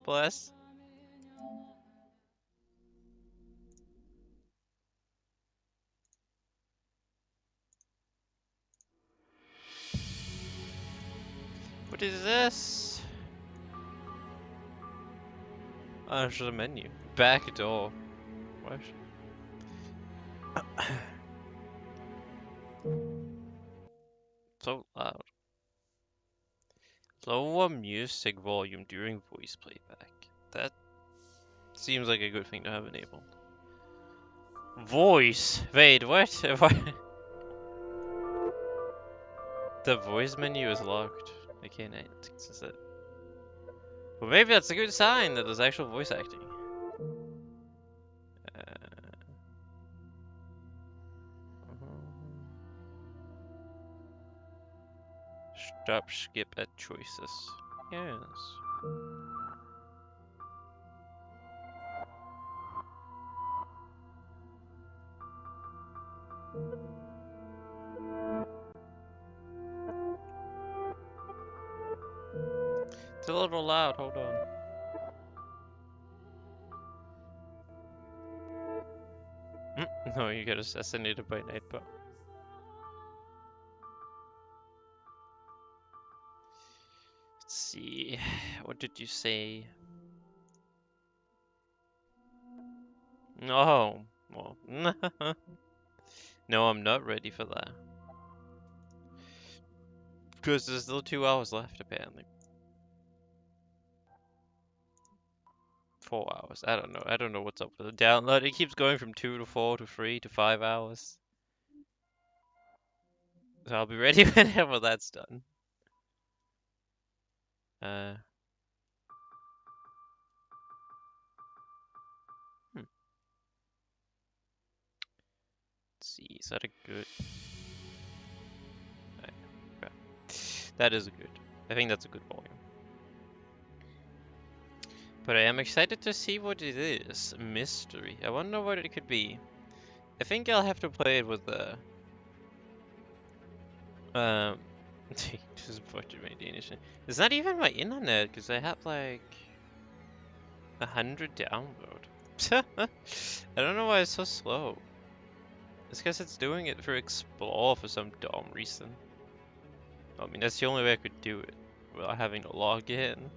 Bless. What is this? Oh, there's a menu. Back door. What? So loud. Lower music volume during voice playback. That seems like a good thing to have enabled. Voice! Wait, what? What? The voice menu is locked. I can't access it. Well, maybe that's a good sign that there's actual voice acting. Stop, skip at choices. Yes. It's a little loud, hold on. No, you get assassinated by Nightbot. Let's see. What did you say? No. Well, no, I'm not ready for that. Because there's still 2 hours left, apparently. 4 hours. I don't know. I don't know what's up with the download. It keeps going from 2 to 4 to 3 to 5 hours. So I'll be ready whenever that's done. Let's see. Is that a good? Okay. That is a good. I think that's a good volume. But I am excited to see what it is. Mystery. I wonder what it could be. I think I'll have to play it with the. This is unfortunate, my Danish. It's not even my internet, because I have like 100 download. I don't know why it's so slow. It's because it's doing it for Explore for some dumb reason. I mean, that's the only way I could do it without having to log in.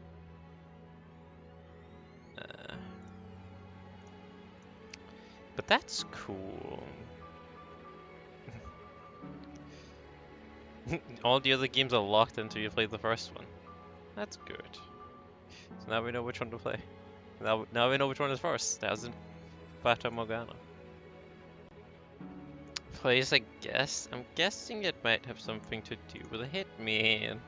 But that's cool. All the other games are locked until you play the first one. That's good. So now we know which one to play. Now we know which one is first. That was in Fata Morgana. Place a guess. I'm guessing it might have something to do with a hitman.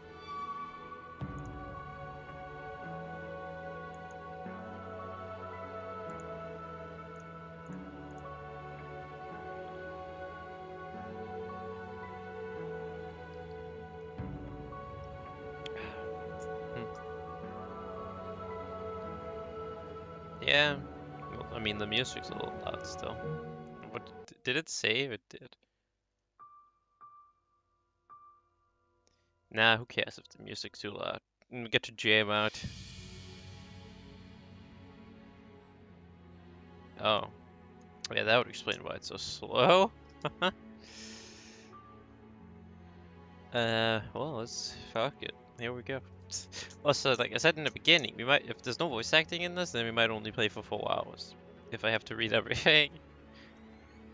Yeah. Well, I mean, the music's a little loud still. What did it save? It did. Nah, who cares if the music's too loud? We get to jam out. Oh. Yeah, that would explain why it's so slow. Well, let's fuck it. Here we go. Also, like I said in the beginning, we might, if there's no voice acting in this, then we might only play for 4 hours. If I have to read everything.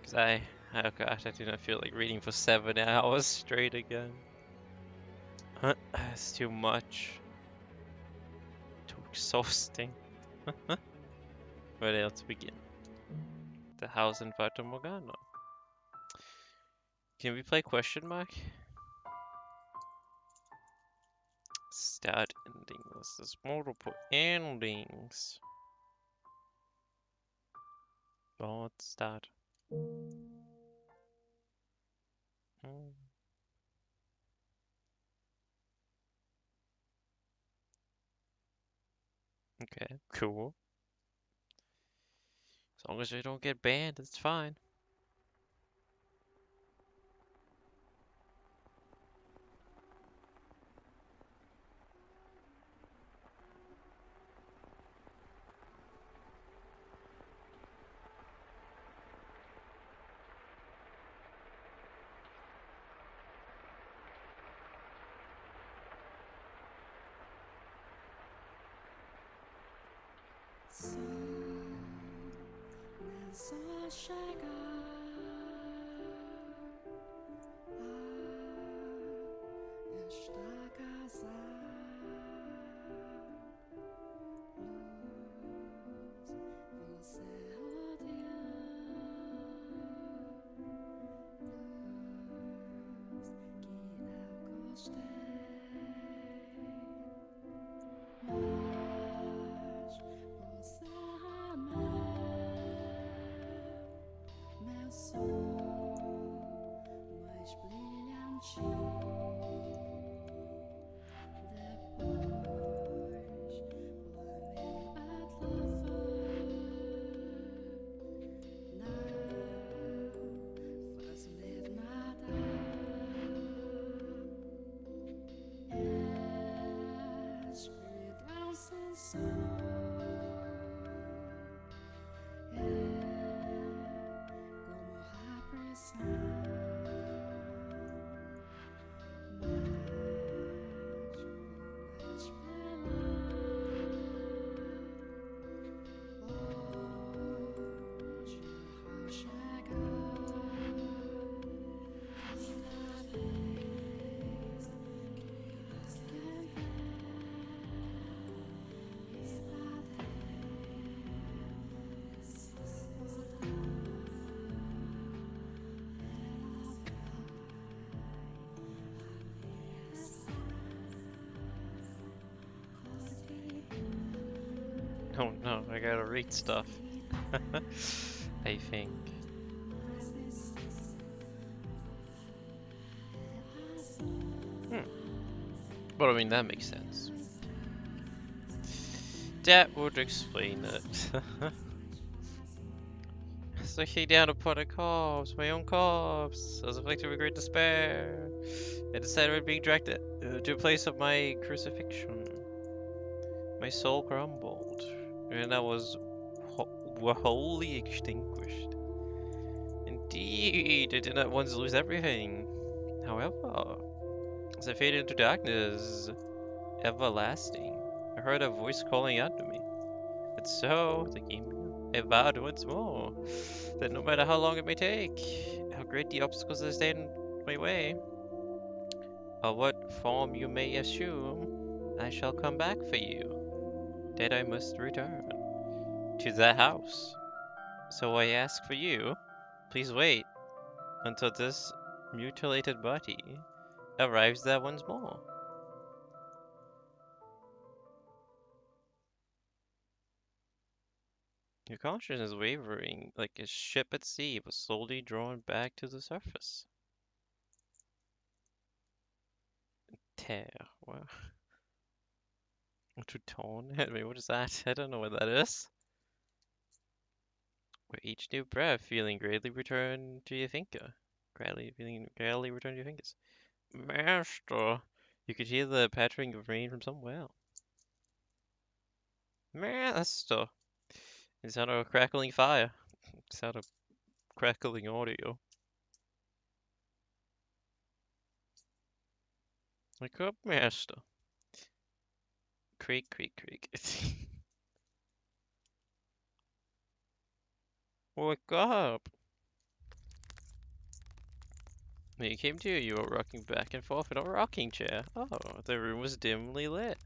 Because oh gosh, I do not feel like reading for 7 hours straight again. It's too much. Too exhausting. Where else begin? The house in Fata Morgana. Can we play question mark? Start endings. There's multiple endings. Oh, let's start. Okay, cool. As long as we don't get banned, it's fine. Oh no, I gotta read stuff. I think. But I mean, that makes sense. That would explain it. So looking down upon a corpse, my own corpse. I was afflicted with great despair. I decided on being dragged to a place of my crucifixion. My soul crumbled, and I was wholly extinguished. Indeed, I did not once lose everything. However, as I faded into darkness, everlasting, I heard a voice calling out to me. And so, thinking, I vowed once more that no matter how long it may take, how great the obstacles that stand in my way, or what form you may assume, I shall come back for you. That I must return to the house. So I ask for you, please wait until this mutilated body arrives there once more. Your conscience is wavering like a ship at sea, but slowly drawn back to the surface. Terre. What? To tone? I mean, what is that? I don't know what that is. With each new breath, feeling greatly return to your thinker. Gradually return to your fingers. Master! You could hear the pattering of rain from somewhere. Master! It sounded of a crackling fire. It sounded of crackling audio. Wake up, master. Creak, creak, creak. Wake up! When you came to, you were rocking back and forth in a rocking chair. Oh, the room was dimly lit.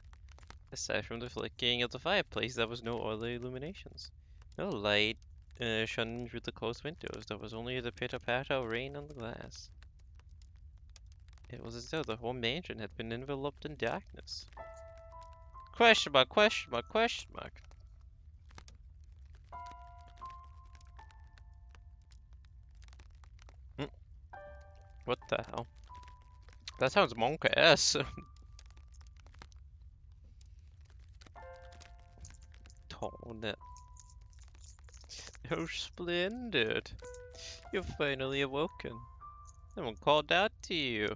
Aside from the flickering of the fireplace, there was no other illuminations. No light shone through the closed windows. There was only the pitter-patter of rain on the glass. It was as though the whole mansion had been enveloped in darkness. Question mark, question mark, question mark. What the hell? That sounds monk-ass. Tone it. Oh, splendid. You've finally awoken. Someone called out to you.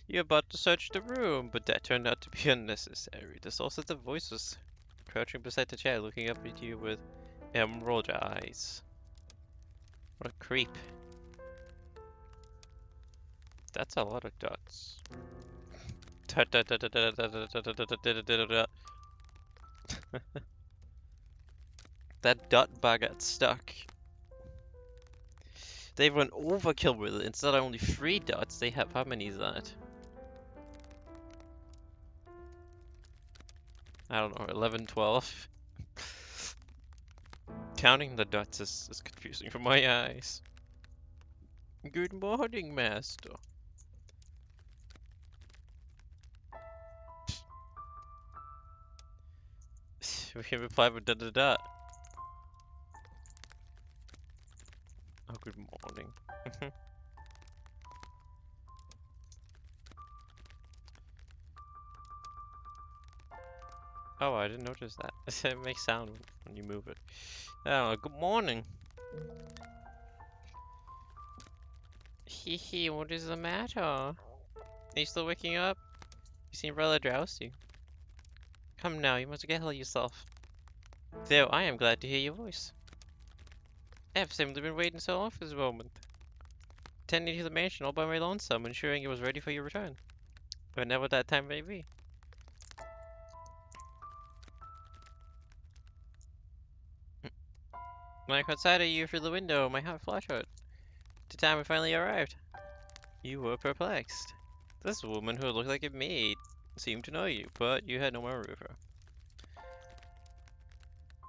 You're about to search the room, but that turned out to be unnecessary. The soul of the voice was crouching beside the chair, looking up at you with emerald eyes. What a creep. That's a lot of dots. That dot bar got stuck. They've run overkill with it. Instead of only 3 dots, they have how many is that? I don't know, 11, 12. Counting the dots is confusing for my eyes. Good morning, master. We can reply with dot dot dot. Oh, good morning. Oh, I didn't notice that. It makes sound when you move it. Oh, good morning. Hee hee, what is the matter? Are you still waking up? You seem rather drowsy. Come now, you must get yourself. Though I am glad to hear your voice. I have simply been waiting so long for this moment. Tending to the mansion all by my lonesome, ensuring it was ready for your return. Whenever that time may be. When I caught sight of you through the window, my heart fluttered. The time it finally arrived. You were perplexed. This woman who looked like a maid seemed to know you, but you had no memory of her.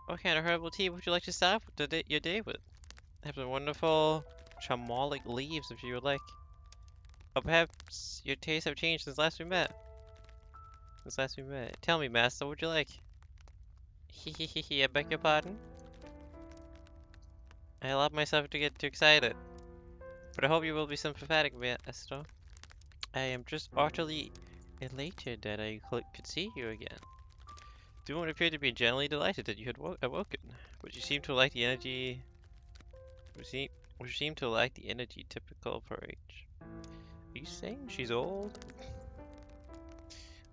What kind of herbal tea would you like to start your day with? I have some wonderful chamomile leaves if you would like. Or perhaps your tastes have changed since last we met. Tell me, master, what would you like? Hehehe, I beg your pardon? I allowed myself to get too excited. But I hope you will be sympathetic, master. I am just utterly elated that I could see you again. The woman appeared to be genuinely delighted that you had awoken, but you seemed to lack the energy. You seem to lack the energy typical of her age. Are you saying she's old?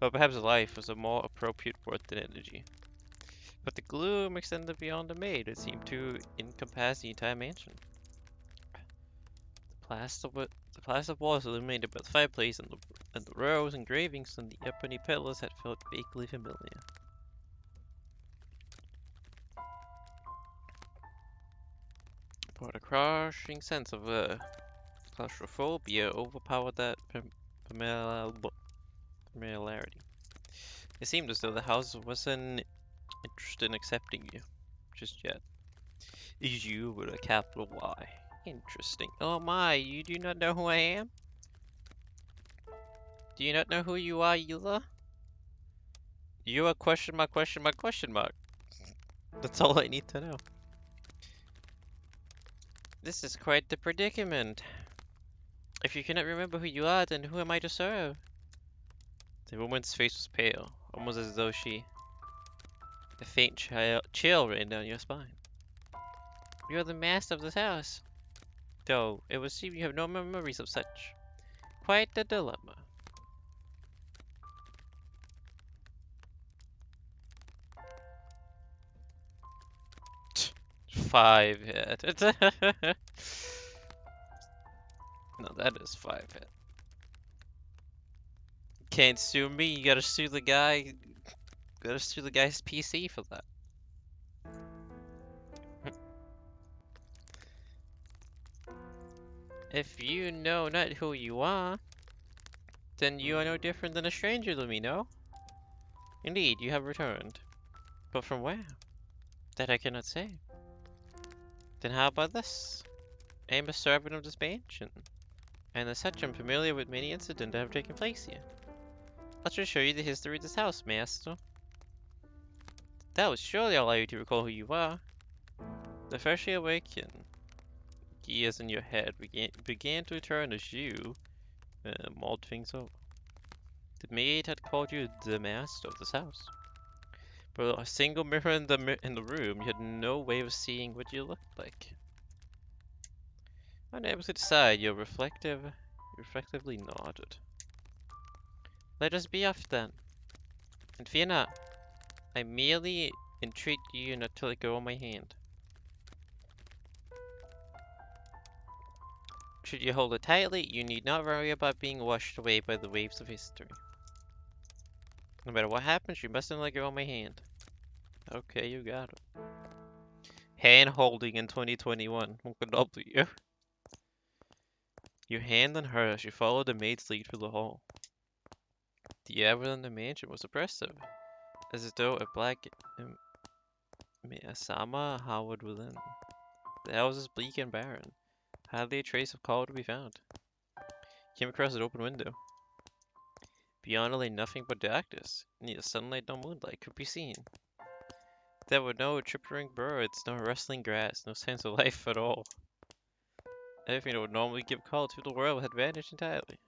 Or perhaps life was a more appropriate word than energy. But the gloom extended beyond the maid. It seemed to encompass the entire mansion. The plaster walls illuminated by the fireplace and the rows engravings on the ebony pillars had felt vaguely familiar. But a crushing sense of claustrophobia overpowered that familiarity. It seemed as though the house wasn't interested in accepting you just yet. You with a capital Y. Interesting. Oh my, you do not know who I am? Do you not know who you are either? You are question mark, question mark, question mark. That's all I need to know. This is quite the predicament. If you cannot remember who you are, then who am I to serve? The woman's face was pale, almost as though a faint chill ran down your spine. You are the master of this house. Though, it would seem you have no memories of such. Quite the dilemma. Five hit. No, that is 5 hit. Can't sue me, you gotta sue the guy. Gotta sue the guy's PC for that. If you know not who you are, then you are no different than a stranger to me, no? Indeed, you have returned. But from where? That I cannot say. Then how about this? I am a servant of this mansion, and as such I'm familiar with many incidents that have taken place here. Let's just show you the history of this house, master. That would surely allow you to recall who you are. The freshly awakened gears in your head began to turn as you mulled things over. The maid had called you the master of this house. But a single mirror in the room, you had no way of seeing what you looked like. Unable to decide, you reflectively nodded. Let us be off then. And fear not. I merely entreat you not to let go of my hand. Should you hold it tightly, you need not worry about being washed away by the waves of history. No matter what happens, you mustn't let go of my hand. Okay, you got it. Hand holding in 2021. Uncle W. Your hand on hers, you followed the maid's lead through the hall. The air within the mansion was oppressive, as though a black miasma hovered within. The house was bleak and barren, hardly a trace of color to be found. Came across an open window. Beyond it lay nothing but darkness. Neither sunlight nor moonlight could be seen. There were no chirping birds, no rustling grass, no sense of life at all. Everything that would normally give color to the world had vanished entirely.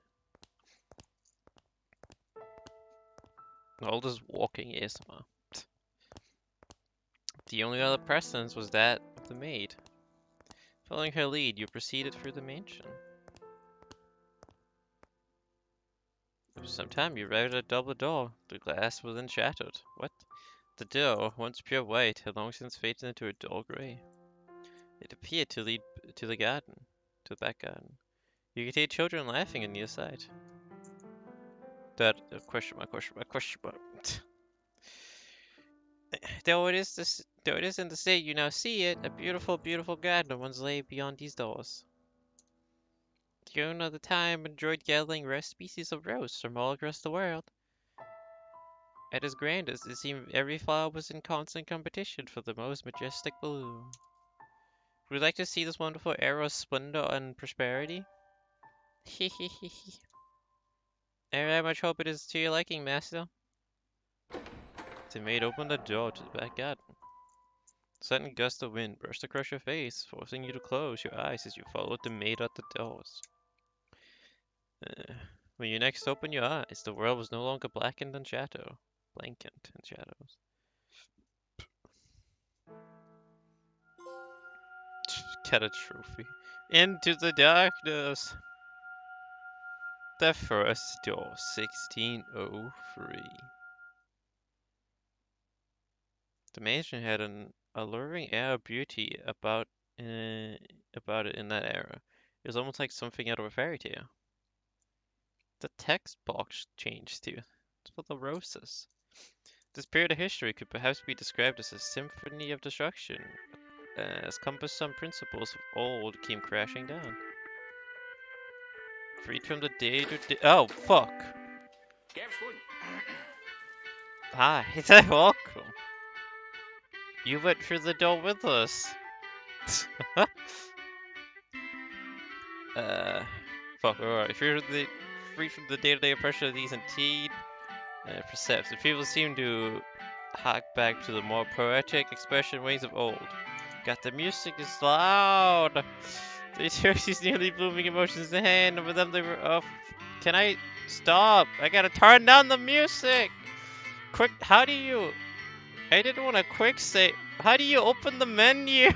All this walking ASMR. The only other presence was that of the maid. Following her lead, you proceeded through the mansion. After some time, you arrived at a double door. The glass was shattered. What? The door, once pure white, had long since faded into a dull gray. It appeared to lead to the garden, to the back garden. You could hear children laughing on the other side. That question mark, question mark, question mark. Though it is in the state you now see it, a beautiful, beautiful garden once lay beyond these doors. The owner of the time enjoyed gathering rare species of roses from all across the world. At its grandest, it seemed every flower was in constant competition for the most majestic bloom. Would you like to see this wonderful era of splendor and prosperity? Hehehehe. I very much hope it is to your liking, master. The maid opened the door to the back garden. A sudden gust of wind brushed across your face, forcing you to close your eyes as you followed the maid out the doors. When you next opened your eyes, the world was no longer blackened in shadow. Blanket in shadows. Get a trophy. Into the darkness! The first door, 1603. The mansion had an alluring air of beauty about it in that era. It was almost like something out of a fairy tale. The text box changed too. It's for the roses. This period of history could perhaps be described as a symphony of destruction, as cumbersome principles of old came crashing down. Freed from the day to day. Oh, fuck! Hi, welcome. You went through the door with us. Fuck, alright. Free from the day-to-day oppression of these indeed precepts, the people seem to hark back to the more poetic expression ways of old. God, the music is loud! They took these nearly blooming emotions in hand, and with them they were off. Can I stop? I gotta turn down the music! Quick, how do you... I didn't want to quick save. How do you open the menu?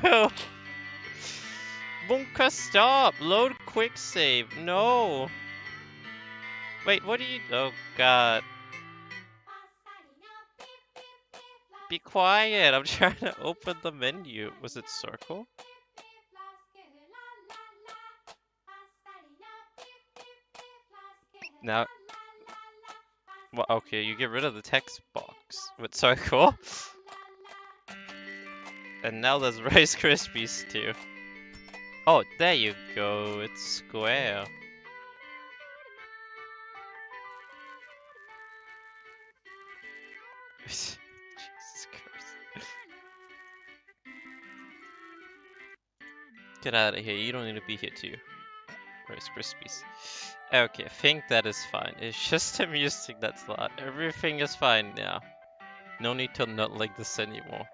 Bunka, stop! Load quick save. No! Wait, what do you... Oh, God. Be quiet! I'm trying to open the menu. Was it circle? Now... Well, okay, you get rid of the text box with circle. And now there's Rice Krispies too. Oh, there you go. It's square. Jesus Christ. Get out of here. You don't need to be here too. Rice Krispies. Okay, I think that is fine. It's just the music that's loud. Everything is fine now. No need to not like this anymore.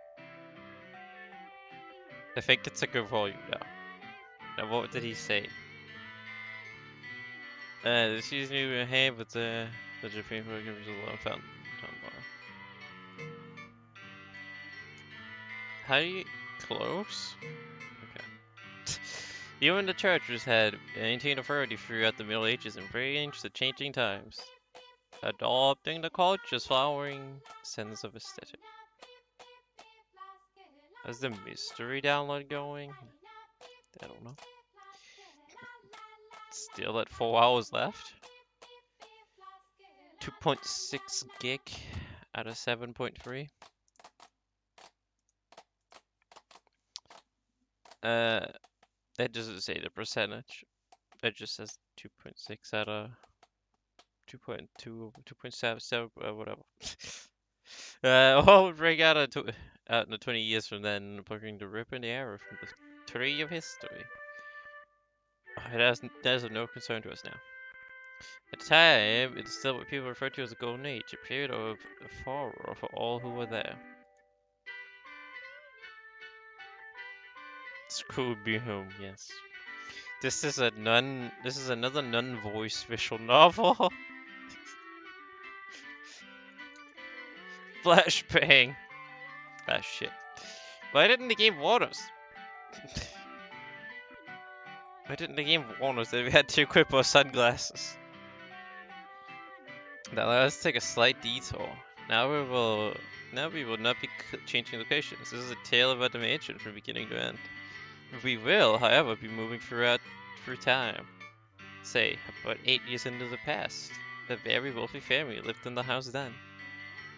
I think it's a good volume now. Now what did he say? This is new hand with the Japan program is a long fountain. How do you close? Okay. Even the churches had maintained authority throughout the Middle Ages and arranged the changing times, adopting the culture's flowering sense of aesthetic. Is the mystery download going? I don't know. Still at 4 hours left. 2.6 gig out of 7.3. Uh, that doesn't say the percentage. It just says 2.6 out of 2.2, 2.77, whatever. What would break out in the 20 years from then, plucking the rip in the arrow from the tree of history? That is of no concern to us now. At the time, it is still what people refer to as a golden age, a period of horror for all who were there. School be home, yes. This is another non-voice visual novel. Flashbang. Ah, shit. Why didn't the game warn us? Why didn't the game warn us that we had to equip our sunglasses? Now let's take a slight detour. Now we will not be changing locations. This is a tale of a dimension from beginning to end. We will, however, be moving through time. Say, about 8 years into the past. A very wealthy family lived in the house then.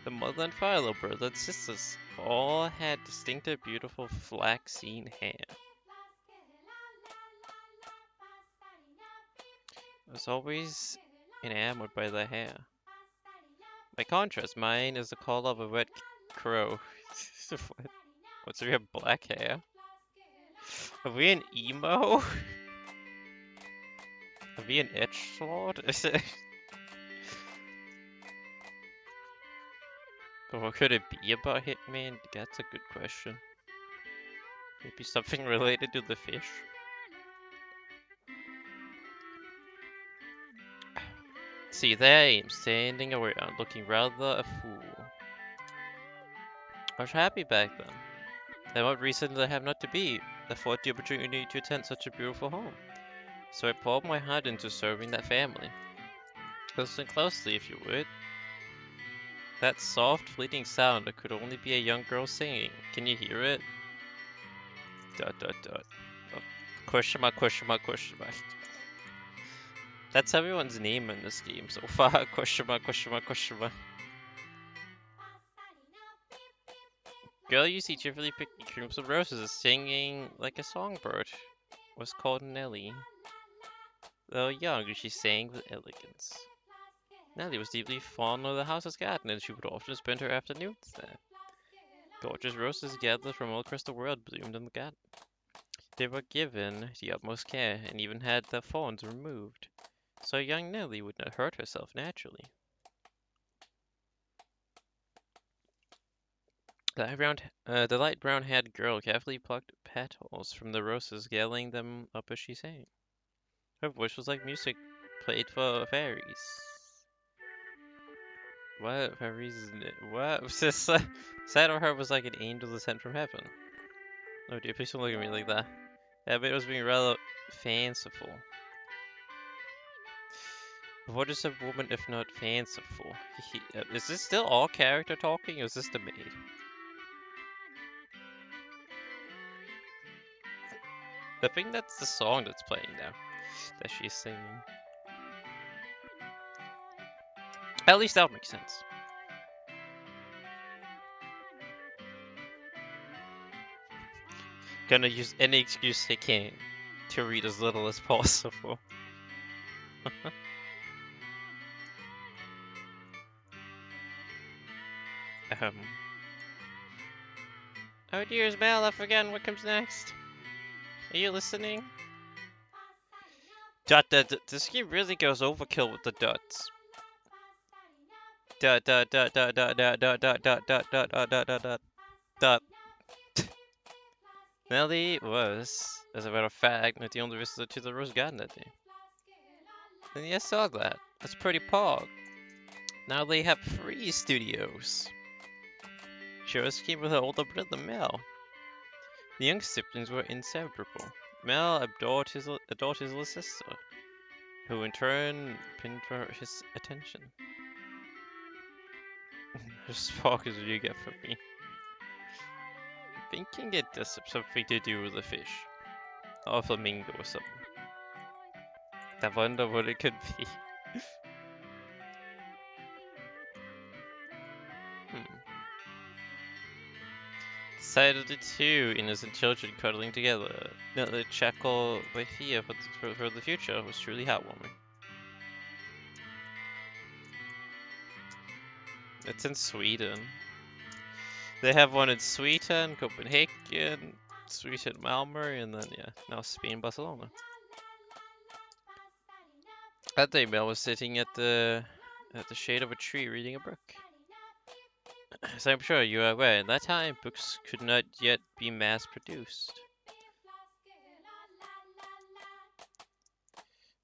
The mother and father, brother and sisters, all had distinctive, beautiful flaxen hair. I was always enamored by their hair. By contrast, mine is the color of a wet crow. What's we have black hair? Are we an emo? Are we an edgelord? Is it? What could it be about Hitman? That's a good question. Maybe something related to the fish? See, there I am, standing around, looking rather a fool. I was happy back then. And what reason did I have not to be? I thought the opportunity to attend such a beautiful home. So I poured my heart into serving that family. Listen closely if you would. That soft, fleeting sound that could only be a young girl singing. Can you hear it? Dot dot dot. Oh, question mark, question mark, question mark. That's everyone's name in this game so far. Question mark, question mark, question mark. Girl you see cheerfully picking crimson roses, singing like a songbird, was called Nellie. Though young, she sang with elegance. Nellie was deeply fond of the house's garden, and she would often spend her afternoons there. Gorgeous roses gathered from all across the world bloomed in the garden. They were given the utmost care, and even had their thorns removed, so young Nellie would not hurt herself naturally. The light brown-haired girl carefully plucked petals from the roses, gathering them up as she sang. Her voice was like music played for fairies. What fairies? What? Said of her was like an angel sent from heaven. Oh dear, please don't look at me like that. Yeah, but it was being rather fanciful. What is a woman if not fanciful? Is this still all character talking, or is this the maid? I think that's the song that's playing now, that she's singing. At least that would make sense. Gonna use any excuse I can to read as little as possible. Oh dear, Mel, I forgot what comes next. Are you listening? This game really goes overkill with the dots. Dot. Nellie was, as a matter of fact, not the only visitor to the Rose Garden that day. And yeah, I saw that. That's pretty pog. Now they have 3 studios. She always came with her older brother, Mel. The young siblings were inseparable. Mel adored his little sister, who in turn pinned for his attention. As far as you get from me. Thinking it does have something to do with the fish. Or a flamingo or something. I wonder what it could be. Decidedly two innocent children cuddling together. The chuckle by Thea for the future was truly heartwarming. It's in Sweden. They have one in Sweden, Copenhagen, Sweden, Malmö, and then yeah, now Spain, Barcelona. That day, Mel was sitting at the shade of a tree reading a book. As I'm sure you are aware, at that time books could not yet be mass-produced.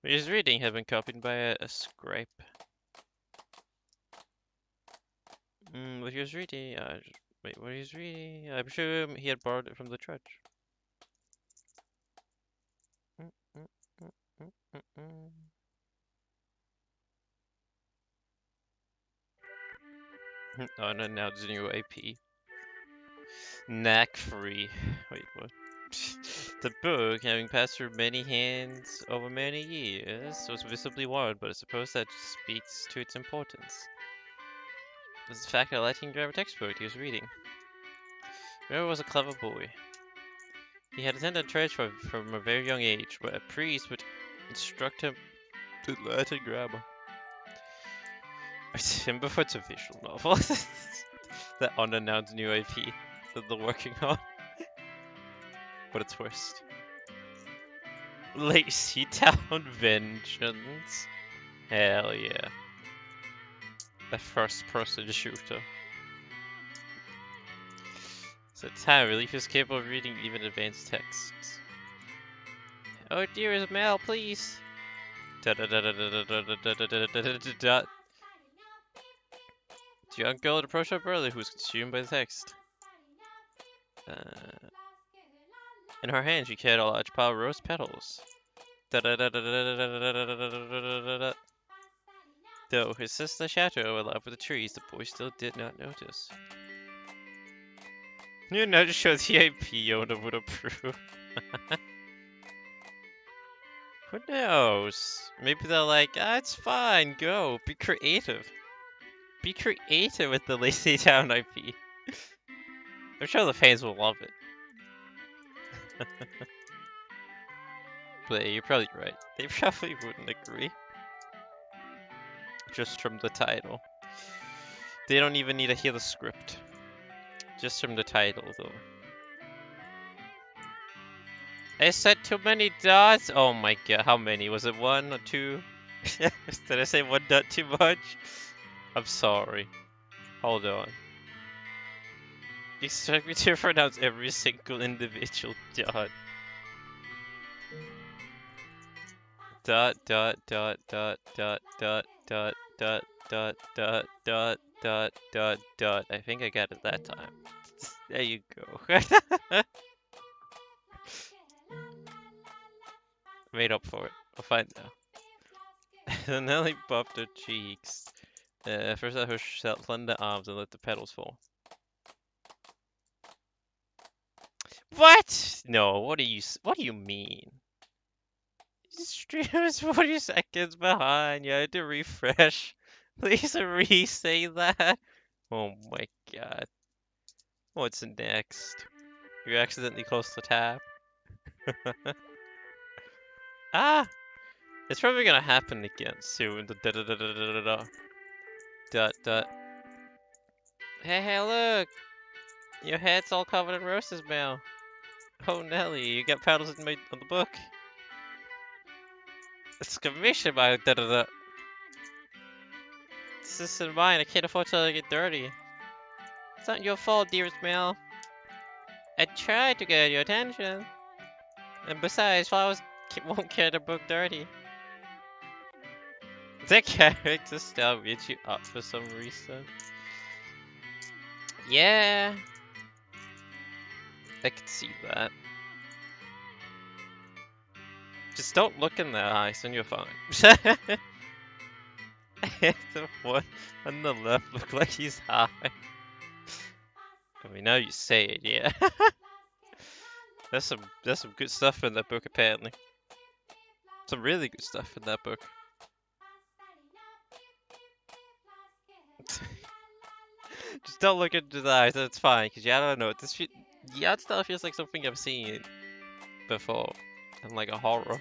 What he was reading had been copied by a scribe. What he was reading, wait, what he was reading? I'm sure he had borrowed it from the church. Oh no, now there's a new AP. Knack free. Wait, what? The book, having passed through many hands over many years, was visibly worn, but I suppose that speaks to its importance. This is in fact a Latin grammar textbook he was reading. Miro was a clever boy. He had attended church from a very young age, where a priest would instruct him in Latin grammar. Remember it's a visual novel. That unannounced new IP that they're working on. But it's worst. Lazy Town Vengeance. Hell yeah. A first person shooter. So time relief is capable of reading even advanced texts. Oh dearest Mel, please. The young girl had approached her brother, who was consumed by the text. In her hand, she carried a large pile of rose petals. Though his sister Shadow were alive with the trees, the boy still did not notice. You know, just shows the AP owner would approve. Who knows? Maybe they're like, it's fine, go, be creative. Be creative with the Lazy Town IP. I'm sure the fans will love it. But you're probably right. They probably wouldn't agree. Just from the title. They don't even need to hear the script. Just from the title, though. I said too many dots? Oh my god, how many? Was it one or two? Did I say one dot too much? I'm sorry. Hold on. You expect me to pronounce every single individual dot. Dot, dot, dot, dot, dot, dot, dot, dot, dot, dot, dot, dot, dot, dot. I think I got it that time. There you go. Made up for it. I'll find out. Nelly bumped her cheeks. First out her slender arms and let the petals fall. What? No, what do you mean? Stream is 40 seconds behind. You had to refresh. Please re-say that. Oh my god. What's next? You accidentally closed the tab. Ah! It's probably gonna happen again soon. The da da da da da da da. Dot dot. Hey, look! Your head's all covered in roses, Mel. Oh, Nelly, you got paddles on the book. It's commissioned by da da da. This isn't mine. I can't afford to let it get dirty. It's not your fault, dearest Mel. I tried to get your attention. And besides, flowers won't get a book dirty. The character style beats you up for some reason. Yeah. I could see that. Just don't look in their eyes and you're fine. The one on the left look like he's high. I mean, now you say it, yeah. There's some good stuff in that book, apparently. Some really good stuff in that book. Just don't look into the eyes, that's fine, because yeah, I don't know. Yeah, it still feels like something I've seen before, and like a horror.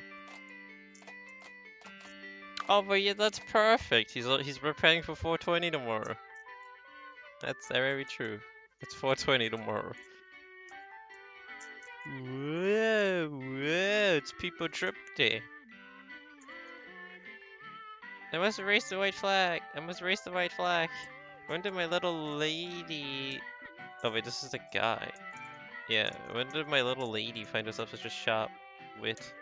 Oh, but yeah, that's perfect. He's preparing for 420 tomorrow. That's very true. It's 420 tomorrow. Whoa, whoa! It's People Trip Day. I must raise the white flag. I must raise the white flag. When did my little lady? Oh wait, this is a guy. Yeah, when did my little lady find herself such a sharp wit?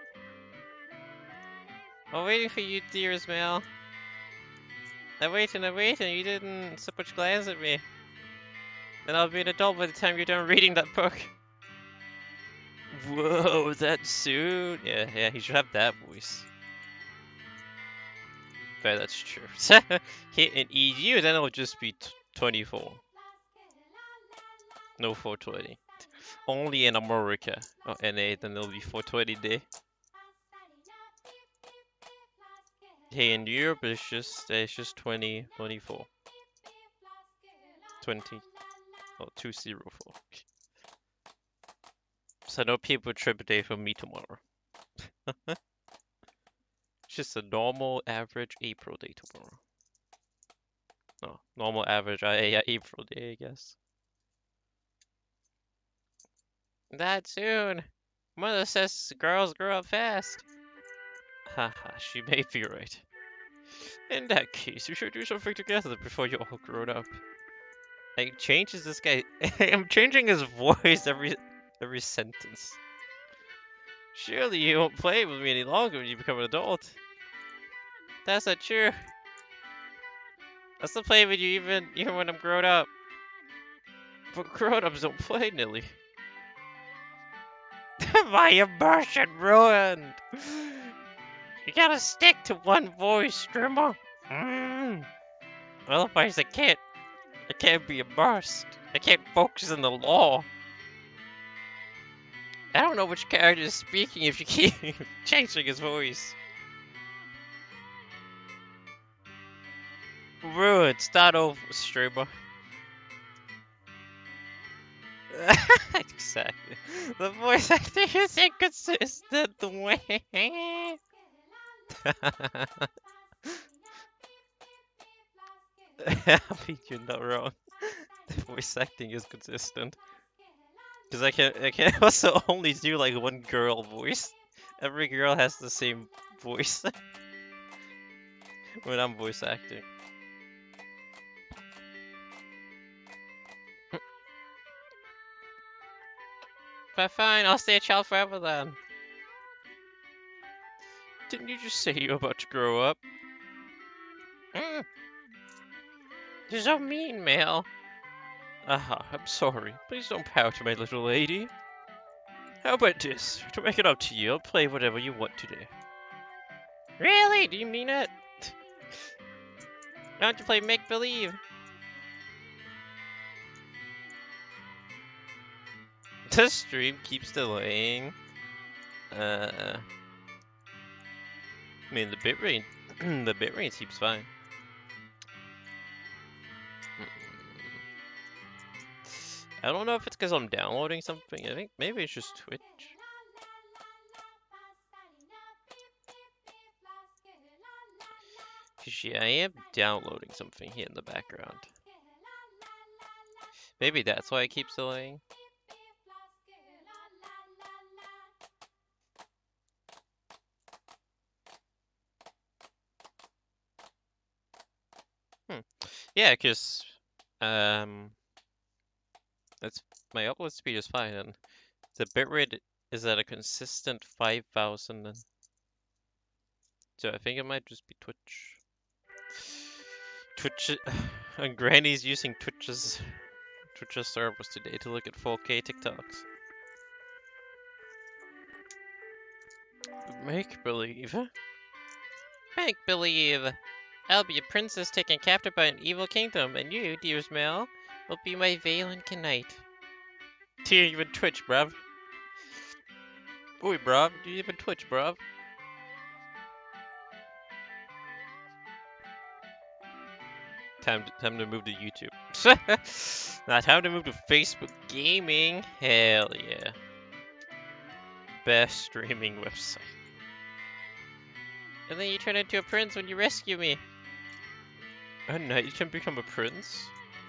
I'm waiting for you, dearest Mel. I'm waiting. You didn't so much glance at me. Then I'll be an adult by the time you're done reading that book. Whoa, that soon? Yeah, he should have that voice. But that's true. In EU, then it'll just be 24. No 420. Only in America. Oh, NA, then it'll be 420 day. Hey, in Europe, it's just 20, 24. 20. Oh, 204. So no People Trip Day for me tomorrow. It's just a normal, average April day tomorrow. No, normal, average April day, I guess. That soon. Mother says girls grow up fast. Haha, she may be right. In that case, we should do something together before you're all grown up. Like, changes this guy. I'm changing his voice every sentence. Surely you won't play with me any longer when you become an adult. That's not true. I'll still play with you even when I'm grown up. But grown-ups don't play, Nilly. My immersion ruined! You gotta stick to one voice, streamer. Otherwise I can't be immersed. I can't focus on the law. I don't know which character is speaking if you keep changing his voice. Rude, start over, streamer. Exactly. The voice acting is inconsistent. I mean, you're not wrong. The voice acting is consistent. Because I can also only do like one girl voice. Every girl has the same voice when I'm voice acting. But fine, I'll stay a child forever then. Didn't you just say you were about to grow up? You're so mean, Mel. Aha, I'm sorry. Please don't pout, my little lady. How about this? To make it up to you, I'll play whatever you want today. Really? Do you mean it? I want to play make-believe. The stream keeps delaying. I mean, the bitrate, the bitrate seems fine. I don't know if it's because I'm downloading something. I think maybe it's just Twitch. Yeah, I am downloading something here in the background. Maybe that's why it keeps delaying. Yeah, because that's my upload speed is fine, and the bitrate is at a consistent 5,000. So I think it might just be Twitch. Twitch, and Granny's using Twitch's servers today to look at 4K TikToks. Make believe. Make believe. I'll be a princess taken captive by an evil kingdom, and you, dearest Mel, will be my Valen Knight. Do you even Twitch, bruv? Oi, bruv, do you even Twitch, bruv? Time to move to YouTube. Now time to move to Facebook Gaming. Hell yeah. Best streaming website. And then you turn into a prince when you rescue me. A knight can become a prince?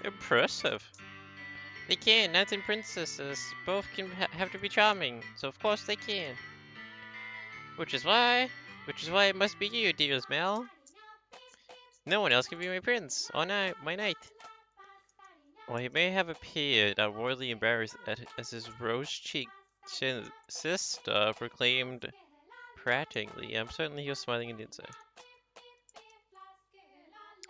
Impressive. They can. Knights and princesses both can have to be charming, so of course they can. Which is why it must be you, dearest Mel. No one else can be my prince, or my knight. While he may have appeared outwardly embarrassed as his rose-cheeked sister proclaimed prattingly, I'm certain he was smiling in the inside.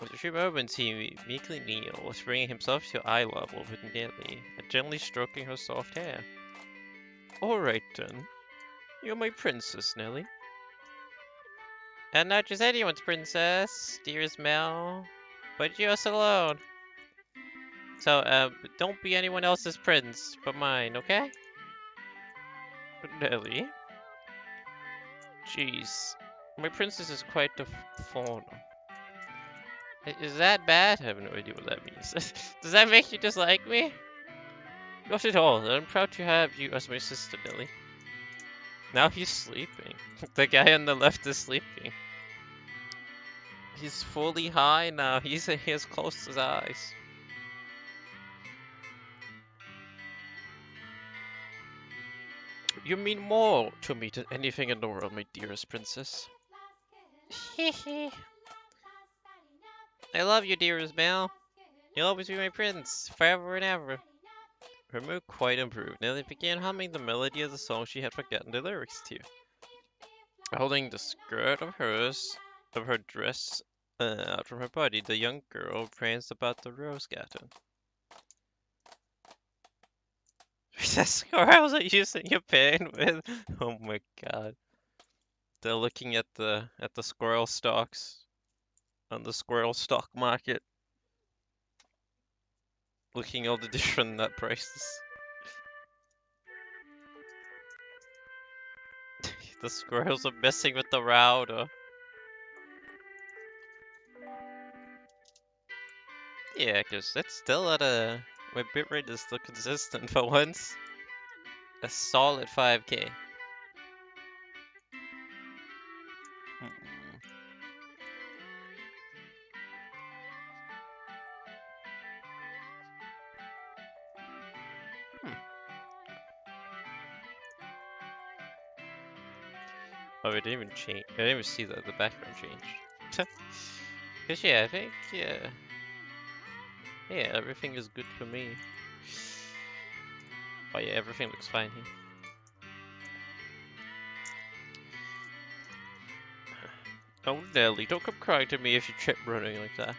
With a few moments, he meekly kneels, bringing himself to eye level with Nelly, and gently stroking her soft hair. Alright then. You're my princess, Nelly. And not just anyone's princess, dearest Mel, but yours alone. So, don't be anyone else's prince, but mine, okay? Nelly? Jeez. My princess is quite the fauna. Is that bad? I have no idea what that means. Does that make you dislike me? Not at all. I'm proud to have you as my sister, Nelly. Now he's sleeping. The guy on the left is sleeping. He's fully high now. He has closed his eyes. You mean more to me than anything in the world, my dearest princess. Hehe. I love you, dearest Mel. You'll always be my prince, forever and ever. Her mood quite improved. Nelly began humming the melody of the song she had forgotten the lyrics to. Holding the skirt of her dress out from her body, the young girl pranced about the rose garden. The squirrels are using your pen with. Oh my god! They're looking at the squirrel stocks on the squirrel stock market, looking at all the different nut prices. The squirrels are messing with the router. Yeah, cause it's still at a. My bitrate is still consistent for once. A solid 5K. Oh, it didn't even change. I didn't even see that the background changed. Cause yeah, I think yeah, everything is good for me. Oh yeah, everything looks fine here. Oh Nelly, don't come crying to me if you trip running like that.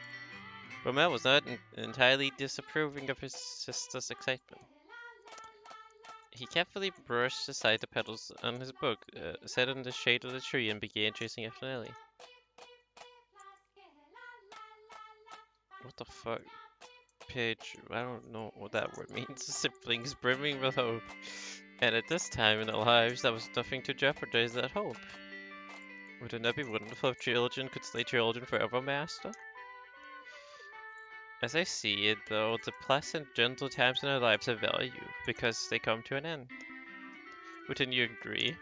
Romel was not entirely disapproving of his sister's excitement. He carefully brushed aside the petals on his book, sat in the shade of the tree, and began chasing after Nelly. What the fuck? Page, I don't know what that word means. Siblings brimming with hope. And at this time in their lives, there was nothing to jeopardize that hope. Wouldn't that be wonderful if children could stay children forever, Master? As I see it, though, the pleasant, gentle times in our lives have value, because they come to an end. Wouldn't you agree?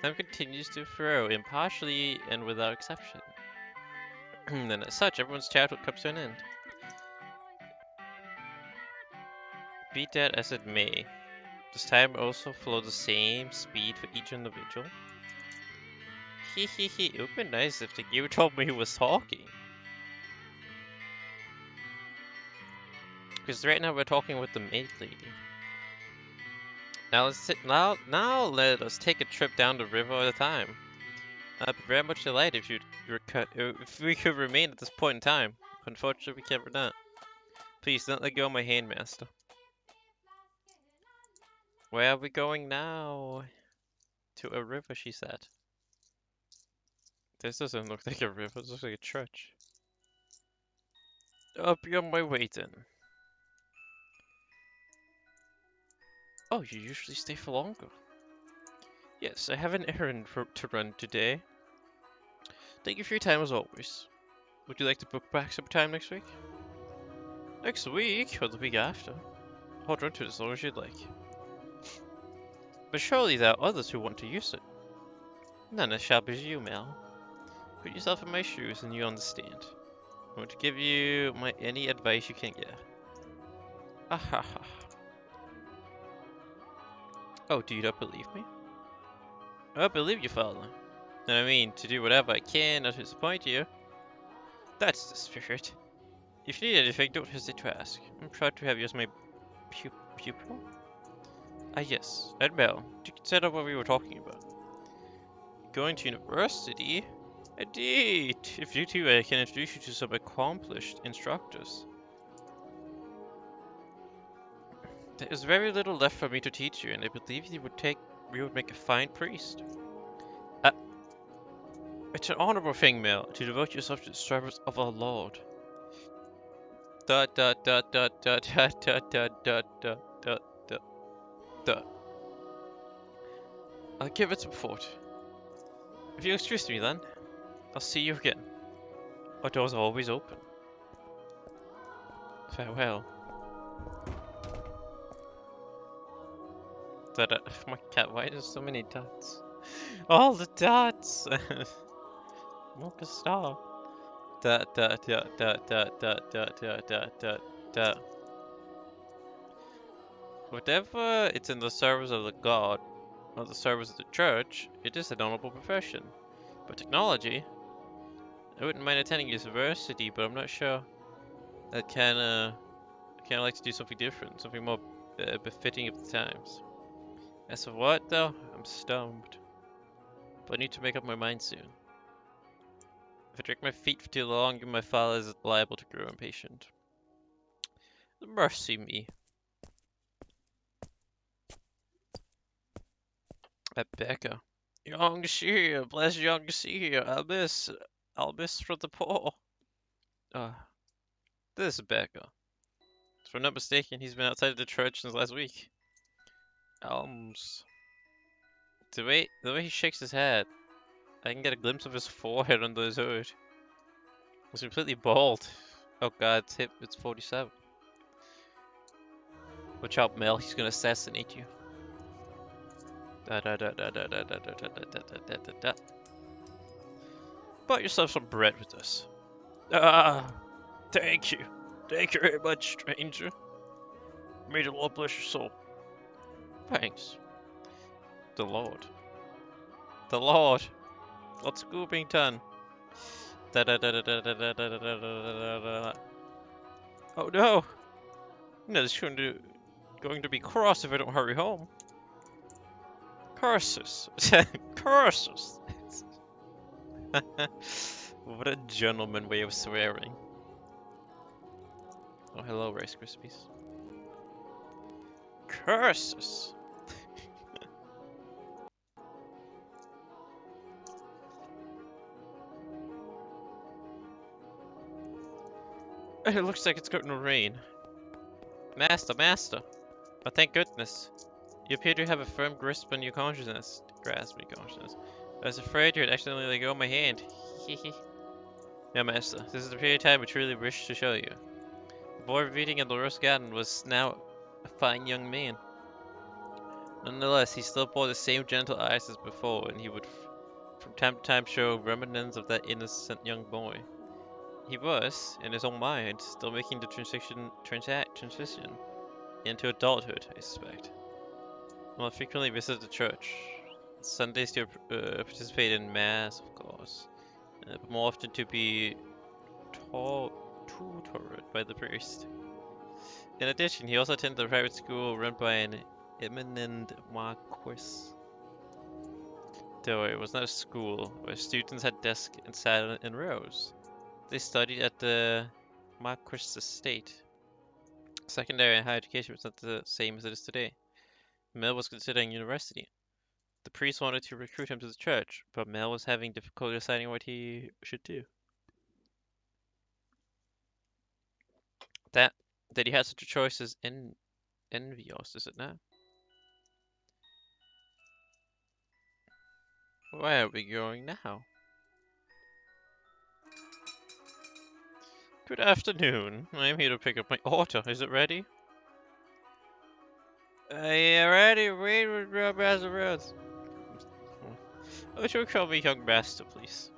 Time continues to flow, impartially and without exception. And as such, everyone's childhood comes to an end. Be that as it may, does time also flow the same speed for each individual? It would be nice if the game told me who was talking. Because right now we're talking with the maid lady. Now let us take a trip down the river at a time. I'd be very much delighted if we could remain at this point in time. Unfortunately, we can't not. Please don't let go of my hand, Master. Where are we going now? To a river, she said. This doesn't look like a river, it looks like a church. I'll be on my way then. Oh, you usually stay for longer. Yes, I have an errand to run today. Thank you for your time as always. Would you like to book back some time next week? Next week, or the week after. Hold on to it as long as you'd like. But surely there are others who want to use it. None as sharp as you, Mel. Put yourself in my shoes and you understand. I want to give you any advice you can get. Ah ha ha. Oh, do you not believe me? I believe you, father. And I mean, to do whatever I can not to disappoint you. That's the spirit. If you need anything, don't hesitate to ask. I'm proud to have you as my pupil. Ah yes, and Mel, to consider what we were talking about. Going to university? Indeed! If you two, I can introduce you to some accomplished instructors. There is very little left for me to teach you, and I believe you would make a fine priest. Uh, it's an honorable thing, Mel, to devote yourself to the service of our Lord. Dot dot dot dot dot dot dot dot dot dot dot dot. I'll give it some thought. If you excuse me then, I'll see you again. Our doors are always open. Farewell. My cat, why there's so many dots? All the dots! Mocha star. Dot dot dot dot dot dot dot dot dot dot dot. Whatever it's in the service of the god, or the service of the church, it is an honorable profession. But technology, I wouldn't mind attending university, but I'm not sure. I kinda like to do something different, something more befitting of the times. As for what, though, I'm stumped. But I need to make up my mind soon. If I drag my feet for too long, my father is liable to grow impatient. Mercy me. Rebecca. Young Seer, bless young Seer, I'll miss for the poor. This is Becca. If I'm not mistaken, he's been outside of the church since last week. Alms. The way he shakes his head, I can get a glimpse of his forehead under his hood. He's completely bald. Oh god, it's 47. Watch out, Mel, he's gonna assassinate you. Da da da da da da da da da da da da da. Buy yourself some bread with this. Ah, thank you. Thank you very much, stranger. May the Lord bless your soul. Thanks. The Lord. The Lord. What's being done? Da da da da da da da da da da da da. Oh no! No, this is going to be cross if I don't hurry home. Curses! Curses! What a gentleman way of swearing. Oh, hello, Rice Krispies. Curses! It looks like it's going to rain. Master, master! But thank goodness. You appear to have a firm grasp on your consciousness. I was afraid you would accidentally let go of my hand. Now, master, this is the period of time I truly wish to show you. The boy reading in the rose garden was now a fine young man. Nonetheless, he still bore the same gentle eyes as before, and he would from time to time show remnants of that innocent young boy. He was, in his own mind, still making the transition into adulthood, I suspect. Well, I frequently visit the church. Sundays to participate in mass, of course, but more often to be tutored by the priest. In addition, he also attended a private school run by an eminent marquis. Though it was not a school where students had desks and sat in rows. They studied at the marquis' estate. Secondary and higher education was not the same as it is today. Mel was considering university. The priest wanted to recruit him to the church, but Mel was having difficulty deciding what he should do. That he had such a choice is envious, is it not? Where are we going now? Good afternoon. I'm here to pick up my order. Is it ready? Yeah, ready. Wait with the roads. Oh, should call me young master, please.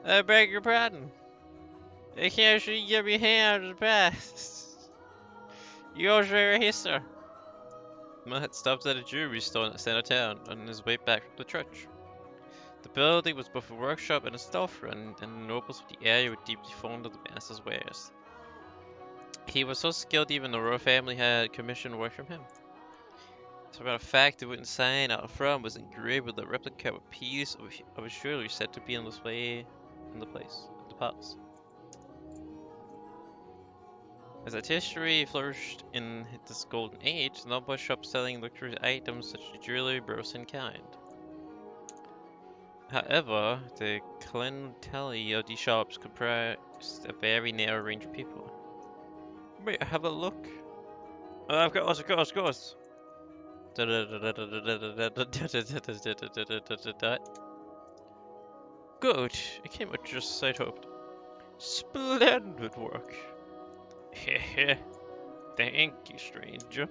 I beg your pardon. I can't actually give me hands the past. Yours right here, sir. Matt stopped at a jewelry store in the center of town on his way back from the church. The building was both a workshop and a storefront, and the nobles of the area were deeply fond of the master's wares. He was so skilled even the royal family had commissioned work from him. As a matter of fact, the wooden sign out front was engraved with a replica of a piece of a jewelry said to be on display in the palace. As artistry flourished in this golden age, the noble shops selling luxury items such as jewelry rose in kind. However, the clientele of these shops comprised a very narrow range of people. Wait, have a look. Of course. Good. It came out just as I'd hoped. Splendid work. Heh. Thank you, stranger.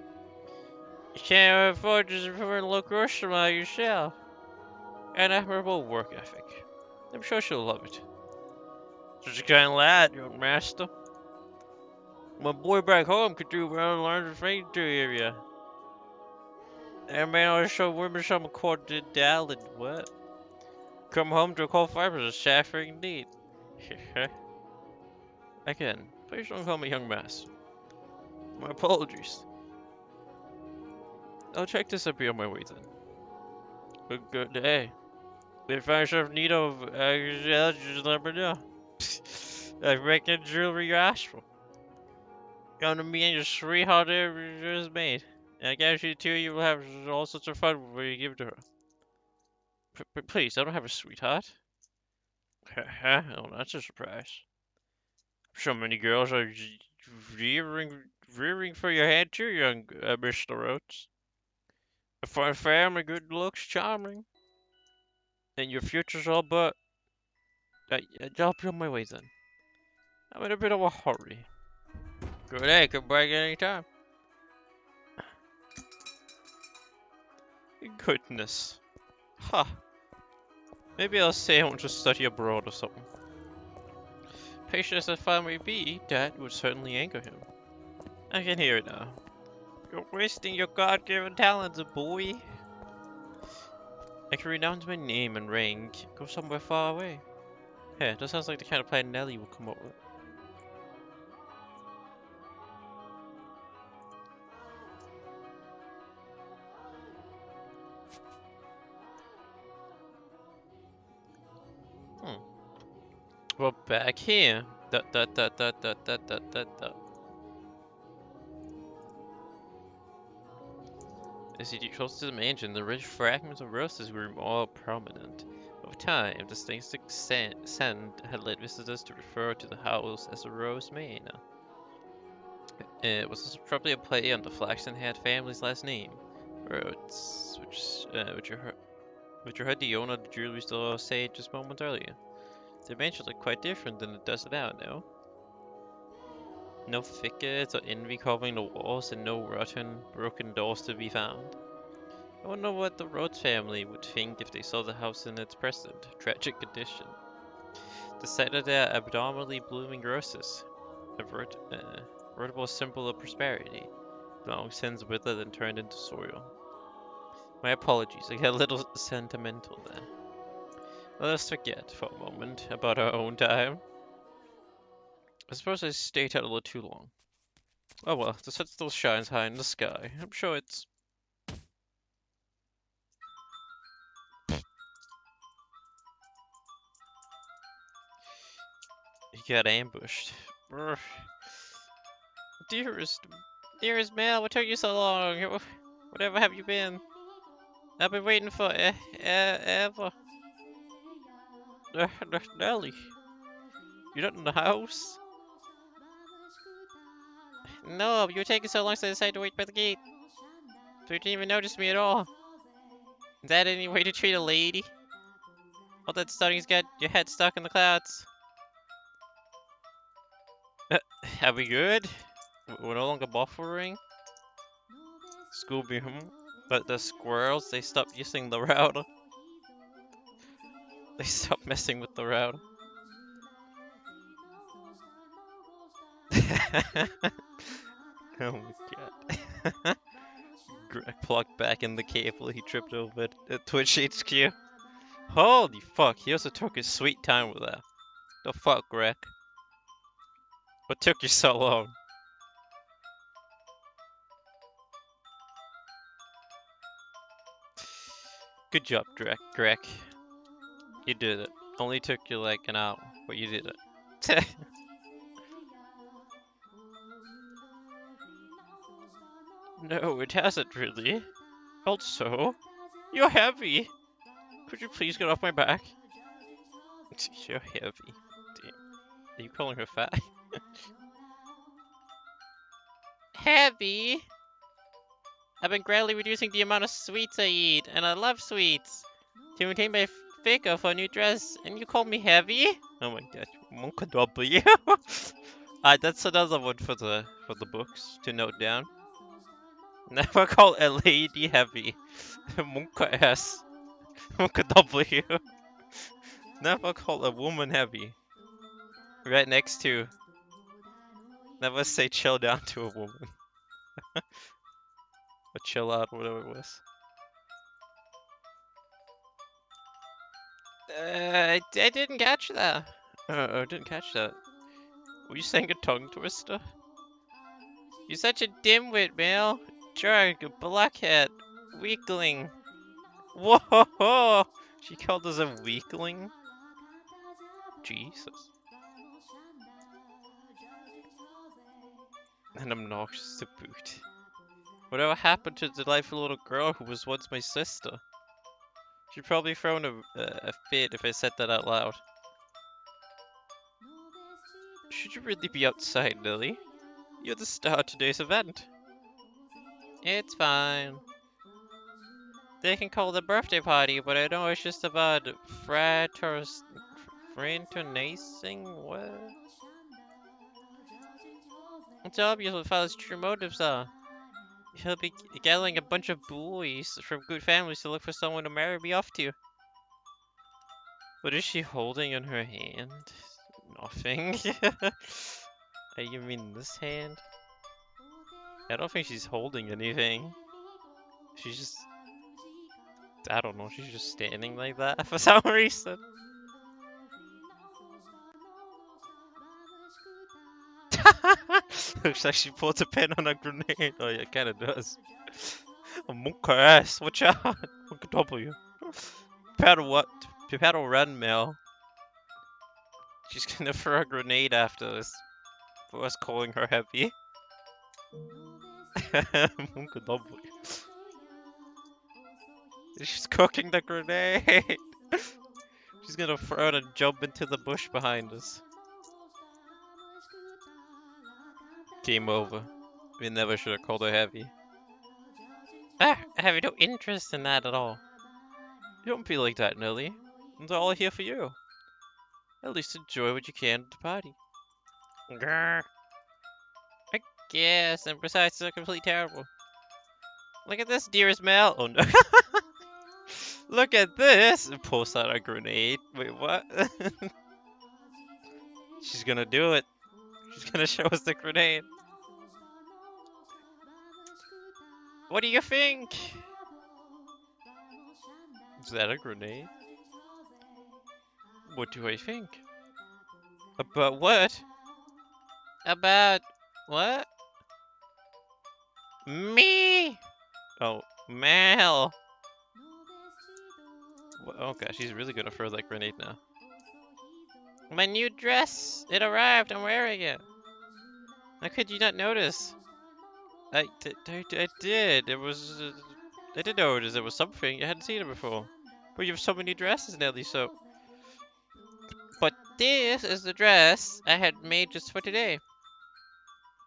You can't afford to afford a local restaurant yourself. An admirable work ethic. I'm sure she'll love it. Such a kind lad, young master. My boy back home could do well and learn to things to you. And man, I'll show women some quarter dallied what? Come home to a cold fire is a shattering indeed. Again, please don't call me young master. My apologies. I'll check this up here on my way then. Good day. If I should have need of, just let me know. I reckon jewelry you asked for. Come to me and your sweetheart just made. And I guarantee you you will have all sorts of fun when you give it to her. Please, I don't have a sweetheart. Oh, that's a surprise. So many girls are rearing for your hand too, young Mr. Rhodes. A fine family, good looks, charming. And your future's all but... I'll be on my way then. I'm in a bit of a hurry. Good day, come back any time. Goodness. Huh. Maybe I'll say I want to study abroad or something. Patient as that father may be, that would certainly anger him. I can hear it now. You're wasting your God-given talents, boy. I can renounce my name and rank, go somewhere far away. Hey, that sounds like the kind of plan Nelly would come up with. Well, back here. As you get closer to the mansion, the rich fragments of roses grew more prominent. Over time, distinctive scent had led visitors to refer to the house as the Rose Manor. It was probably a play on the Flaxen-haired family's last name, Rhodes, which you heard the owner of the jewelry store say just moments earlier. The mansion looked quite different than it does now, no? No thickets or envy covering the walls, and no rotten, broken doors to be found. I wonder what the Rhodes family would think if they saw the house in its present, tragic condition. The sight of their abnormally blooming roses, a veritable symbol of prosperity, long since withered and turned into soil. My apologies, I got a little sentimental there. Let us forget, for a moment, about our own time. I suppose I stayed out a little too long. Oh well, the sun still shines high in the sky. I'm sure it's... He got ambushed. Brr. Dearest Mel, what took you so long? Whatever have you been? I've been waiting for ever. Nelly, you're not in the house? No, you were taking so long so I decided to wait by the gate. So you didn't even notice me at all. Is that any way to treat a lady? All that studying's got your head stuck in the clouds. Are we good? We're no longer buffering? Scooby, But the squirrels, they stopped using the router. They stopped messing with the router. Oh my god. Greg plugged back in the cable he tripped over at Twitch HQ. Holy fuck, he also took his sweet time with that. The fuck, Greg? What took you so long? Good job, Greg. You did it. Only took you like an hour, but you did it. No, it hasn't really. Also, you're heavy. Could you please get off my back? You're heavy. Damn. Are you calling her fat? Heavy? I've been gradually reducing the amount of sweets I eat, and I love sweets. To maintain my figure for a new dress, and you call me heavy? Oh my god, Monka W. That's another one for the books to note down. Never call a lady heavy. Monka S. Monka W. Never call a woman heavy. Right next to. Never say chill down to a woman. Or chill out, whatever it was. I didn't catch that. I didn't catch that. Were you saying a tongue twister? You're such a dimwit, Mel. Jerk, blockhead, weakling. Whoa! She called us a weakling? Jesus. And obnoxious to boot. Whatever happened to the delightful little girl who was once my sister? She'd probably thrown a fit if I said that out loud. Should you really be outside, Lily? You're the star of today's event. It's fine. They can call it a birthday party, but I know it's just about fraternizing? What? It's obvious what Father's true motives are. He'll be gathering a bunch of boys from good families to look for someone to marry me off to. What is she holding in her hand? Nothing. You mean this hand? I don't think she's holding anything. She's just... I don't know, she's just standing like that for some reason. Looks like she pulled a pin on a grenade. Oh yeah, it kinda does. A monk ass, watch out! Monk W. Paddle what? Paddle run, Mel. She's gonna throw a grenade after us. For us calling her heavy. Monk W. She's cooking the grenade! She's gonna throw it and jump into the bush behind us. Game over. We never should have called her heavy. I have no interest in that at all. You don't feel like that, Nelly. They're all here for you. At least enjoy what you can at the party. Grr. I guess, and besides, they're completely terrible. Look at this, dearest Mel. Oh no. Look at this! And pulls out a grenade. Wait, what? She's gonna do it. She's gonna show us the grenade. What do you think? Is that a grenade? What do I think? About what? About what? Me! Oh, Mel! Oh gosh, she's really gonna throw that grenade now. My new dress! It arrived, I'm wearing it! How could you not notice? I did. It was... I did notice there was something. I hadn't seen it before. But you have so many dresses, Nelly, so... But this is the dress I had made just for today.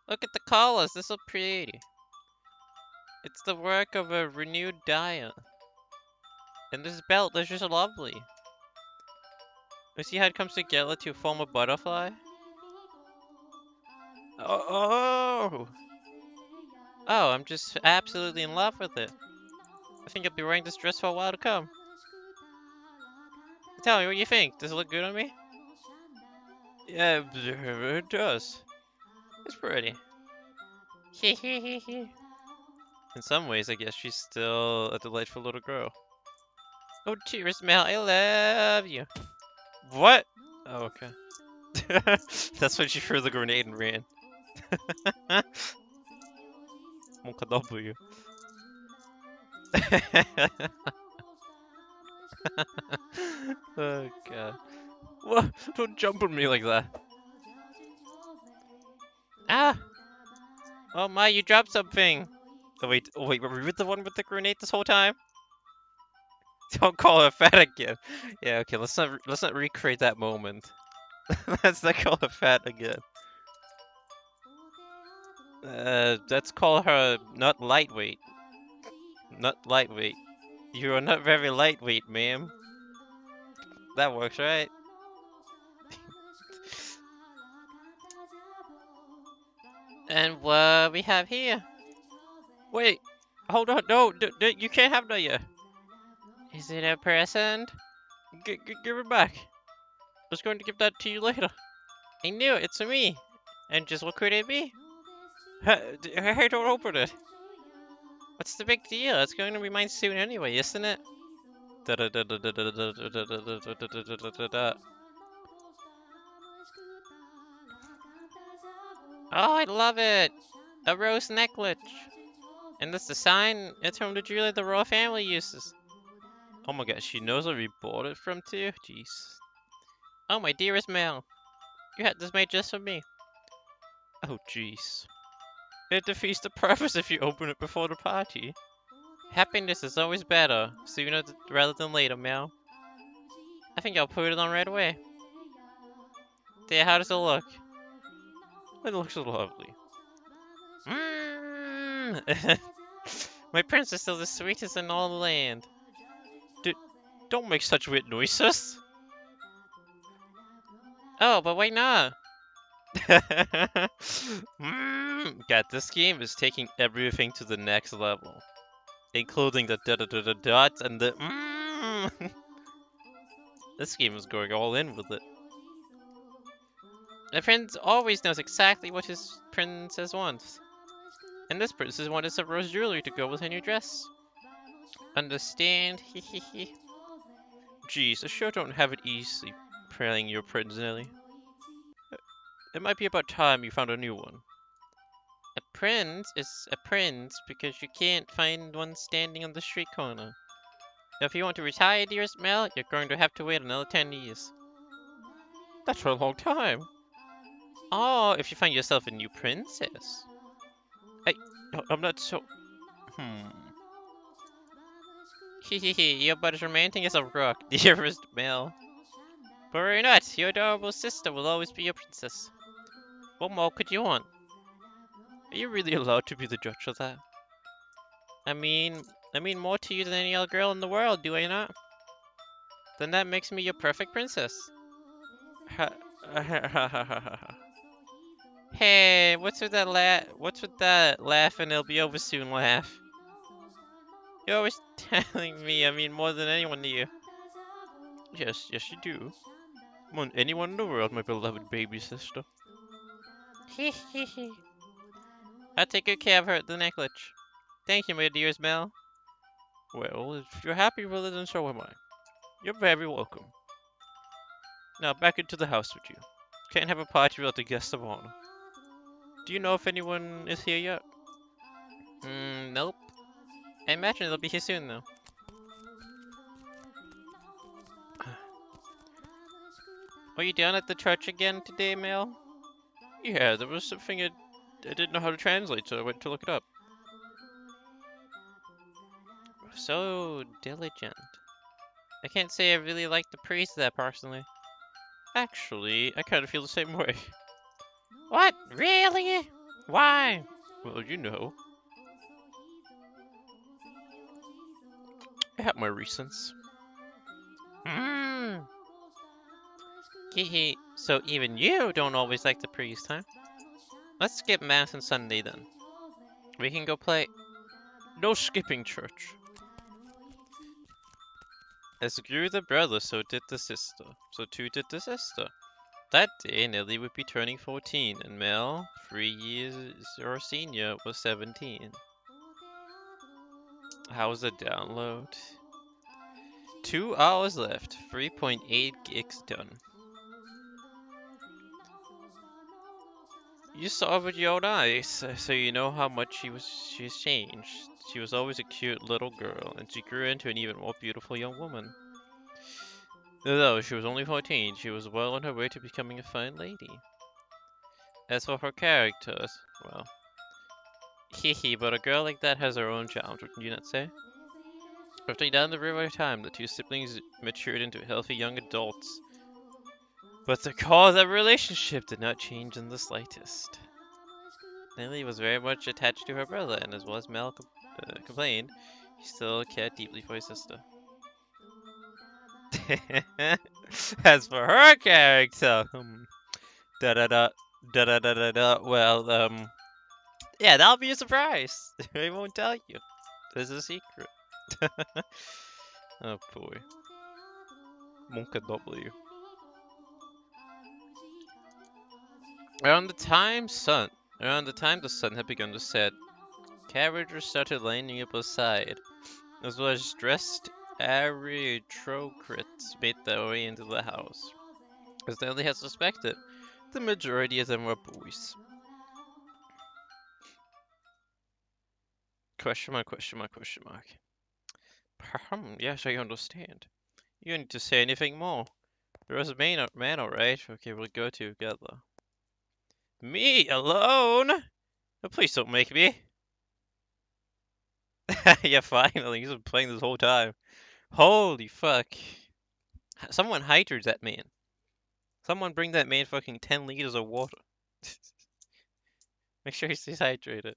Look at the collars, they're so pretty. It's the work of a renewed dyer. And this belt is just lovely. You see how it comes together to form a butterfly? Oh! Oh, I'm just absolutely in love with it. I think I'll be wearing this dress for a while to come. Tell me, what do you think? Does it look good on me? Yeah, it does. It's pretty. In some ways, I guess she's still a delightful little girl. Oh, cheers, Mel. I love you. What? Oh, okay. That's when she threw the grenade and ran. Monka W. Oh god. What? Don't jump on me like that. Ah! Oh my, you dropped something. Oh wait, were we with the one with the grenade this whole time? Don't call her fat again. Yeah, okay, let's not recreate that moment. Let's not call her fat again. Let's call her not lightweight. Not lightweight. You are not very lightweight, ma'am. That works, right? And what we have here? Wait, hold on, no, you can't have that yet. Is it a present? Give it back. I was going to give that to you later. I knew it, it's me. And just what could it be? Hey, don't open it. What's the big deal? It's going to be mine soon anyway, isn't it? Oh, I love it! A rose necklace! And that's the sign. It's from the jewelry the royal family uses. Oh my god, she knows where we bought it from too? Jeez. Oh, my dearest Mel. You had this made just for me. Oh, jeez. It defeats the purpose if you open it before the party. Happiness is always better, sooner rather than later, Mel. I think I'll put it on right away. There, how does it look? It looks lovely. Mmm! My prince is still the sweetest in all the land. Don't make such weird noises. Oh, but why not? God, this game is taking everything to the next level. Including the dots and the This game is going all in with it. The prince always knows exactly what his princess wants. And this princess wanted some rose jewelry to go with her new dress. Understand? Hehehe. Geez, I sure don't have it easy playing your prince, Nelly. It might be about time you found a new one. A prince is a prince because you can't find one standing on the street corner. If you want to retire, dearest Mel, you're going to have to wait another 10 years. That's a long time. Oh, if you find yourself a new princess. I, I'm not so... Hehehe, you're about as romantic as a rock, dearest Mel. But worry not, your adorable sister will always be your princess. What more could you want? Are you really allowed to be the judge of that? I mean more to you than any other girl in the world, do I not? Then that makes me your perfect princess. Hey, what's with that laugh and it'll be over soon laugh? You're always telling me, more than anyone to you. Yes, you do. More than anyone in the world, my beloved baby sister. Hehehe. I'll take good care of her at the necklace. Thank you, my dearest Mel. Well, if you're happy with it, then so am I. You're very welcome. Now back into the house with you. Can't have a party without the guest of honor. Do you know if anyone is here yet? Nope. I imagine they'll be here soon, though. Are you down at the church again today, Mel? Yeah, there was something I didn't know how to translate, so I went to look it up. So diligent. I can't say I really like the priest that personally. Actually, I kind of feel the same way. What? Really? Why? Well, you know. I have my reasons. Mmm. Hehe. So even you don't always like the priest, huh? Let's skip Mass and Sunday then. We can go play. No skipping church. As grew the brother, so did the sister. So too did the sister. That day, Nelly would be turning 14, and Mel, 3 years her senior, was 17. How's the download? 2 hours left. 3.8 gigs done. You saw with your own eyes, so you know how much she's changed. She was always a cute little girl, and she grew into an even more beautiful young woman. Though she was only 14, she was well on her way to becoming a fine lady. As for her characters, well, hee, but a girl like that has her own charms, wouldn't you not say? Drifting down the river of time, the two siblings matured into healthy young adults. But the core of their relationship did not change in the slightest. Nellie was very much attached to her brother, and as well as Mel complained, he still cared deeply for his sister. As for her character, da da da da da da da da. Well, yeah, that'll be a surprise. I won't tell you. This is a secret. Oh boy. Monka W. Around the time the sun had begun to set, carriages started lining up outside, as well as dressed aristocrats made their way into the house. As Nelly had suspected, the majority of them were boys. Question mark, question mark, question mark. Yes, I understand. You don't need to say anything more. There was a man, alright? Okay, we'll go together. Me? Alone? Oh, please don't make me. Yeah, finally. He's been playing this whole time. Holy fuck. Someone hydrate that man. Someone bring that man fucking 10 liters of water. Make sure he stays hydrated.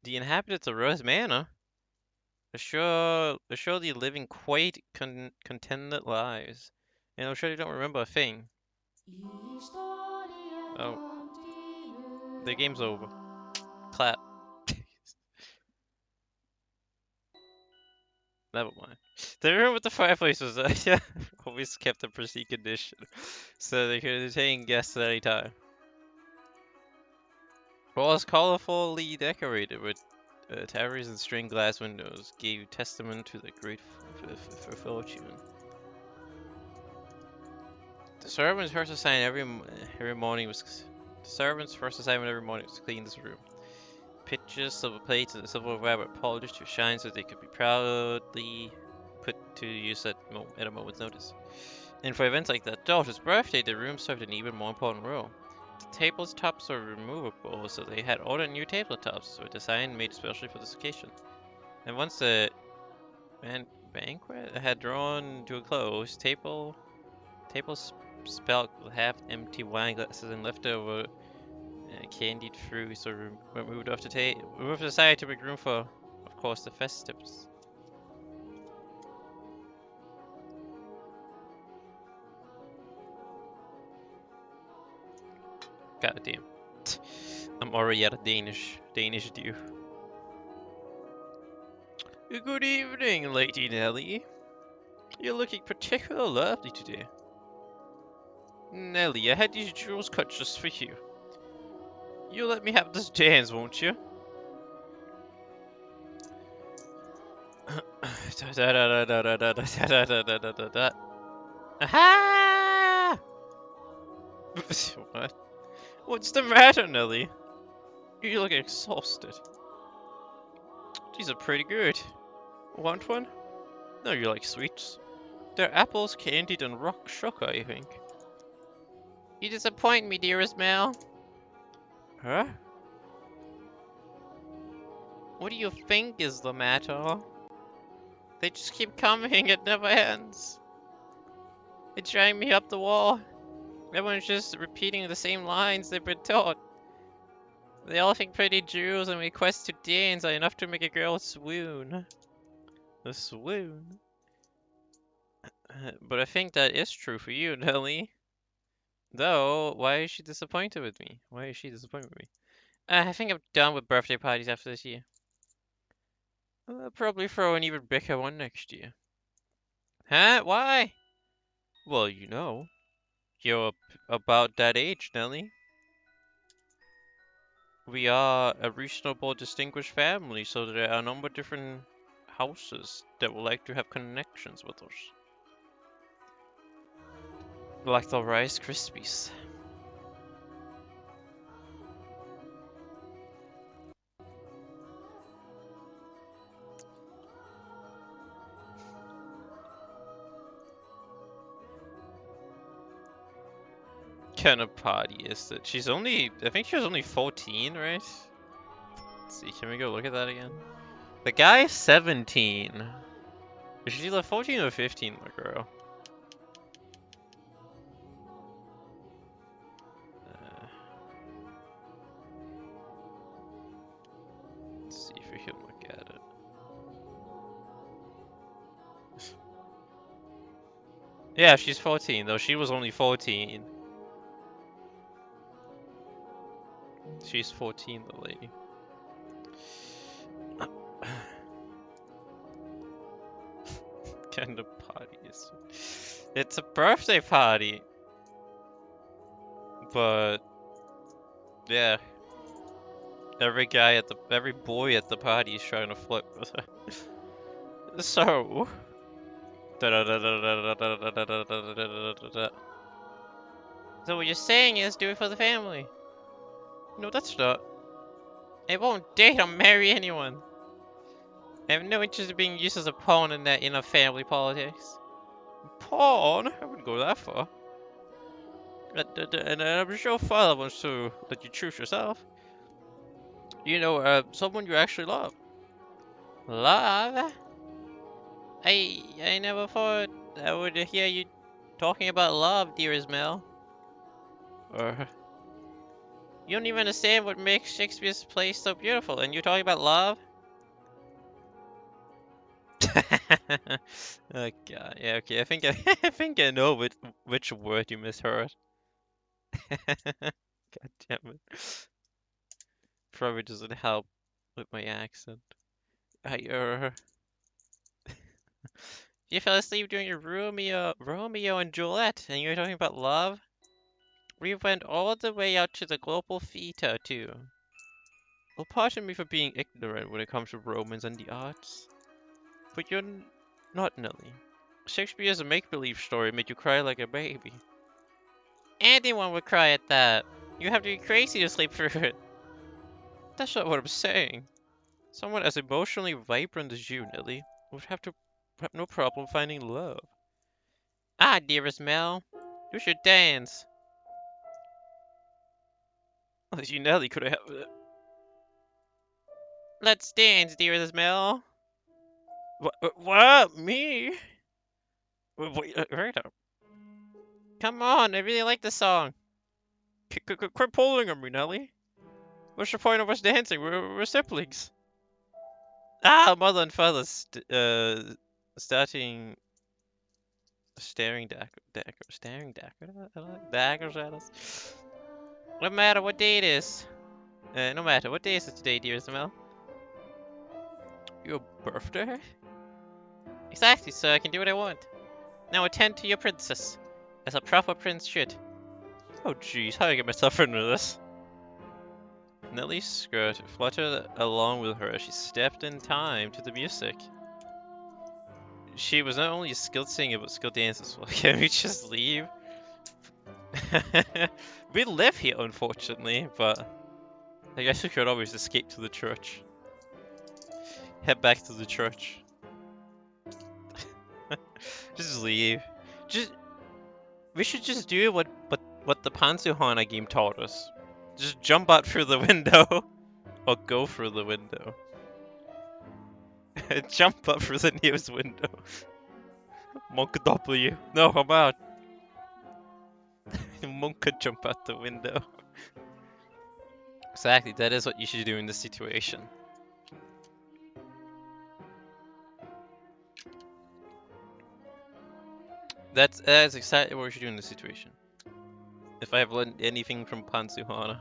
The inhabitants of Rose Manor are surely living quite contented lives. And I'm sure they don't remember a thing. Oh. The game's over. Clap. Never mind. The room with the fireplace was always kept in pristine condition, so they could entertain guests at any time. Walls colorfully decorated with towers and stained glass windows gave testament to the great fortune. The servants' first assignment every morning was to clean this room. Pitchers, silver plates, and silverware were polished to shine so they could be proudly put to use at a moment's notice. And for events like that daughter's birthday, the room served an even more important role. The tabletops were removable, so they had ordered new tabletops with a design made especially for this occasion. And once the banquet had drawn to a close, tables spelt with half-empty wine glasses and leftover candied fruits were moved off moved aside to make room for, of course, the festives. God damn. I'm already at a Danish due. Good evening, Lady Nelly. You're looking particularly lovely today. Nelly, I had these jewels cut just for you. You'll let me have this dance, won't you? Aha! What? What's the matter, Nelly? You look exhausted. These are pretty good. Want one? No, you like sweets. They're apples, candied, and rock sugar, I think. You disappoint me, dearest Mel. Huh? What do you think is the matter? They just keep coming, it never ends. They drag me up the wall. Everyone's just repeating the same lines they've been taught. They all think pretty jewels and requests to dance are enough to make a girl swoon. A swoon? But I think that is true for you, Nelly. Though, why is she disappointed with me? Why is she disappointed with me? I think I'm done with birthday parties after this year. I'll probably throw an even bigger one next year. Huh? Why? Well, you know, you're about that age, Nelly. We are a reasonable, distinguished family, so there are a number of different houses that would like to have connections with us. Like the Rice Krispies. Kind of party is it? I think she was only 14, right? Let's see, can we go look at that again? The guy's 17. Is she like 14 or 15, the girl? Uh, let's see if we can look at it. Yeah, she's 14, though she was only 14. She's 14, the lady. Kind of party is it? It's a birthday party. But, yeah. Every boy at the party is trying to flirt with her. So. So what you're saying is do it for the family. No, that's not. I won't date or marry anyone. I have no interest in being used as a pawn in a family politics. Pawn? I wouldn't go that far. And I'm sure father wants to let you choose yourself. You know, someone you actually love. Love? I never thought I would hear you talking about love, dear Ismail. Or you don't even understand what makes Shakespeare's plays so beautiful, and you're talking about love? Oh god, yeah, okay. I think I think I know which word you misheard. God damn it. Probably doesn't help with my accent. You fell asleep during your Romeo and Juliet, and you're talking about love? We went all the way out to the global theater, too. Well, pardon me for being ignorant when it comes to romance and the arts. But you're not, Nelly. Shakespeare's a make-believe story made you cry like a baby. Anyone would cry at that. You have to be crazy to sleep through it. That's not what I'm saying. Someone as emotionally vibrant as you, Nelly, would have no problem finding love. Ah, dearest Mel, you should dance. As you, Nelly, could have. Let's dance, dearest Mel. What? Me? Wait, right up. Come on, I really like the song. Quit pulling on me, Nelly. What's the point of us dancing? We're siblings. Ah, mother and father starting staring daggers at us. No matter what day it is. No matter what day is it today, dear Isabel? Your birthday? Exactly, so I can do what I want. Now attend to your princess, as a proper prince should. Oh jeez, how do I get myself into this? Nellie's skirt fluttered along with her as she stepped in time to the music. She was not only a skilled singer, but skilled dancer as well. Can we just leave? We live here, unfortunately, but I guess we could always escape to the church. Head back to the church. Just leave. Just we should just do what the Pansuhana game taught us. Just jump out through the window, or go through the window. Jump up through the nearest window. Monk W. No, I'm out. Monk could jump out the window. Exactly, that is what you should do in this situation. That's exactly what we should do in this situation. If I have learned anything from Pansuhana.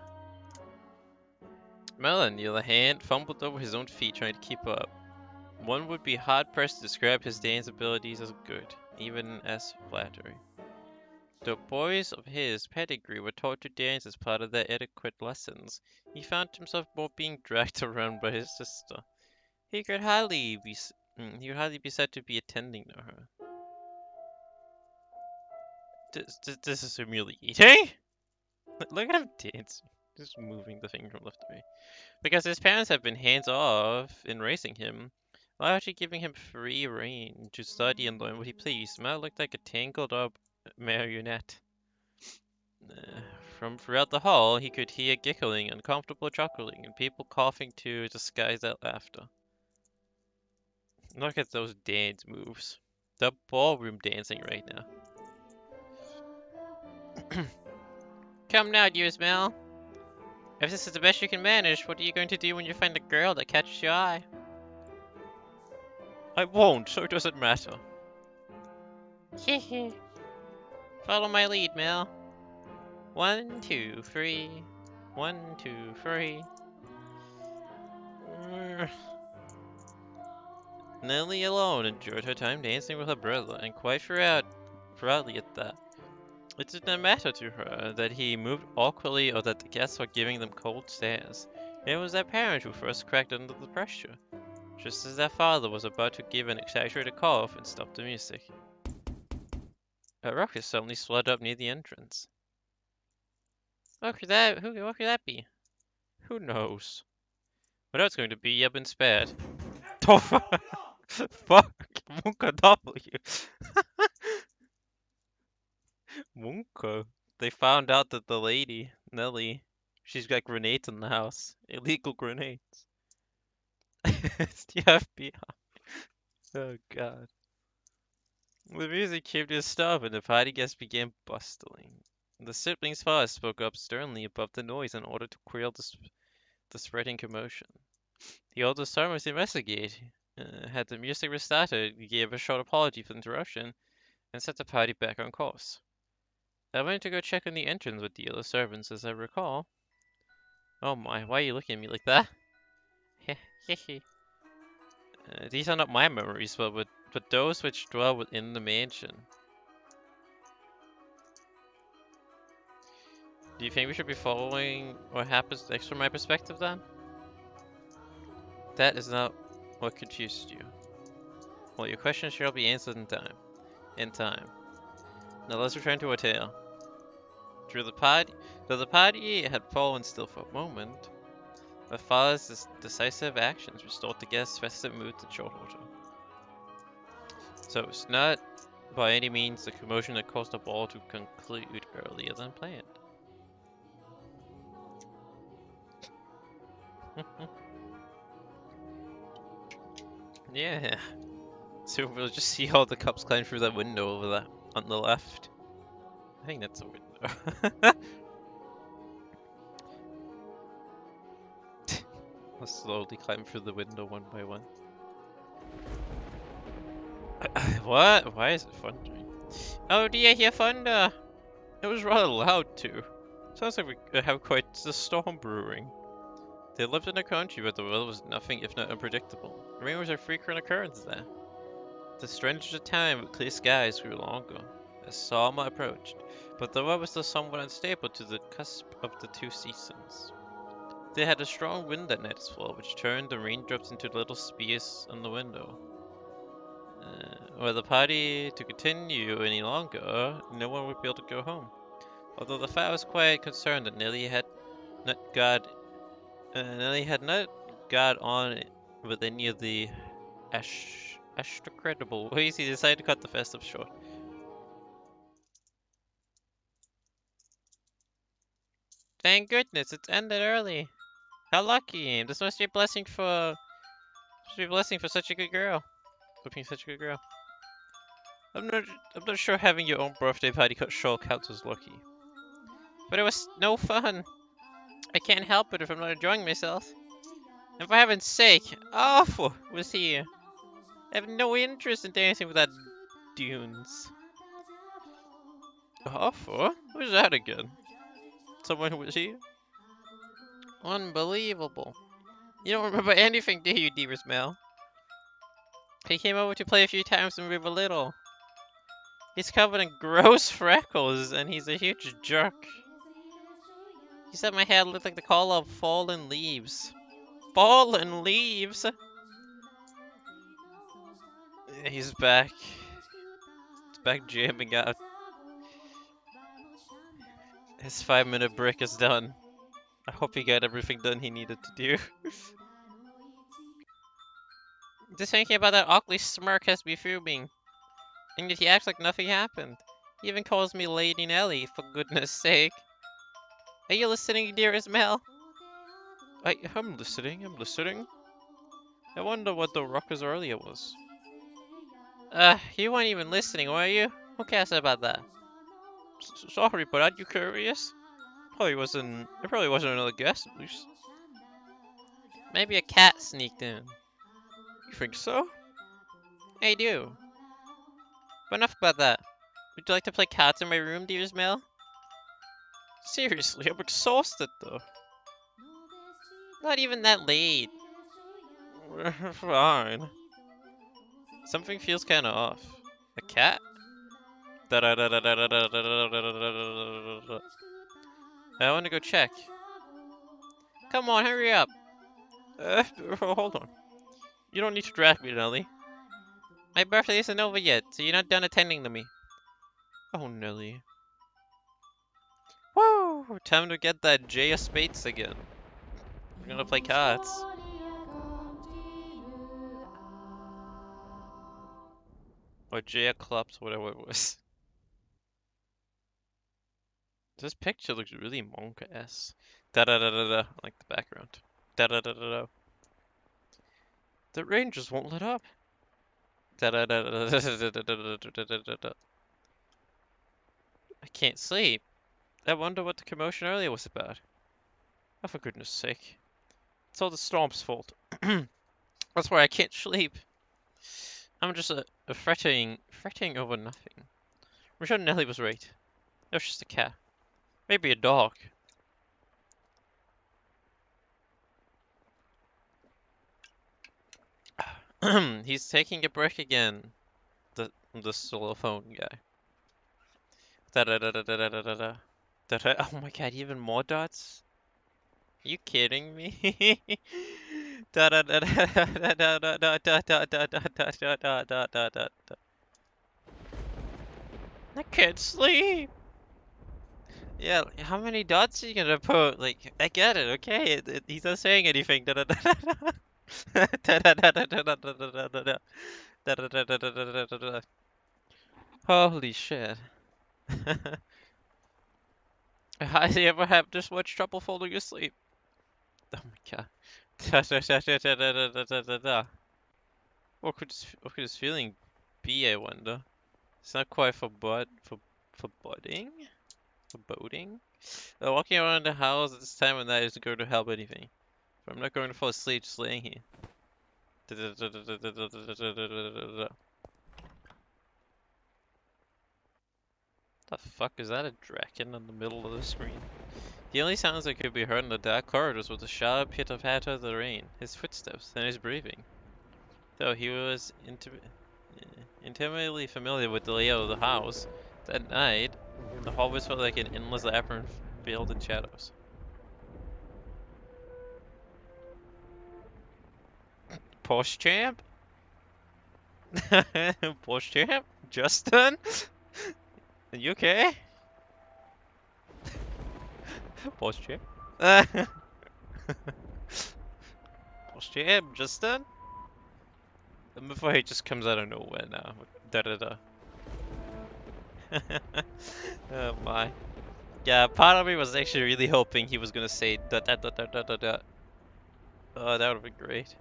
Melon, on the other hand, fumbled over his own feet trying to keep up. One would be hard-pressed to describe his dance abilities as good, even as flattering. Though boys of his pedigree were taught to dance as part of their etiquette lessons, he found himself more being dragged around by his sister. He could hardly be said to be attending to her. This is humiliating. Look at him dance, just moving the finger from left to right. Because his parents have been hands-off in raising him, largely giving him free rein to study and learn what he pleased. Mal looked like a tangled-up marionette. From throughout the hall, he could hear giggling, uncomfortable chuckling, and people coughing to disguise that laughter. Look at those dance moves. The ballroom dancing right now. Come now, dear Mel. If this is the best you can manage, what are you going to do when you find a girl that catches your eye? I won't, so it doesn't matter. Hehe. Follow my lead, Mel. 1, 2, 3. 1, 2, 3. Nellie alone enjoyed her time dancing with her brother, and quite proudly at that. It did not matter to her that he moved awkwardly or that the guests were giving them cold stares. It was their parent who first cracked under the pressure, just as their father was about to give an exaggerated cough and stop the music. A ruckus suddenly swelled up near the entrance. What could that be? Who knows? What else going to be? I've been spared. Oh, fuck! Munka W. Munka. They found out that the lady, Nelly, she's got grenades in the house. Illegal grenades. It's the FBI. Oh god. The music came to a stop and the party guests began bustling. The siblings' father spoke up sternly above the noise in order to quell the spreading commotion. The oldest son was investigating. Had the music restarted, he gave a short apology for the interruption and set the party back on course. I went to go check on the entrance with the other servants, as I recall. Oh my, why are you looking at me like that? These are not my memories, but those which dwell within the mansion. Do you think we should be following what happens next from my perspective then? That is not what confused you. Well, your question shall be answered in time. Now let's return to our tale. Though the party had fallen still for a moment, my father's decisive actions restored the guests' festive mood to short order. So it's not by any means the commotion that caused the ball to conclude earlier than planned. Yeah. So we'll just see all the cups climb through that window over there on the left. I think that's a window. I'll slowly climb through the window one by one. What? Why is it thundering? Oh, do you hear thunder? It was rather loud too. Sounds like we have quite the storm brewing. They lived in a country where the weather was nothing if not unpredictable. Rain was a frequent occurrence there. The strange time with clear skies grew longer as summer approached, but the weather was still somewhat unstable to the cusp of the two seasons. They had a strong wind that night as well, which turned the raindrops into little spears on the window. Were the party to continue any longer, no one would be able to go home. Although the father was quite concerned that Nelly had not got on with any of the credible ways, he decided to cut the festive short. Thank goodness, it's ended early. How lucky! This must be a blessing for such a good girl. For being such a good girl. I'm not sure having your own birthday party cut short counts as lucky. But it was no fun. I can't help it if I'm not enjoying myself. And for heaven's sake, Awful was here. I have no interest in dancing with that Dunes. Awful? Who's that again? Someone who was here? Unbelievable. You don't remember anything, do you, dearest Mel? He came over to play a few times when we were little. He's covered in gross freckles, and he's a huge jerk. He said my hair looked like the color of fallen leaves. Fallen leaves? He's back. He's back jamming out. His 5-minute break is done. I hope he got everything done he needed to do. Just thinking about that ugly smirk has me fuming. And yet he acts like nothing happened. He even calls me Lady Nelly, for goodness sake. Are you listening, dearest Mel? I'm listening, I'm listening. I wonder what the ruckus earlier was. You weren't even listening, were you? Who cares about that? Sorry, but aren't you curious? It probably wasn't another guest, at least. Maybe a cat sneaked in. You think so? I do. But enough about that. Would you like to play cards in my room, dearest Mel? Seriously, I'm exhausted though. Not even that late. Fine. Something feels kinda off. A cat? I wanna go check. Come on, hurry up. Hold on. You don't need to drag me, Nelly. My birthday isn't over yet, so you're not done attending to me. Oh, Nelly. Woo! Time to get that J of Spades again. We're gonna play cards. Or J of Clubs, whatever it was. This picture looks really monk-esque. Da-da-da-da-da, I like the background. Da-da-da-da-da. The rain just won't let up. Da-da-da-da-da-da-da-da-da-da-da-da. I can't sleep. I wonder what the commotion earlier was about. Oh, for goodness sake. It's all the storm's fault. That's why I can't sleep. I'm just fretting over nothing. I'm sure Nelly was right. It was just a cat. Maybe a dog. He's taking a break again. The solo phone guy. Da da da da da da da da da da. Oh my god, even more dots? Are you kidding me? Da da da da da da da da da da da da da da da da da. I can't sleep. Yeah, how many dots are you gonna put? Like, I get it, okay? He's not saying anything. Da da da da da. Da da da da da da da da da da. Da da da da da da da da. Holy shit. How do you ever have this much trouble falling asleep? Oh my god. Da da da da da da da da da da. What could this feeling be, I wonder? It's not quite for budding? For boating? Walking around the house at this time of night isn't going to help anything. But I'm not going to fall asleep just laying here. The fuck is that, a dragon in the middle of the screen? The only sounds that could be heard in the dark corridors was the sharp pitter-patter of the rain, his footsteps, and his breathing. Though he was intimately familiar with the layout of the house, that night, the hallways felt like an endless labyrinth veiled in shadows. Porsche champ? Porsche champ? Justin? Are you okay? Porsche champ? Porsche champ? Justin? Before he just comes out of nowhere now. Da da da. Oh my. Yeah, part of me was actually really hoping he was gonna say da da da da da da da. Oh, that would have been great.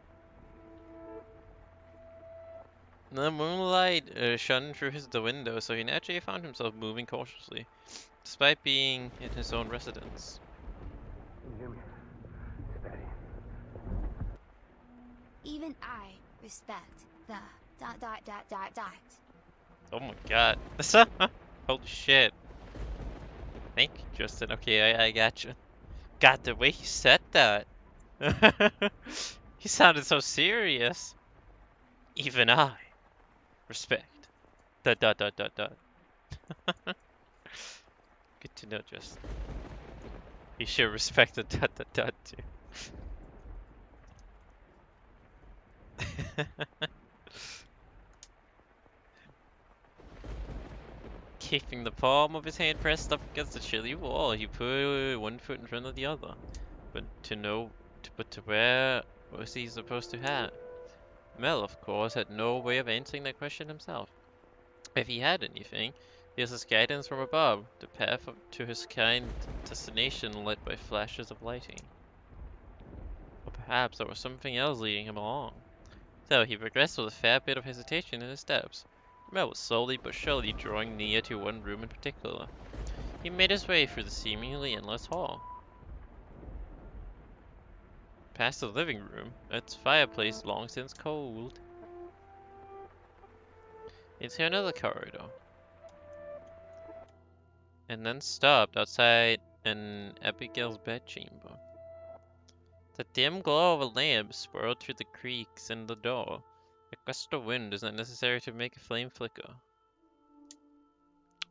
The moonlight shone through the window, so he naturally found himself moving cautiously, despite being in his own residence. Even I respect the ... Oh my god. Holy shit. Thank you, Justin. Okay, I gotcha. God, the way he said that. He sounded so serious. Even I respect. Dot dot dot dot dot. Good to know, Justin. You should respect the dot dot dot too. Keeping the palm of his hand pressed up against the chilly wall, he put one foot in front of the other. But to where was he supposed to head? Mel, of course, had no way of answering that question himself. If he had anything, it was his guidance from above, the path to his kind destination led by flashes of lighting. Or perhaps there was something else leading him along. So he progressed with a fair bit of hesitation in his steps. Mel was slowly but surely drawing near to one room in particular. He made his way through the seemingly endless hall. Past the living room, its fireplace long since cold, into another corridor, and then stopped outside an Abigail's bedchamber. The dim glow of a lamp swirled through the creaks in the door. A gust of wind is not necessary to make a flame flicker.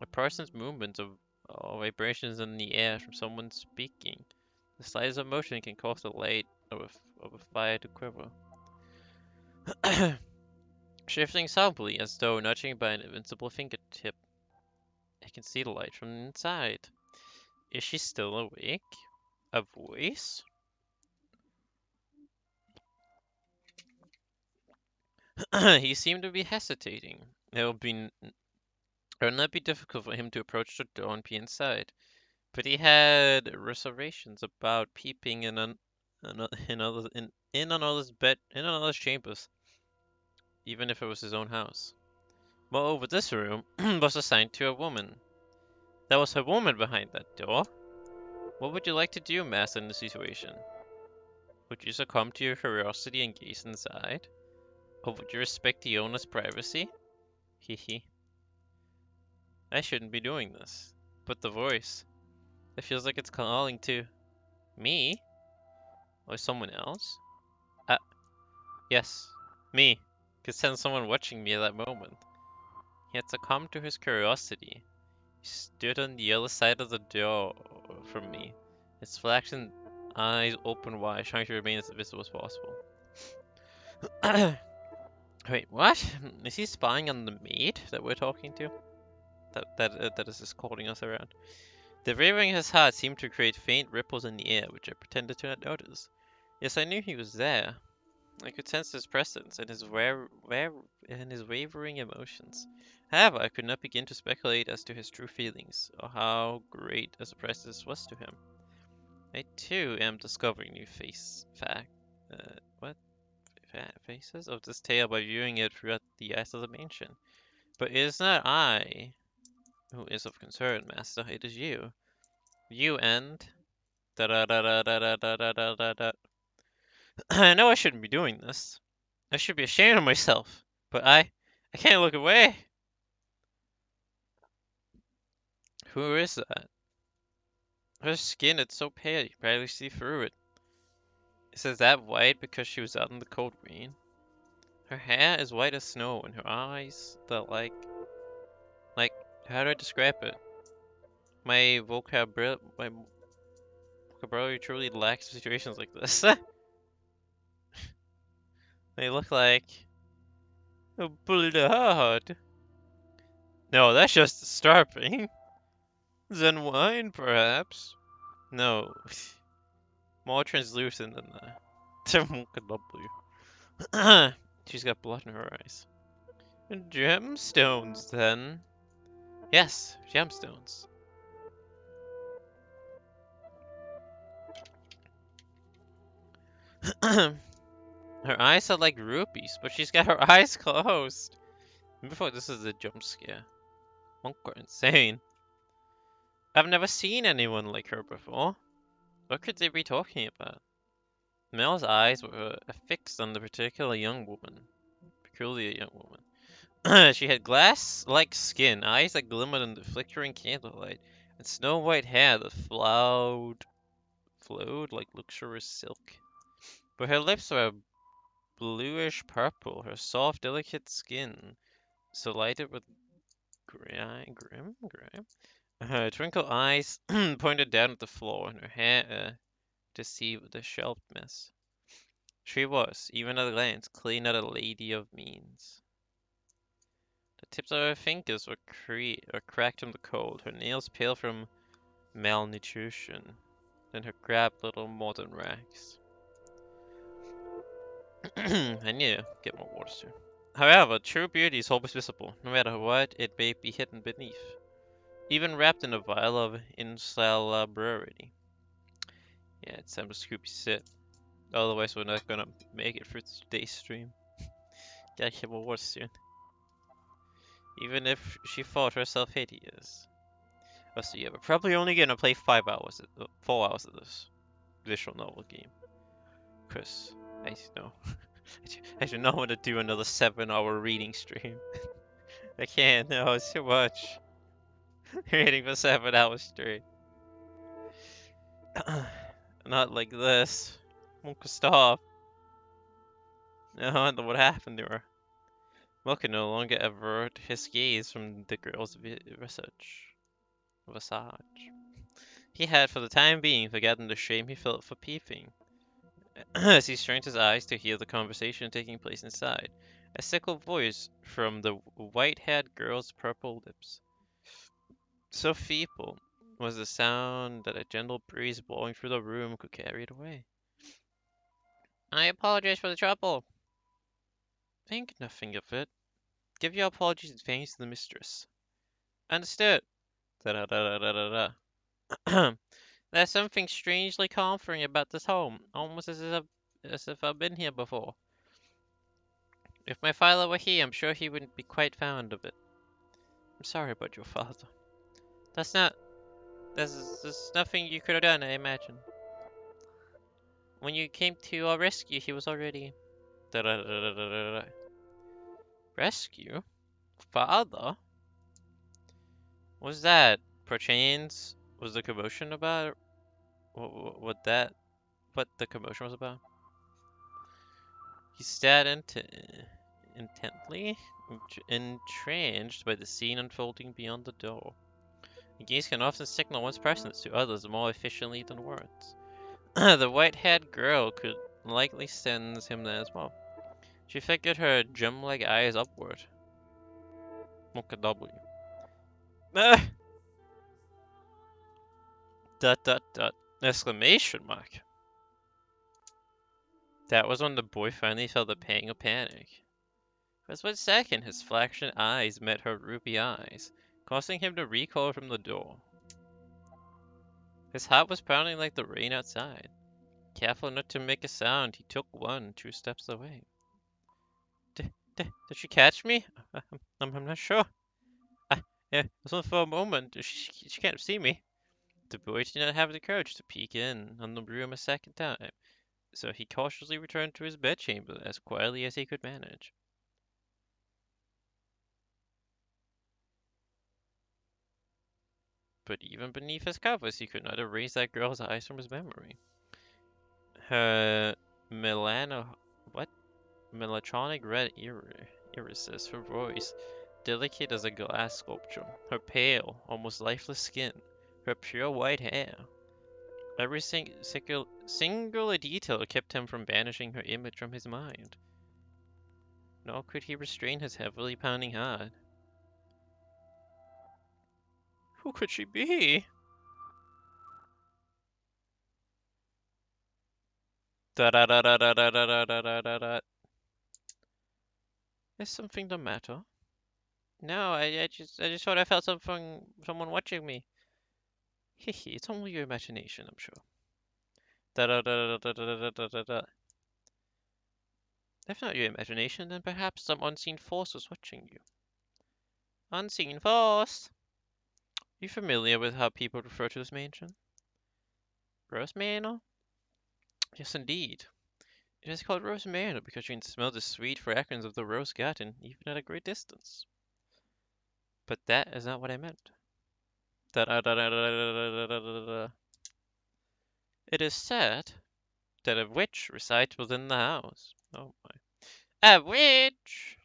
A person's movements of vibrations in the air from someone speaking. The slightest of motion can cause the light of a fire to quiver. Shifting softly as though nudging by an invincible fingertip. I can see the light from inside. Is she still awake? A voice? He seemed to be hesitating. It would not be difficult for him to approach the door and be inside, but he had reservations about peeping in another's chambers, even if it was his own house. Moreover, this room was assigned to a woman. There was a woman behind that door. What would you like to do, Master, in this situation? Would you succumb to your curiosity and gaze inside? Or would you respect the owner's privacy? Hehe. I shouldn't be doing this. But the voice, it feels like it's calling to me? Or someone else? Uh, yes, me. Could sense someone watching me at that moment. He had succumbed to his curiosity. He stood on the other side of the door from me, his flashing eyes open wide, trying to remain as invisible as possible. Wait, what? Is he spying on the maid that we're talking to? That is escorting us around. The raving in his heart seemed to create faint ripples in the air, which I pretended to not notice. Yes, I knew he was there. I could sense his presence and his wavering emotions. However, I could not begin to speculate as to his true feelings, or how great a surprise this was to him. I too am discovering new faces of this tale by viewing it through the eyes of the mansion. But it is not I who is of concern, Master. It is you. You and da da da da da da da da da da. I know I shouldn't be doing this. I should be ashamed of myself. But I can't look away. Who is that? Her skin, it's so pale you can barely see through it. Is that white because she was out in the cold rain? Her hair is white as snow, and her eyes, they're like, how do I describe it? My vocabulary truly lacks situations like this. They look like a bullet heart. No, that's just disturbing. Then wine, perhaps? No, more translucent than that. She's got blood in her eyes. Gemstones, then. Yes, gemstones. Her eyes are like rupees, but she's got her eyes closed. Before this is a jump scare. Monk are insane. I've never seen anyone like her before. What could they be talking about? Mel's eyes were fixed on the peculiar young woman. She had glass-like skin, eyes that glimmered in the flickering candlelight, and snow white hair that flowed like luxurious silk. But her lips were bluish purple, her soft, delicate skin so lighted with grime. Her twinkle eyes pointed down at the floor, and her hair deceived the shelved mess. She was, even at a glance, clearly not a lady of means. The tips of her fingers were cracked from the cold, her nails pale from malnutrition, and her crabbed little modern rags. I need to get more water soon. However, true beauty is always visible, no matter what it may be hidden beneath, even wrapped in a vial of insalubrity. Yeah, it's time to Scooby sit. Otherwise, we're not gonna make it through today's stream. Gotta get more water soon. Even if she thought herself hideous. So yeah, we're probably only gonna play 4 hours of this visual novel game. Cause I know, I do not want to do another 7-hour reading stream. I can't. No, it's too much. Reading for 7 hours straight. Not like this. Won't stop. No, I wonder what happened to her. Will could no longer avert his gaze from the girl's visage. He had, for the time being, forgotten the shame he felt for peeping. As he strained his eyes to hear the conversation taking place inside, a sickle voice from the white-haired girl's purple lips. So feeble was the sound that a gentle breeze blowing through the room could carry it away. I apologize for the trouble. Think nothing of it. Give your apologies in advance to the mistress. Understood. Da-da-da-da-da-da. There's something strangely comforting about this home, almost as if I've been here before. If my father were here, I'm sure he wouldn't be quite fond of it. I'm sorry about your father. That's not. There's nothing you could have done, I imagine. When you came to our rescue, he was already. Da-da-da-da-da-da. Rescue? Father? Was that, perchance, was the commotion about? What that? What the commotion was about? He stared intently, entranced by the scene unfolding beyond the door. A gaze can often signal one's presence to others more efficiently than words. The white-haired girl could likely sense him there as well. She figured her gem-like eyes upward. Mocha W. Ah! Dot dot dot. Exclamation mark. That was when the boy finally felt a pang of panic. For a split second, his flashing eyes met her ruby eyes, causing him to recoil from the door. His heart was pounding like the rain outside. Careful not to make a sound, he took 2 steps away. Did she catch me? I'm not sure. Yeah, it was only for a moment. She can't see me. The boy did not have the courage to peek in on the room a second time, so he cautiously returned to his bedchamber as quietly as he could manage. But even beneath his covers, he could not erase that girl's eyes from his memory. Her what? Melancholic red irises, her voice delicate as a glass sculpture, her pale, almost lifeless skin, her pure white hair. Every singular detail kept him from banishing her image from his mind. Nor could he restrain his heavily pounding heart. Who could she be? Da da da da da da da da da da da. Is something the matter? No, I just thought I felt someone watching me. Hehe, it's only your imagination, I'm sure. Da da da da da da da da da. If not your imagination, then perhaps some unseen force was watching you. Unseen force? You familiar with how people refer to this mansion? Rose Manor? Yes, indeed. It is called Rose Manor because you can smell the sweet fragrance of the rose garden even at a great distance. But that is not what I meant. Da-da-da-da-da-da-da-da-da-da. It is said that a witch resides within the house. Oh my. A witch!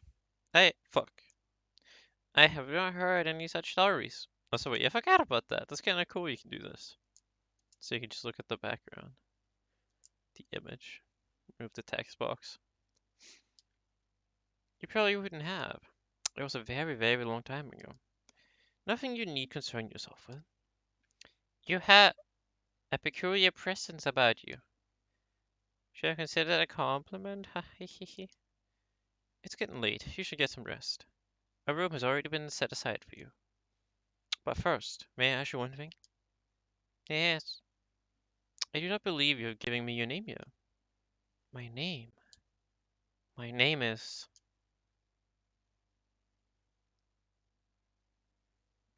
Hey, fuck. I have not heard any such stories. Oh, so wait, I forgot about that. That's kind of cool you can do this. So you can just look at the background, the image, remove the text box. You probably wouldn't have. It was a very, very long time ago. Nothing you need concern yourself with. You had a peculiar presence about you. Should I consider that a compliment? Ha he he. It's getting late. You should get some rest. A room has already been set aside for you. But first, may I ask you one thing? Yes. I do not believe you're giving me your name yet. My name? My name is...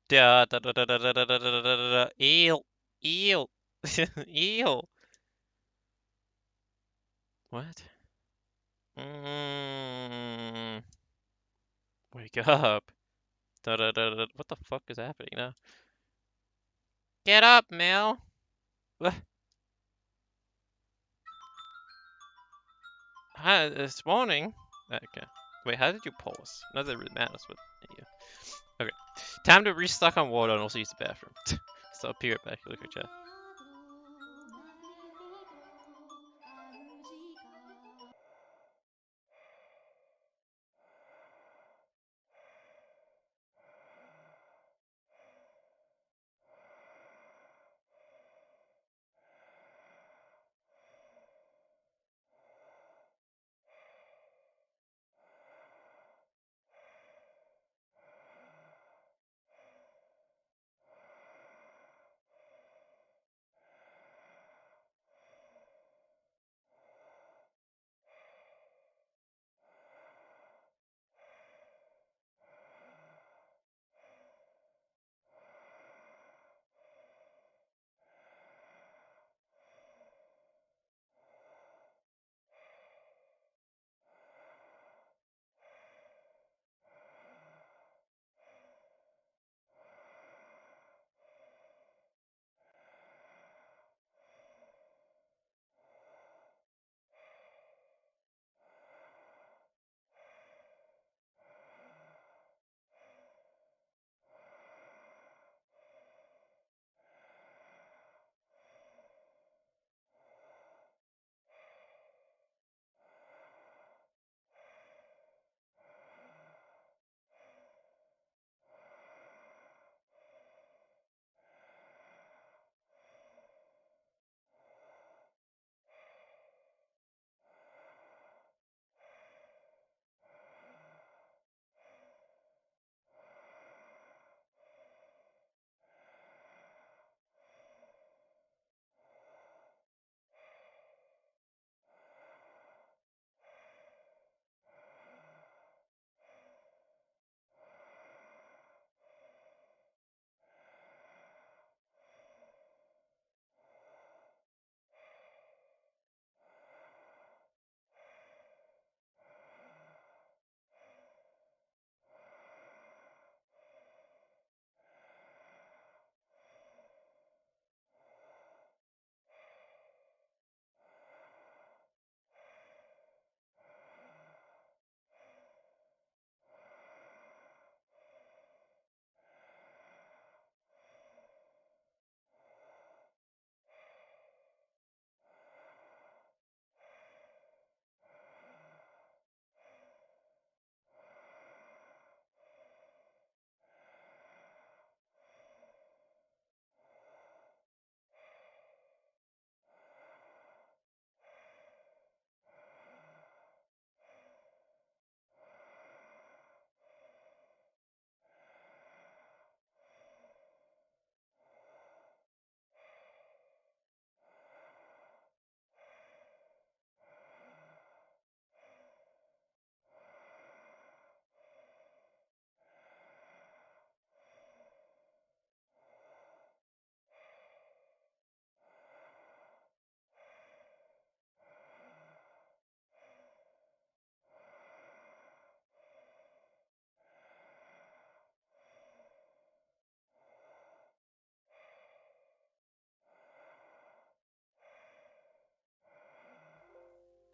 Da da da da da da da da da da da. Eel. Eel. Eel. What? Mm. Wake up. Da da da da. What the fuck is happening now? Get up, Mel. Hi, this morning. Okay. Wait, how did you pause? Not that it really matters, but yeah. Okay. Time to restock on water and also use the bathroom. So I'll be right back. Look at chat.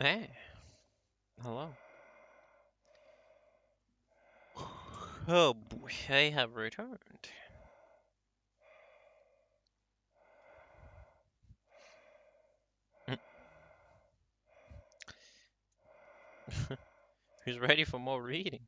Hey, hello. Oh boy, I have returned. Who's ready for more reading?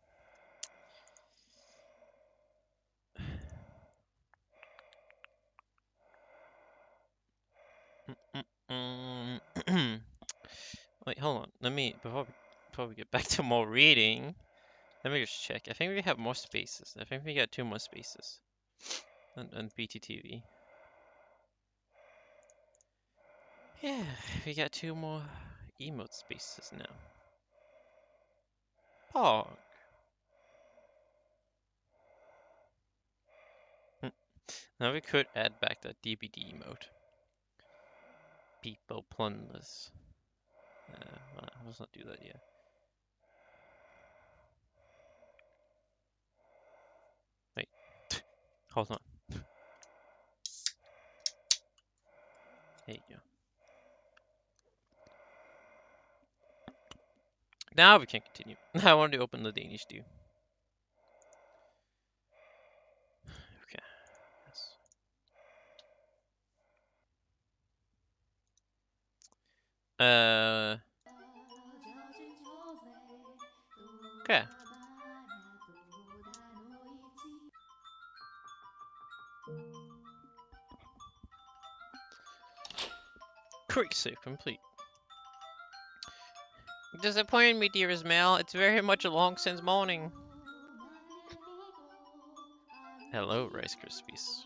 Wait, hold on. Let me before we get back to more reading. Let me just check. I think we have more spaces. I think we got 2 more spaces on BTTV. Yeah, we got 2 more emote spaces now. Pog. Now we could add back that DBD emote. People plunders. Well, let's not do that yet. Wait, hold on. There you go. Now we can continue. I wanted to open the Danish do. Okay. Yes. Okay. Quick save complete. Disappointed me, dearest Mel. It's very much a long since morning. Hello, Rice Krispies.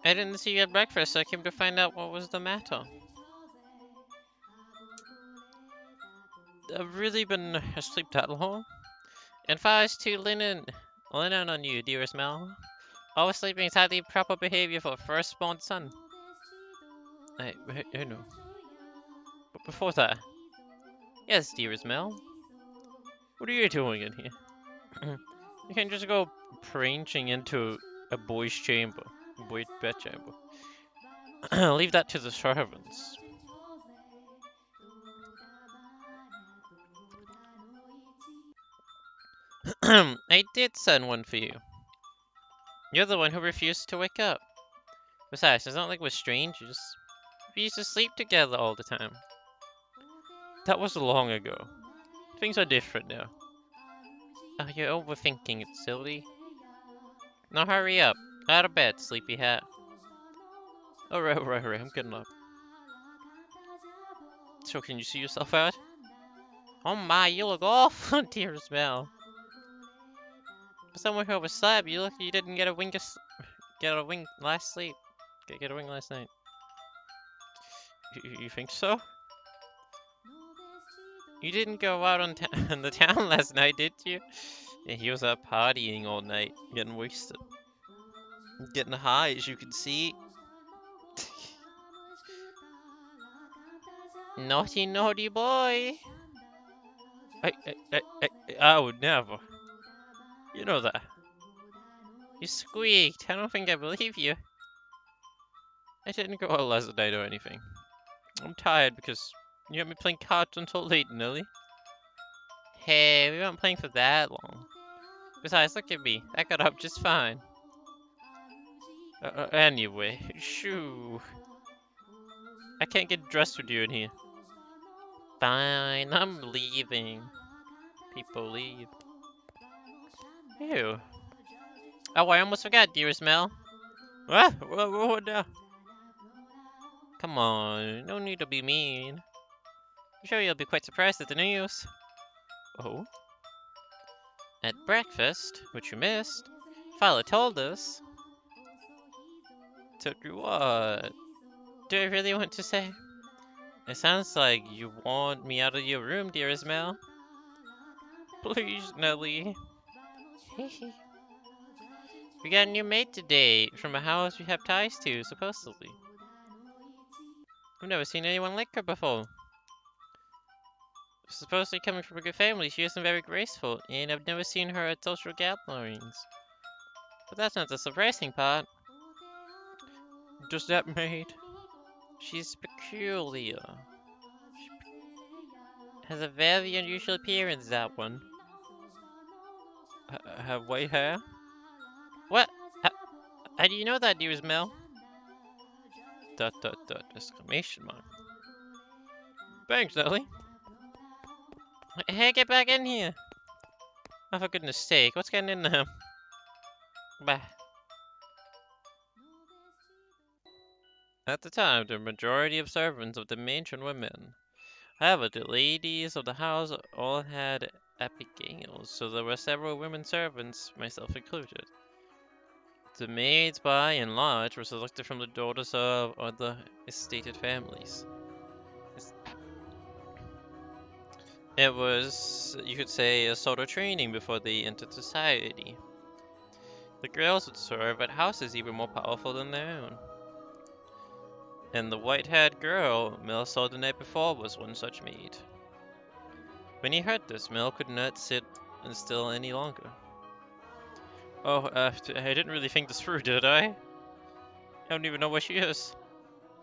I didn't see you at breakfast, so I came to find out what was the matter. I've really been asleep that long. And fires to linen on you, dearest Mel. Always sleeping is highly proper behavior for a firstborn son. I know. But before that, yes, dearest Mel. What are you doing in here? You can't just go prancing into a boy's chamber, boy's bedchamber. Leave that to the servants. I did send one for you. You're the one who refused to wake up. Besides, it's not like we're strangers. We used to sleep together all the time. That was long ago. Things are different now. Oh, you're overthinking it, silly. Now hurry up. Out of bed, sleepyhead. Alright, I'm getting up. So can you see yourself out? Oh my, you look awful, dearest Mel. For someone who overslept, you look you didn't get a wink last sleep. Get a wink last night. You think so? You didn't go out on in the town last night, did you? Yeah, he was out partying all night, getting wasted. Getting high, as you can see. Naughty, naughty boy. I would never. You know that. You squeaked. I don't think I believe you. I didn't go out last night or anything. I'm tired because you had me playing cards until late, Nelly. Hey, we weren't playing for that long. Besides, look at me. I got up just fine. Anyway, shoo. I can't get dressed with you in here. Fine, I'm leaving. People leave. Ew. Oh, I almost forgot, dearest Mel. What now? Come on, no need to be mean. I'm sure you'll be quite surprised at the news. Oh? At breakfast, which you missed, Fowler told us. Told you what? Do I really want to say? It sounds like you want me out of your room, dearest Mel. Please, Nelly. Hehe. We got a new maid today from a house we have ties to, supposedly. I've never seen anyone like her before. Supposedly coming from a good family, she isn't very graceful, and I've never seen her at social gatherings. But that's not the surprising part. Just that maid. She's peculiar. Has a very unusual appearance, that one. Have white hair? What? How do you know that news, Mel? Dot dot dot exclamation mark. Thanks, Ellie. Hey, get back in here! Oh, for goodness sake, what's getting in there? Bah. At the time, the majority of servants of the mansion were men. However, the ladies of the house all had Abigails, so there were several women servants, myself included. The maids, by and large, were selected from the daughters of other estated families. It was, you could say, a sort of training before they entered society. The girls would serve at houses even more powerful than their own. And the white-haired girl Mel saw the night before was one such maid. When he heard this, Mel could not sit still any longer. Oh, I didn't really think this through, did I? I don't even know where she is.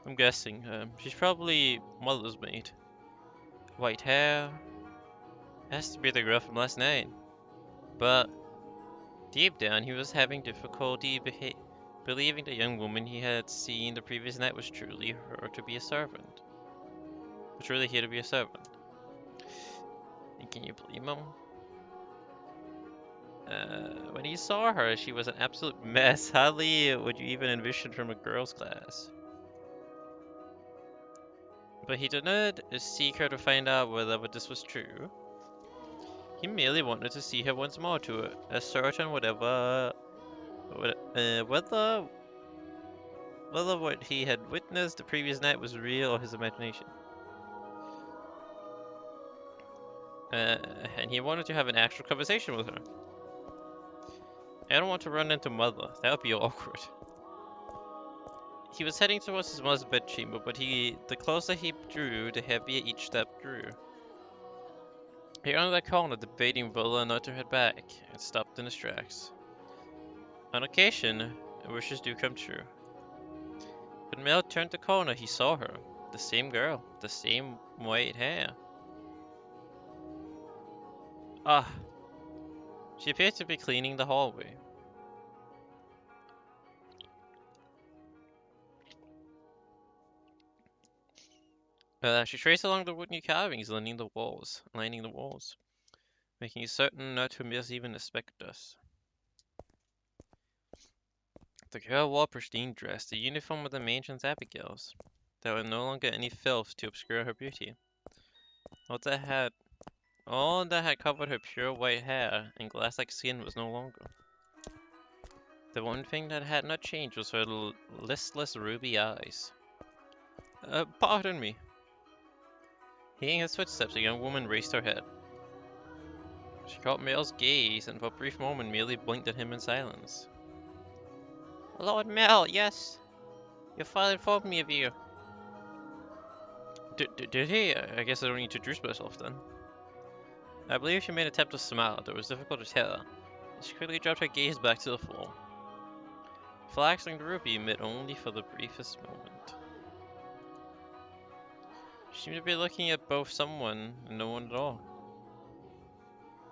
I'm guessing. She's probably Mother's maid. White hair. Has to be the girl from last night. But deep down, he was having difficulty believing the young woman he had seen the previous night was truly her to be a servant. Was truly here to be a servant. And can you blame him? When he saw her, she was an absolute mess. Hardly would you even envision from a girl's class. But he did not seek her to find out whether this was true. He merely wanted to see her once more to ascertain whether what he had witnessed the previous night was real or his imagination. And he wanted to have an actual conversation with her. I don't want to run into Mother. That would be awkward. He was heading towards his mother's bedchamber, but the closer he drew, the heavier each step grew. He rounded that corner, debating whether or not to head back, and stopped in his tracks. On occasion, wishes do come true. When Mel turned the corner, he saw her. The same girl, the same white hair. Ah, she appeared to be cleaning the hallway. She traced along the wooden carvings lining the walls, making certain not to miss even a speck of dust. The girl wore a pristine dress, the uniform of the mansion's Abigails. There were no longer any filth to obscure her beauty. All that had covered her pure white hair and glass-like skin was no longer. The one thing that had not changed was her listless ruby eyes. Pardon me. Hearing his footsteps, the young woman raised her head. She caught Mel's gaze and for a brief moment merely blinked at him in silence. Lord Mel, yes. Your father informed me of you. Did he? I guess I don't need to introduce myself then. I believe she made an attempt to smile, though it was difficult to tell. She quickly dropped her gaze back to the floor. Flaxing the ruby met only for the briefest moment. She seemed to be looking at both someone and no one at all.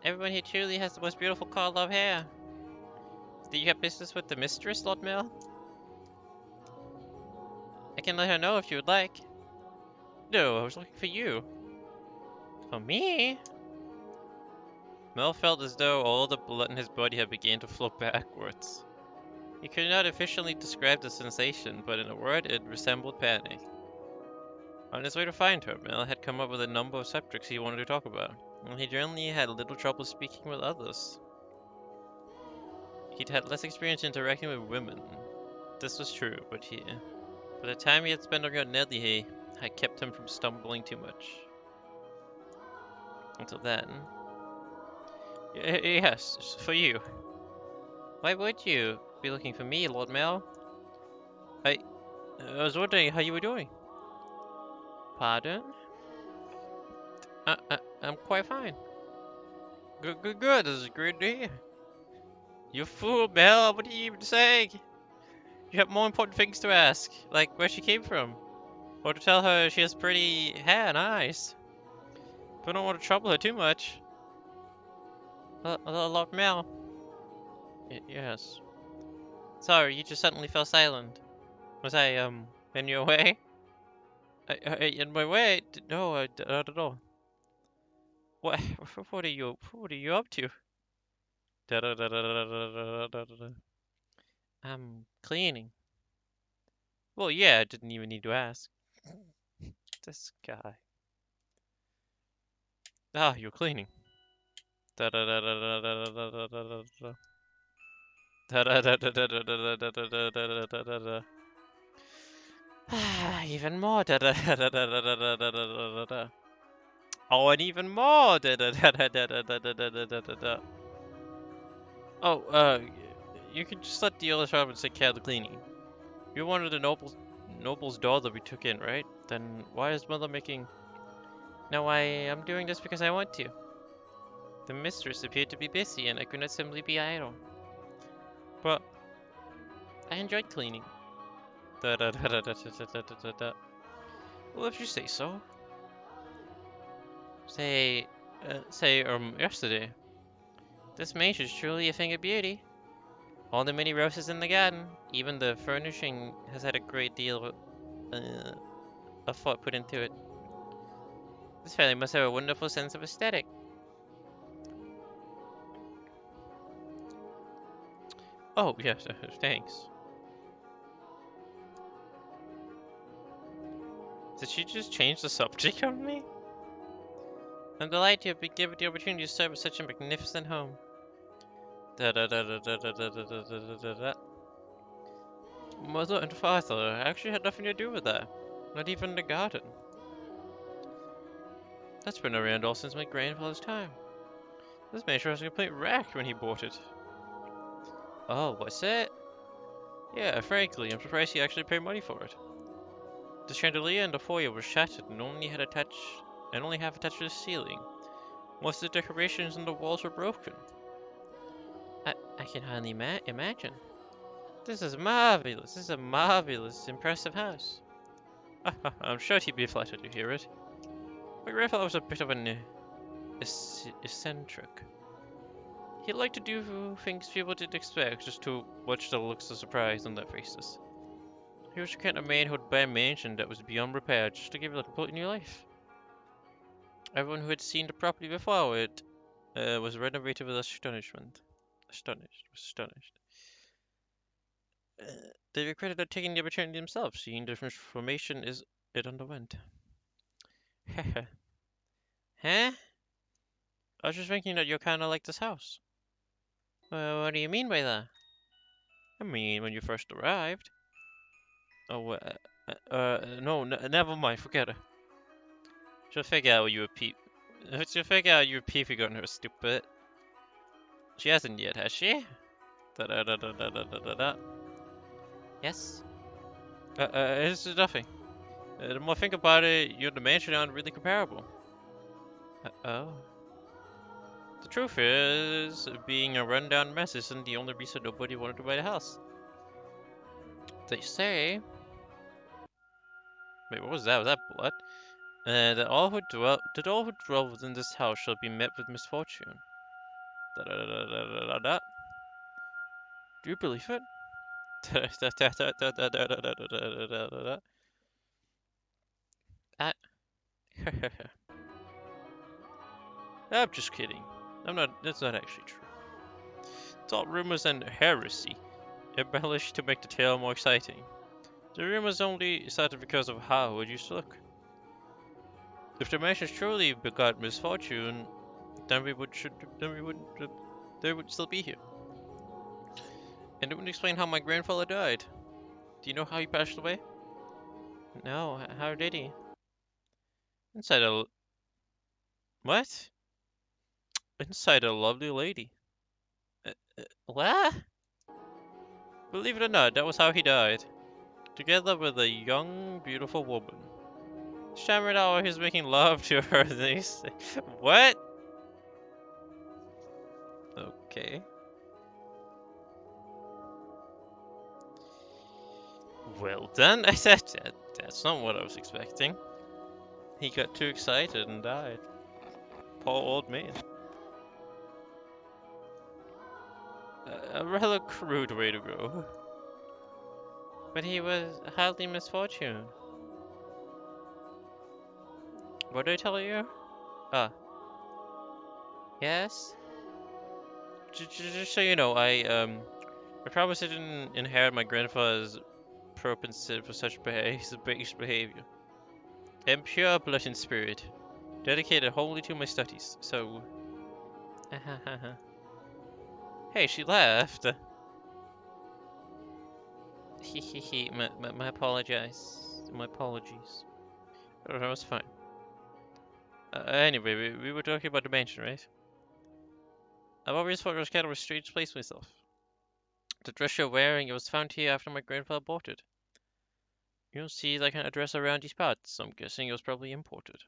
Everyone here truly has the most beautiful curled of hair. Did you have business with the mistress, Lord Mel? I can let her know if you would like. No, I was looking for you. For me? Mel felt as though all the blood in his body had begun to flow backwards. He could not efficiently describe the sensation, but in a word, it resembled panic. On his way to find her, Mel had come up with a number of subjects he wanted to talk about, and he generally had little trouble speaking with others. He'd had less experience interacting with women. This was true, but the time he had spent around Nellie had kept him from stumbling too much. Until then. Yes, for you. Why would you be looking for me, Lord Mel? I was wondering how you were doing. Pardon? I'm quite fine. Good. This is great to hear. You fool, Mel, what are you even saying? You have more important things to ask, like where she came from. Or to tell her she has pretty hair and eyes. But I don't want to trouble her too much. A lot, Mel. Yes. Sorry, you just suddenly fell silent. Was I, in your way? In my way? No, not at all. What, what are you up to? I'm cleaning. Well, yeah, I didn't even need to ask. This guy. Ah, you're cleaning. Even more. Oh, and even more. Oh, you can just let the other servants take care of the cleaning. You're one of the noble's daughter we took in, right? Then why is mother making? No, I am doing this because I want to. The mistress appeared to be busy, and I could not simply be idle. But I enjoyed cleaning. Well, if you say so. Yesterday. This mage is truly a thing of beauty. All the many roses in the garden, even the furnishing has had a great deal of thought put into it. This family must have a wonderful sense of aesthetic. Oh, yes, thanks. Did she just change the subject on me? I'm delighted to have been given the opportunity to serve at such a magnificent home. Mother and father actually had nothing to do with that. Not even the garden. That's been around all since my grandfather's time. This mansion was a complete wreck when he bought it. Oh, what's it? Yeah, frankly, I'm surprised he actually paid money for it. The chandelier in the foyer was shattered and only half attached to the ceiling. Most of the decorations on the walls were broken. I can hardly imagine. This is marvelous. This is a marvelous, impressive house. I'm sure he'd be flattered to hear it. My grandfather was a bit of an eccentric. He liked to do things people didn't expect, just to watch the looks of surprise on their faces. He was the kind of man who'd buy a mansion that was beyond repair just to give it a completely new life. Everyone who had seen the property before it was renovated with astonishment. Astonished. They regretted not taking the opportunity themselves, seeing the transformation it underwent. Heh. Huh? I was just thinking that you're kinda like this house. What do you mean by that? I mean, when you first arrived. Oh, no, never mind, forget it. She'll figure out you were She'll figure out you were peeping on her, stupid. She hasn't yet, has she? Da da da da da da da da. Yes. It's nothing. The more I think about it, you and the mansion aren't really comparable. Oh. The truth is, being a rundown mess isn't the only reason nobody wanted to buy the house. They say. Wait, what was that? Was that blood? That all who dwell within this house shall be met with misfortune. Da da da da da da da. Do you believe it? I, I'm just kidding. That's not actually true. It's all rumors and heresy, embellished to make the tale more exciting. The rumors only started because of how it used to look. If the mansions truly begot misfortune, then they would still be here. And it would explain how my grandfather died. Do you know how he passed away? No, how did he? Inside a what? Inside a lovely lady. What? Believe it or not, that was how he died. Together with a young, beautiful woman. Shammered out he's making love to her. What? Okay. Well done. I said that's not what I was expecting. He got too excited and died. Poor old man. A rather crude way to go. But he was hardly misfortune. What did I tell you? Ah, yes? Just so you know, I promise I didn't inherit my grandfather's propensity for such behavior. I'm pure blood and spirit, dedicated wholly to my studies, so... Hey, she left! Hehehe, my apologies. My apologies. Oh, that was fine. Anyway, we were talking about the mansion, right? I've always thought it was kind of a strange place myself. The dress you're wearing, it was found here after my grandfather bought it. You don't see that kind of dress around these parts, so I'm guessing it was probably imported.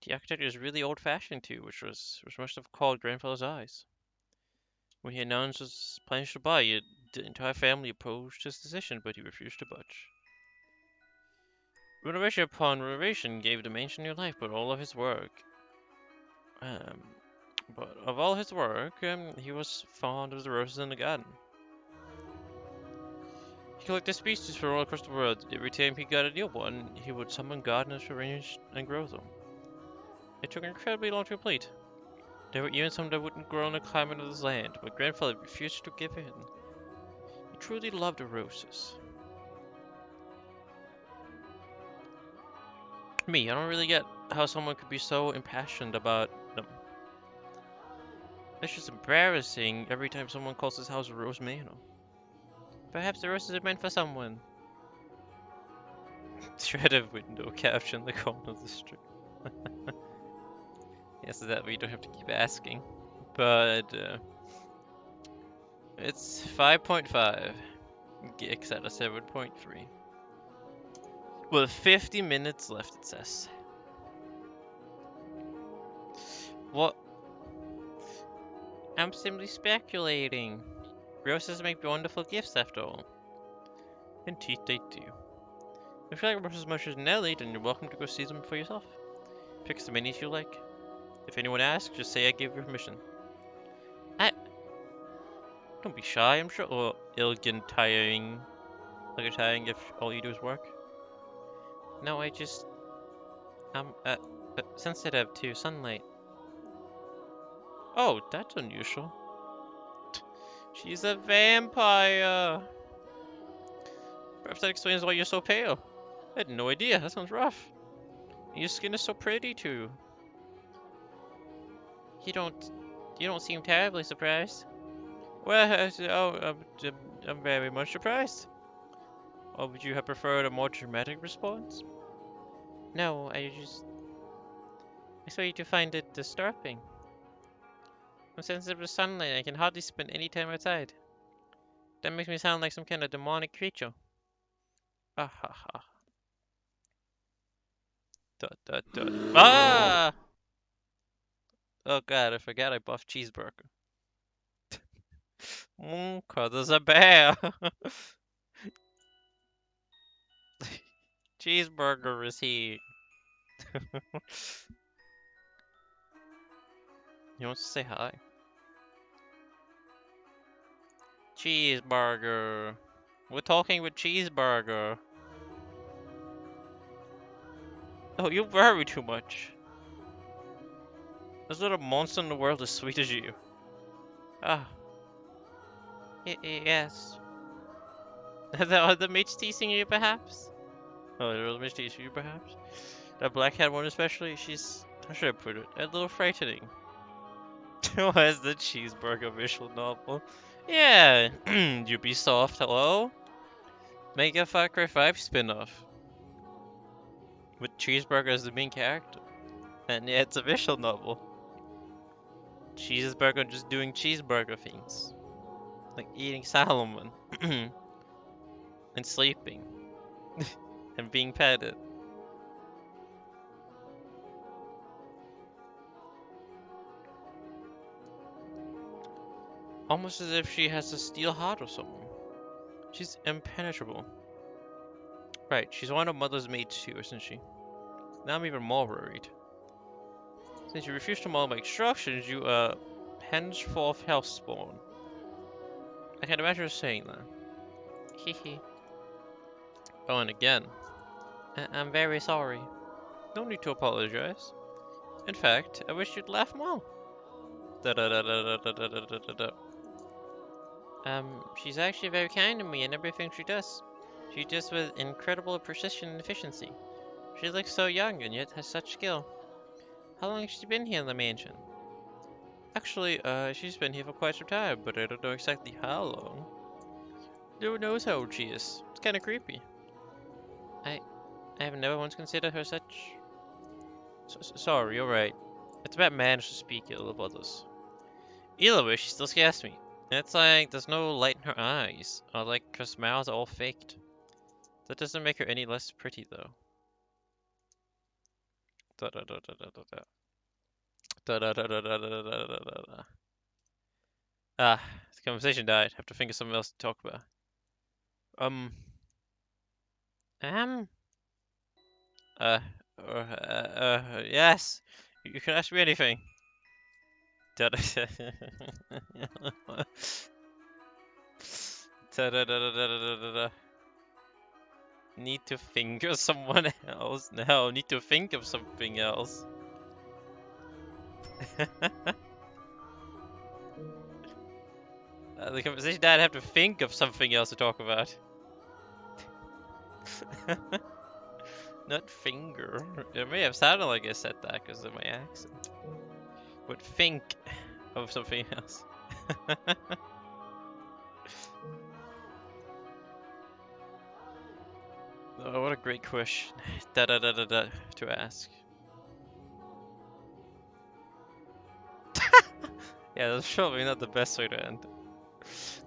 The architecture is really old-fashioned too, which must have caught grandfather's eyes. When he announced his plans to buy it, the entire family opposed his decision, but he refused to budge. Renovation upon renovation gave the mansion new life, but all of his work, um, he was fond of the roses in the garden. He collected species from all across the world. Every time he got a new one, he would summon gardeners to arrange and grow them. It took incredibly long to complete. There were even some that wouldn't grow in the climate of this land, but grandfather refused to give in. He truly loved the roses. Me, I don't really get how someone could be so impassioned about them. It's just embarrassing every time someone calls this house a rose manor. Perhaps the roses are meant for someone. Shredded window caption in the corner of the street. Yes, that we don't have to keep asking. But it's 5.5 gigs out of 7.3. With 50 minutes left, it says. What? I'm simply speculating. Roses make wonderful gifts after all. Indeed they do. If you like roses as much as Nelly, then you're welcome to go see them for yourself. Pick as many as you like. If anyone asks, just say I gave you permission. Don't be shy, I'm sure it'll get tiring. Like you're tiring if all you do is work. No, I'm sensitive to sunlight. Oh, that's unusual. She's a vampire! Perhaps that explains why you're so pale. I had no idea, that sounds rough. And your skin is so pretty too. You don't seem terribly surprised. Well, I'm very much surprised. Or would you have preferred a more dramatic response? No, I expect you to find it disturbing. I'm sensitive to sunlight, I can hardly spend any time outside. That makes me sound like some kind of demonic creature. Ah ha ha. Dot dot dot. Ah! Oh god, I forgot I buffed Cheeseburger. Cause there's a bear! Cheeseburger is here. He wants to say hi. Cheeseburger. We're talking with Cheeseburger. Oh, you worry too much. There's not a monster in the world as sweet as you. Ah, yes. Are the mates teasing you, perhaps? Oh, the real mates teasing you, perhaps? That black hat one especially, she's... How should I put it? A little frightening. As the Cheeseburger visual novel. Yeah, Ubisoft, hello? Make a Far Cry 5 spin-off. With Cheeseburger as the main character. And yeah, it's a visual novel. Cheeseburger just doing cheeseburger things. Like eating salmon. And sleeping. And being petted. Almost as if she has a steel heart or something. She's impenetrable. Right, she's one of Mother's maids too, isn't she? Now I'm even more worried. Since you refuse to follow my instructions, you, henceforth hellspawn. I can't imagine her saying that. Hehe. Oh, and again. I'm very sorry. No need to apologize. In fact, I wish you'd laugh more. Da da da da da da da da da da. She's actually very kind to me in everything she does. She does with incredible precision and efficiency. She looks so young and yet has such skill. How long has she been here in the mansion? Actually, she's been here for quite some time, but I don't know exactly how long. No one knows how old she is. It's kinda creepy. I I have never once considered her such... Sorry, you're right. It's about managed to speak ill of others. Either way, she still scares me. It's like there's no light in her eyes, or like her smiles are all faked. That doesn't make her any less pretty, though. Da da da da da da da. Da da da da da da da da da da. Ah, the conversation died. Have to think of something else to talk about. Um, um, uh, yes. You can ask me anything. Da da da da da da da da da da. Need to think of someone else? No, need to think of something else. The conversation died. I have to think of something else to talk about. Not finger. It may have sounded like I said that because of my accent. But think of something else. Oh, what a great question. Da da da da da to ask. Yeah, that's probably not the best way to end.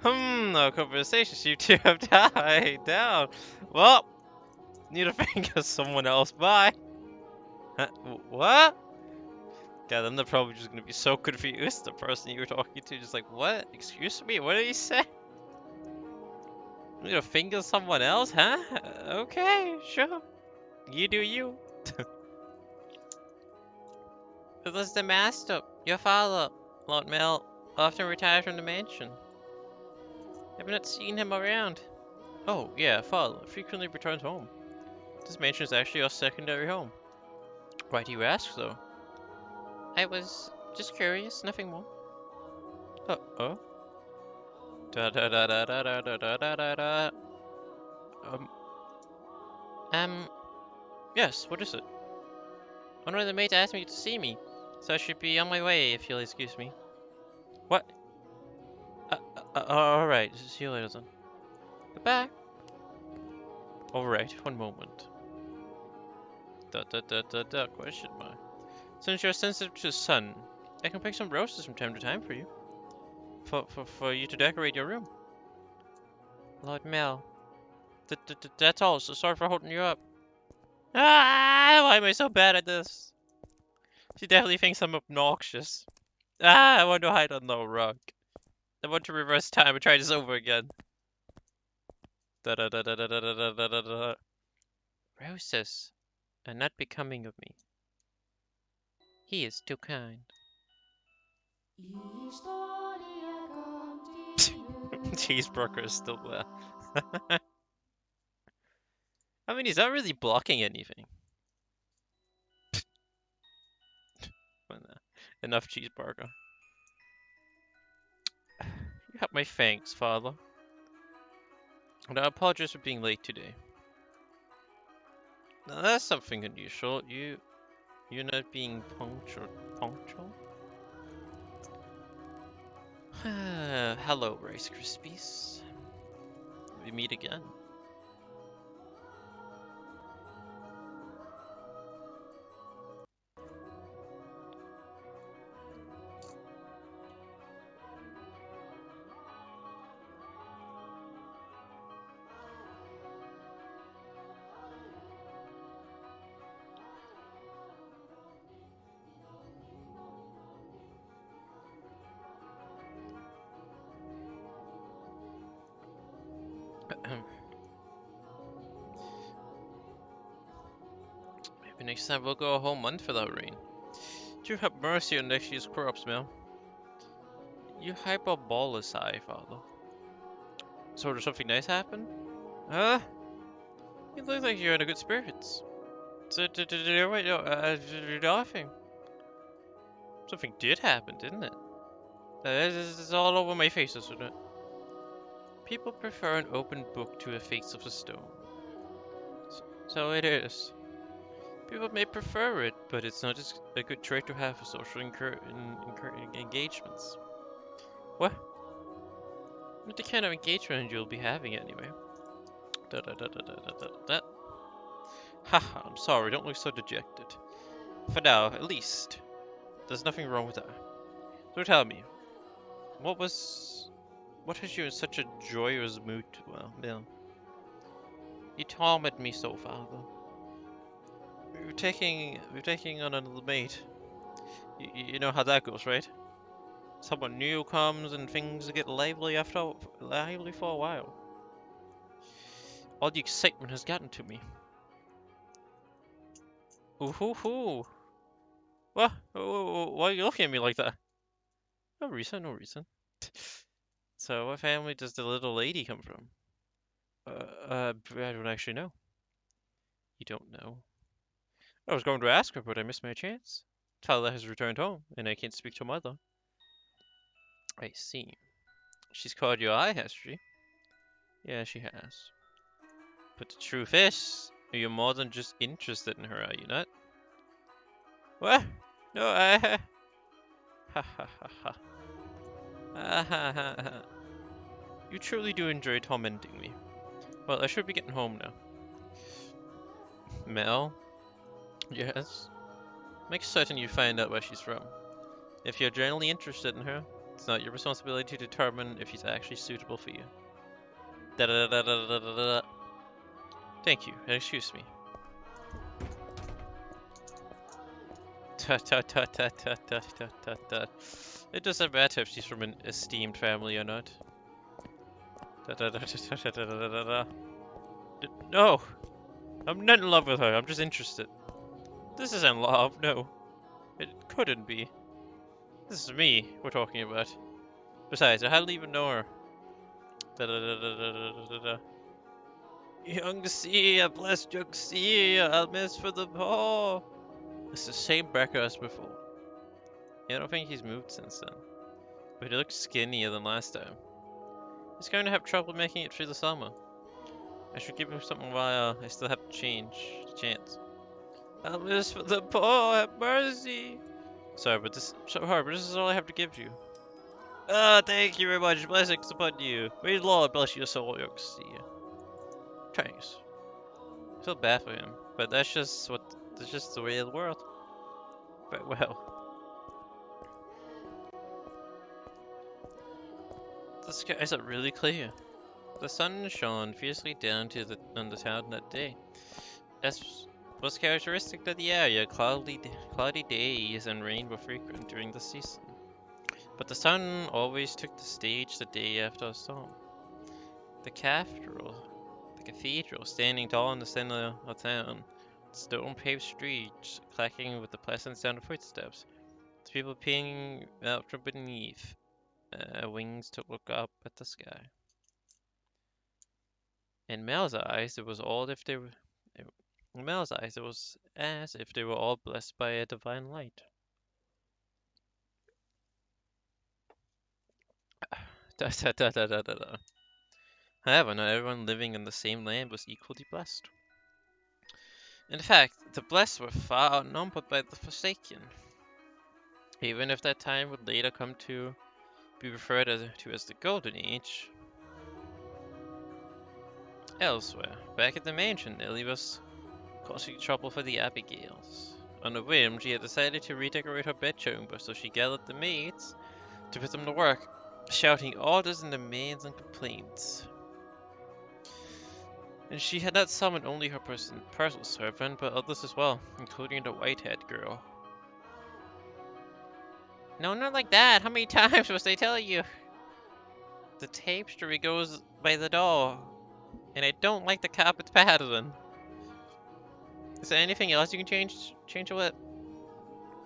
No conversation you two have died down. Well, need to think of someone else. Bye. Huh? What? God, then they're probably just gonna be so confused. The person you were talking to, just like, what? Excuse me? What did he say? Need to think of someone else, huh? Okay, sure. You do you. It was the master, your father, Lord Mel, often retired from the mansion. I've not seen him around. Oh, yeah, father frequently returns home. This mansion is actually our secondary home. Why do you ask, though? I was just curious, nothing more. Oh? Da da da da da da da da da da da. Um, um, yes, what is it? One of the maids asked me to see me, so I should be on my way if you'll excuse me. What? Alright, see you later then. Goodbye. Alright, one moment. Question mark. Since you're sensitive to the sun, I can pick some roses from time to time for you. For you to decorate your room. Lord Mel. That's all, so sorry for holding you up. Ah, why am I so bad at this? She definitely thinks I'm obnoxious. Ah, I want to hide on the rug. I want to reverse time and try this over again. Da da da da da da da da da da. Roses are not becoming of me. He is too kind. Cheeseburger is still there. I mean, he's not really blocking anything. Enough cheeseburger. You have my thanks, father. And I apologize for being late today. Now that's something unusual. You're not being punctual. Punctual? Hello, Rice Krispies. We meet again. Maybe next time we'll go a whole month without rain. Do have mercy on next year's crops, Mel. You hyperbolize, Father. So did something nice happen? Huh? You look like you're in a good spirits. So did wait, no, you're laughing. Something did happen, didn't it? This is all over my face, isn't it? People prefer an open book to a face of a stone. So it is. People may prefer it, but it's not just a good trait to have for social engagements. What? Not the kind of engagement you'll be having anyway. Haha, I'm sorry, don't look so dejected. For now, at least, there's nothing wrong with that. So tell me, what has you in such a joyous mood? Well, Bill, you torment me so, Father. We're taking on another mate. You know how that goes, right? Someone new comes and things get lively for a while. All the excitement has gotten to me. Ooh hoo hoo! What? Why are you looking at me like that? No reason, no reason. So, what family does the little lady come from? I don't actually know. You don't know. I was going to ask her, but I missed my chance. Tyler has returned home, and I can't speak to mother. I see. She's called your eye, has she? Yeah, she has. But the truth is, you're more than just interested in her, are you not? What? No, I... Ha ha ha ha. Ah, ha ha ha. You truly do enjoy tormenting me. Well, I should be getting home now. Mel? Yes? Make certain you find out where she's from. If you're genuinely interested in her, it's not your responsibility to determine if she's actually suitable for you. Da da da da da da da. Thank you, and excuse me. Ta ta ta ta ta ta ta ta ta. It doesn't matter if she's from an esteemed family or not. Da da da da da da da da da. No! I'm not in love with her, I'm just interested. This isn't love, no. It couldn't be. This is me we're talking about. Besides, I hardly even know her. Da da da da da da da da. Young Sia, blessed young Sia, I'll miss for the poor. It's the same Brecker as before. I don't think he's moved since then. But he looks skinnier than last time. He's going to have trouble making it through the summer. I should give him something while I still have the chance. I'll miss for the poor, have mercy. Sorry, but this is all I have to give you. Ah, thank you very much. Blessings upon you. May the Lord bless your soul, young Sia. Thanks. I feel bad for him, but that's just the way of the world. But well. The skies are really clear. The sun shone fiercely down on the town that day. As was characteristic of the area, cloudy days and rain were frequent during the season. But the sun always took the stage the day after a storm. The cathedral, standing tall in the center of town, stone-paved streets clacking with the pleasant sound of footsteps, the people peering out from beneath, wings to look up at the sky. In Mel's eyes, it was as if they were all blessed by a divine light. Da, da, da, da, da, da, da. However, not everyone living in the same land was equally blessed. In fact, the blessed were far outnumbered by the forsaken. Even if that time would later come to be referred to as the Golden Age. Elsewhere, back at the mansion, Ellie was causing trouble for the Abigails. On a whim, she had decided to redecorate her bedchamber, so she gathered the maids to put them to work, shouting orders and demands and complaints. And she had not summoned only her personal servant, but others as well, including the white-haired girl. No, not like that. How many times must I tell you? The tapestry goes by the door, and I don't like the carpet pattern. Is there anything else you can change with?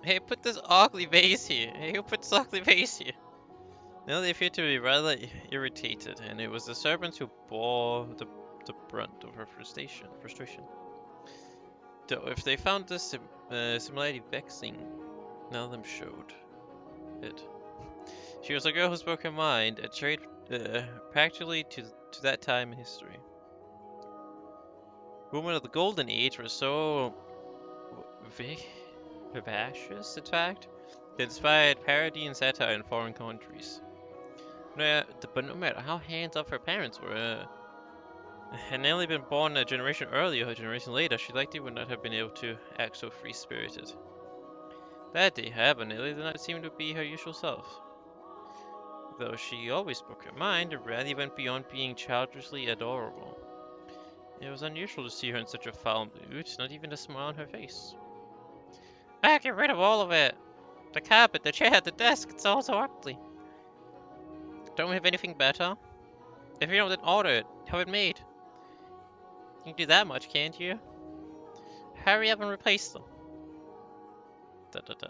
Hey, put this ugly vase here. Hey, who put this ugly vase here? Now they appeared to be rather irritated, and it was the servants who bore the brunt of her frustration. Though if they found this similarity vexing, none of them showed it. She was a girl who spoke her mind, a trait practically to that time in history. Women of the Golden Age were so vivacious, in fact, they inspired parody and satire in foreign countries. But no matter how hands-off her parents were, had Nellie been born a generation earlier or a generation later, she likely would not have been able to act so free-spirited. That day, however, Nellie did not seem to be her usual self. Though she always spoke her mind, it rarely went beyond being childishly adorable. It was unusual to see her in such a foul mood, not even a smile on her face. Ah, get rid of all of it! The carpet, the chair, the desk, it's all so ugly. Don't we have anything better? If you don't, then order it. Have it made. You can do that much, can't you? Hurry up and replace them. Da, da, da.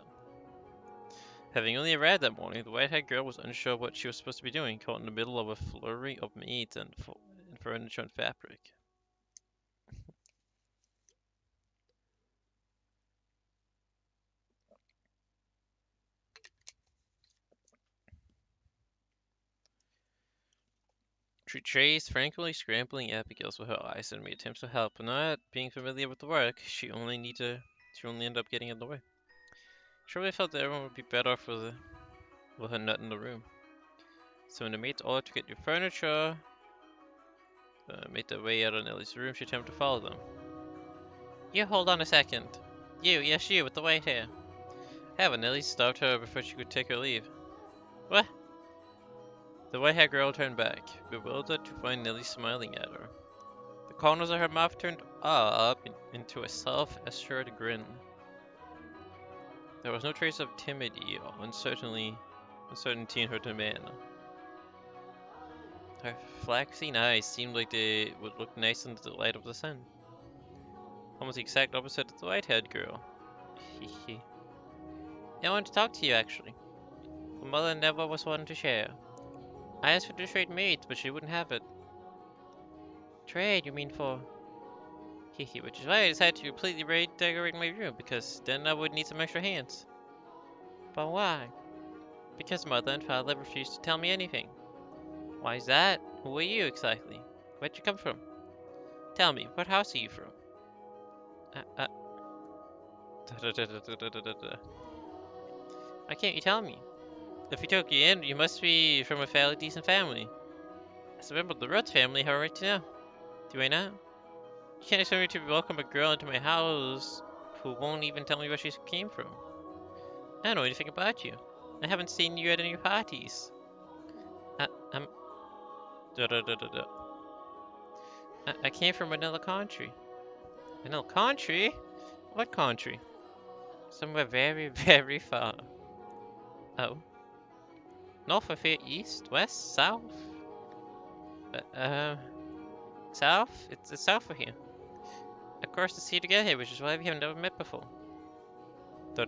Having only arrived that morning, the white-haired girl was unsure what she was supposed to be doing, caught in the middle of a flurry of maids and furniture and fabric. She chased frantically scrambling Abigail's with her eyes and made attempts to help, but not being familiar with the work, she only ended up getting in the way. She really felt that everyone would be better off with her not in the room. So when the maids ordered to get new furniture, made their way out of Nellie's room, she attempted to follow them. You hold on a second. Yes you, with the white hair. However, Nellie stopped her before she could take her leave. What? The white-haired girl turned back, bewildered to find Nellie smiling at her. The corners of her mouth turned up into a self-assured grin. There was no trace of timidity or uncertainty in her demeanor. Her flaxen eyes seemed like they would look nice under the light of the sun. Almost the exact opposite of the white-haired girl. Hehe. I wanted to talk to you, actually. The mother never was one to share. I asked for to trade maids, but she wouldn't have it. Trade, you mean for... Hehe, which is why I decided to completely redecorate my room, because then I would need some extra hands. But why? Because mother and father refused to tell me anything. Why is that? Who are you, exactly? Where'd you come from? Tell me, what house are you from? Why can't you tell me? If we took you in, you must be from a fairly decent family. As a member of the Rhodes family, how right to know? Do I not? You can't expect me to welcome a girl into my house who won't even tell me where she came from. I don't know anything about you. I haven't seen you at any parties. I'm... I came from another country. Another country? What country? Somewhere very, very far. Oh. North of here, east, west, south? South? It's south of here. Across the sea to get here, which is why we have never met before. Why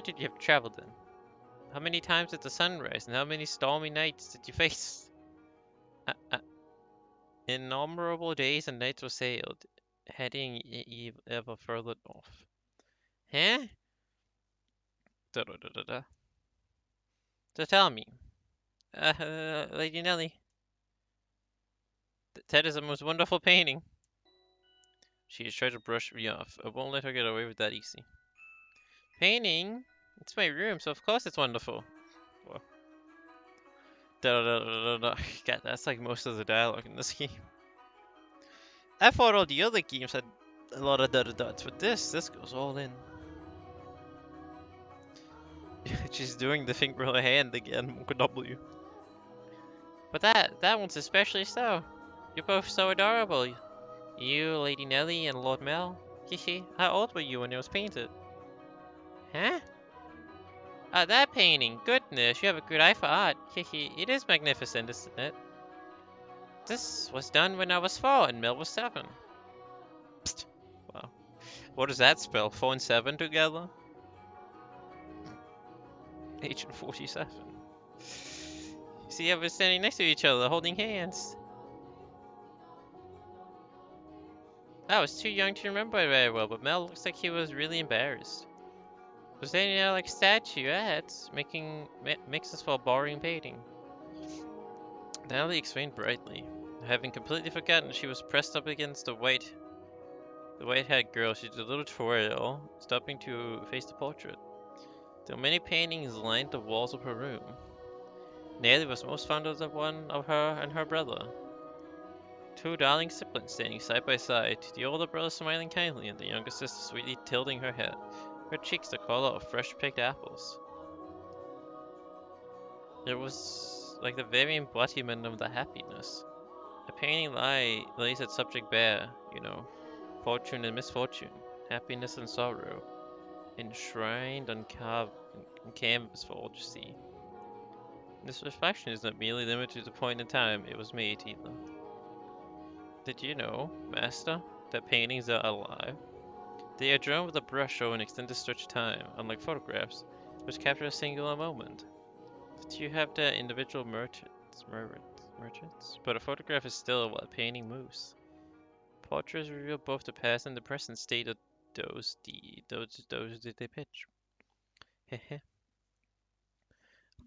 did you have to travel then? How many times did the sun rise, and how many stormy nights did you face? Innumerable days and nights were sailed, heading ever further north. Huh? So tell me, Lady Nellie, that is a most wonderful painting. She has tried to brush me off. I won't let her get away with that easy. Painting? It's my room, so of course it's wonderful. Whoa. God, that's like most of the dialogue in this game. I thought all the other games had a lot of dots, but this goes all in. She's doing the thing with her hand again, W. But that one's especially so. You're both so adorable. You, Lady Nellie, and Lord Mel. Hehe, how old were you when it was painted? Huh? That painting. Goodness, you have a good eye for art. Hehe, it is magnificent, isn't it? This was done when I was 4 and Mel was 7. What does that spell? 4 and 7 together? Agent 47. See, we're standing next to each other, holding hands. I was too young to remember it very well, but Mel looks like he was really embarrassed. Was standing there like statuettes, makes us for a boring painting. Natalie explained brightly. Having completely forgotten she was pressed up against the white-haired girl, she did a little twirl, stopping to face the portrait. There were many paintings lined the walls of her room. Natalie was most fond of the one of her and her brother. Two darling siblings standing side by side, the older brother smiling kindly and the younger sister sweetly tilting her head, her cheeks the color of fresh picked apples. It was like the very embodiment of the happiness. The painting lays its subject bare, you know, fortune and misfortune, happiness and sorrow, enshrined on canvas for all to see. This reflection is not merely limited to the point in time it was made either. Did you know, Master, that paintings are alive? They are drawn with a brush over an extended stretch of time, unlike photographs, which capture a singular moment. But you have the individual merchants, but a photograph is still while a painting moves. Portraits reveal both the past and the present state of those did they pitch. Hehe.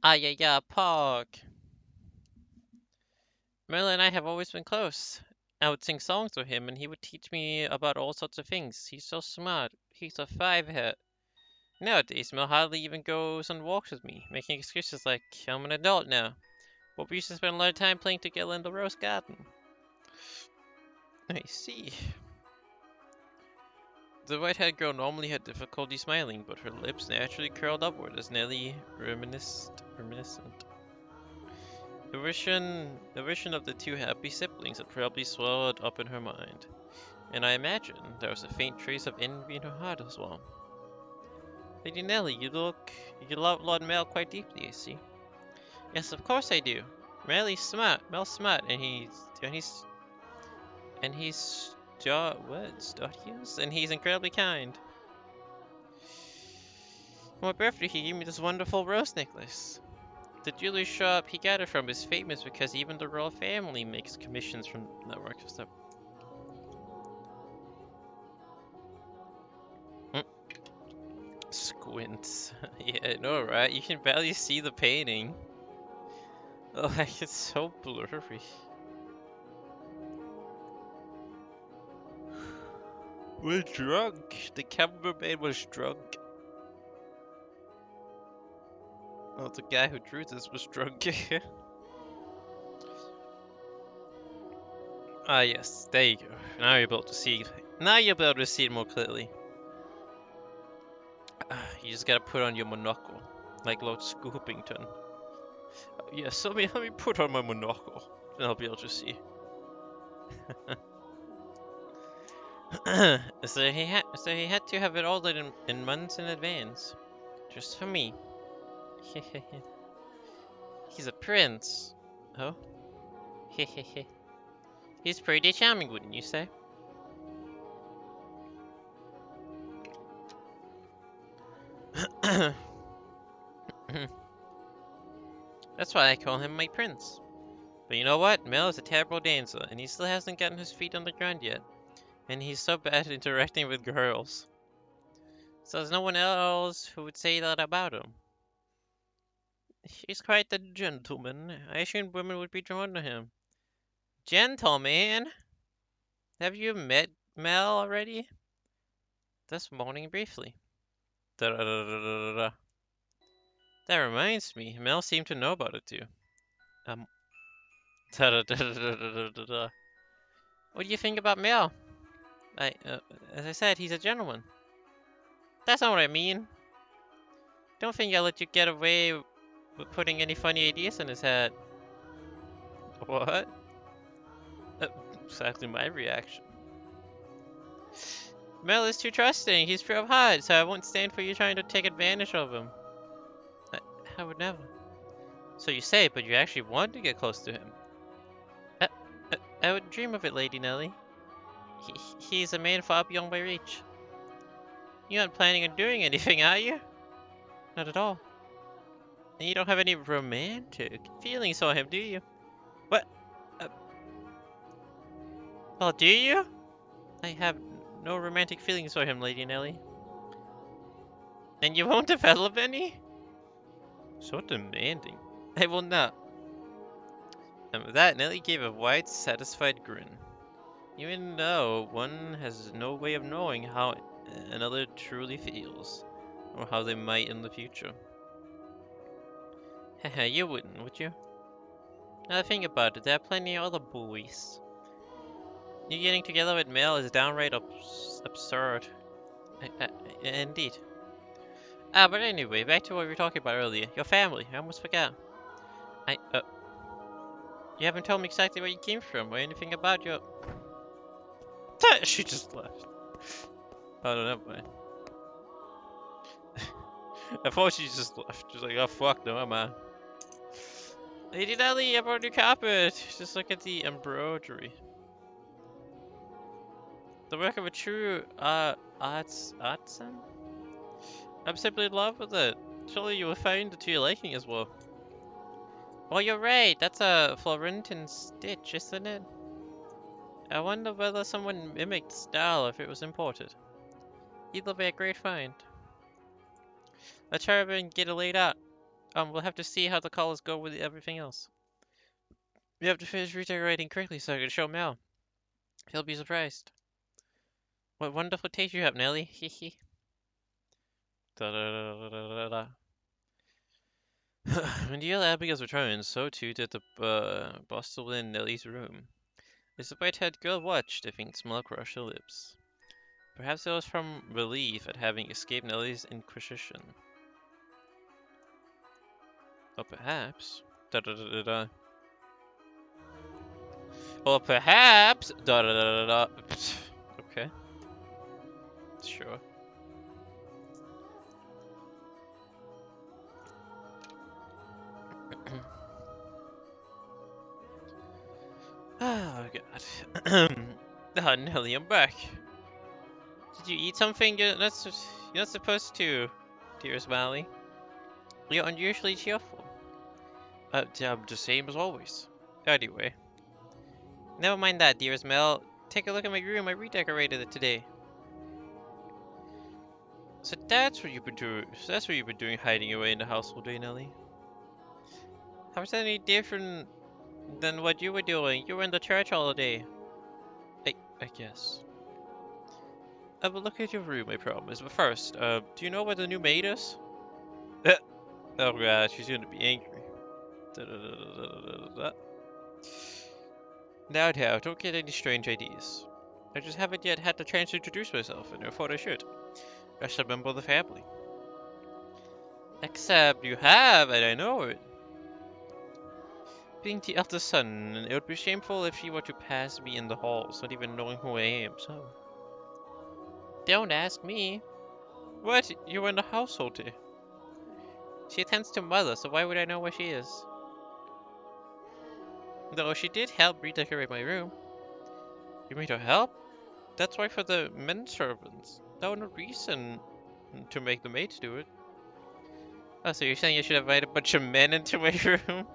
AYAYA Park! Merlin and I have always been close. I would sing songs with him and he would teach me about all sorts of things. He's so smart. He's a five-head. Nowadays, Mel hardly even goes on walks with me, making excuses like, I'm an adult now. But we used to spend a lot of time playing together in the rose garden. I see. The white-haired girl normally had difficulty smiling, but her lips naturally curled upward as Nellie reminiscent. The vision of the two happy siblings had probably swelled up in her mind, and I imagine there was a faint trace of envy in her heart as well. Lady Nellie, you love Lord Mel quite deeply, I see. Yes, of course I do. Mel's smart, and he's studious, and he's incredibly kind. On my birthday, he gave me this wonderful rose necklace. The jewelry shop he got it from is famous because even the royal family makes commissions from that work of stuff. Squints. Yeah, I know, right? You can barely see the painting. Like, it's so blurry. We're drunk. The cameraman was drunk. Oh, the guy who drew this was drunk. Ah, yes, there you go. Now you're able to see. Now you're able to see it more clearly. You just gotta put on your monocle, like Lord Scoopington. Yes, let me put on my monocle, and I'll be able to see. So he had to have it ordered in months in advance, just for me. He's a prince. Oh, he's pretty charming, wouldn't you say? That's why I call him my prince. But you know what? Mel is a terrible dancer, and he still hasn't gotten his feet on the ground yet. And he's so bad at interacting with girls. So there's no one else who would say that about him. He's quite the gentleman. I assumed women would be drawn to him. Gentleman? Have you met Mel already? This morning briefly. Da-da-da-da-da-da. That reminds me, Mel seemed to know about it too. Da-da-da-da-da-da-da. What do you think about Mel? As I said, he's a gentleman. That's not what I mean. Don't think I'll let you get away with putting any funny ideas in his head. What? Exactly my reaction. Mel is too trusting. He's pure hot, so I won't stand for you trying to take advantage of him. I would never. So you say, but you actually want to get close to him. I would dream of it, Lady Nellie. He's a man far beyond my reach. You aren't planning on doing anything, are you? Not at all. And you don't have any romantic feelings for him, do you? What? Uh, well, do you? I have no romantic feelings for him, Lady Nelly. And you won't develop any? So demanding. I will not. And with that, Nelly gave a wide, satisfied grin. Even though one has no way of knowing how another truly feels, or how they might in the future. Haha, you wouldn't, would you? Now think about it, there are plenty of other boys. You getting together with Mel is downright absurd. Indeed. But anyway, back to what we were talking about earlier. Your family, I almost forgot. You haven't told me exactly where you came from, or anything about your... She just left. Oh, no, never mind. I thought she just left. She's like, oh fuck, no, I'm on. Lady Nelly, I brought a new carpet. Just look at the embroidery. The work of a true artisan? I'm simply in love with it. Surely you will find it to your liking as well. Well, you're right. That's a Florentine stitch, isn't it? I wonder whether someone mimicked the style if it was imported. Either way, a great find. Let's hurry up and get it laid out. We'll have to see how the colors go with everything else. We have to finish redecorating quickly so I can show Mel. He'll be surprised. What wonderful taste you have, Nelly. Hehe. Da da da da da da. When the other Abigail's returned, so too did the bustle in Nelly's room. As the white-haired girl watched, a faint smile crossed her lips. Perhaps it was from relief at having escaped Nelly's inquisition. Or perhaps... Da da da da da. Or perhaps... Da da da da da. Okay. Sure. Oh god. Ah, Nelly, I'm back. Did you eat something you're not supposed to, dearest Molly? You're unusually cheerful. I'm the same as always. Anyway. Never mind that, dearest Mel. Take a look at my room. I redecorated it today. So that's what you've been doing. So that's what you've been doing, hiding away in the house all day, Nelly. How is that any different than what you were doing? You were in the church all day. I guess. I will look at your room, I promise. But first, do you know where the new maid is? Oh god, she's gonna be angry. Now, don't get any strange ideas. I just haven't yet had the chance to introduce myself, and I thought I should. As a member of the family. Except you have, and I know it. Being the eldest son, it would be shameful if she were to pass me in the halls, not even knowing who I am, so... Don't ask me. What? You were in the household here. She attends to mother, so why would I know where she is? Though she did help redecorate my room. You made her help? That's why for the men servants. There was no reason to make the maids do it. Oh, so you're saying you should invite a bunch of men into my room?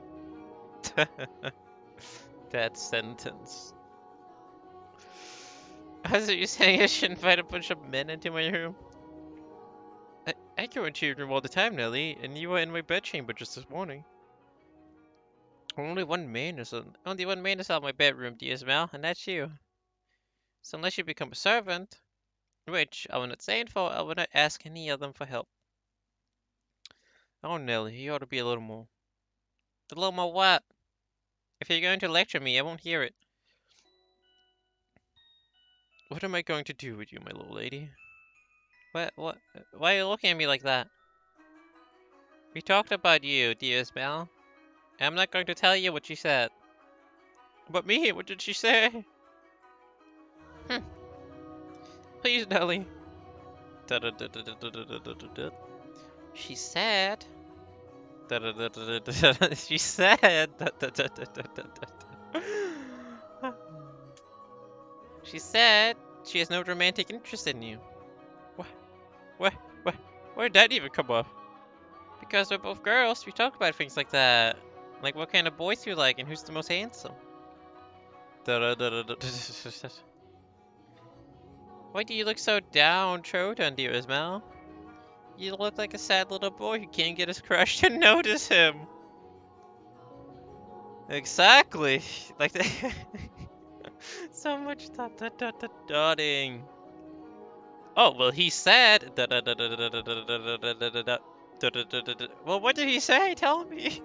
That sentence. Oh, so you're saying I should invite a bunch of men into my room? I go into your room all the time, Nelly, and you were in my bedchamber just this morning. Only one man is out of my bedroom, dear Ismail, and that's you. So unless you become a servant, which I will not say for, I will not ask any of them for help. Oh, Nelly, you ought to be a little more. A little more what? If you're going to lecture me, I won't hear it. What am I going to do with you, my little lady? What? Why are you looking at me like that? We talked about you, dear Ismail. I'm not going to tell you what she said. But me? What did she say? Please, Nelly. She said. She said. She said she has no romantic interest in you. What? Where'd that even come up? Because we're both girls, we talk about things like that. Like what kind of boys you like and who's the most handsome. Why do you look so downtrodden, dear Ismail? You look like a sad little boy who can't get his crush to notice him. Exactly. Like that. So much dotting. Oh, well, he said. Well, what did he say? Tell me.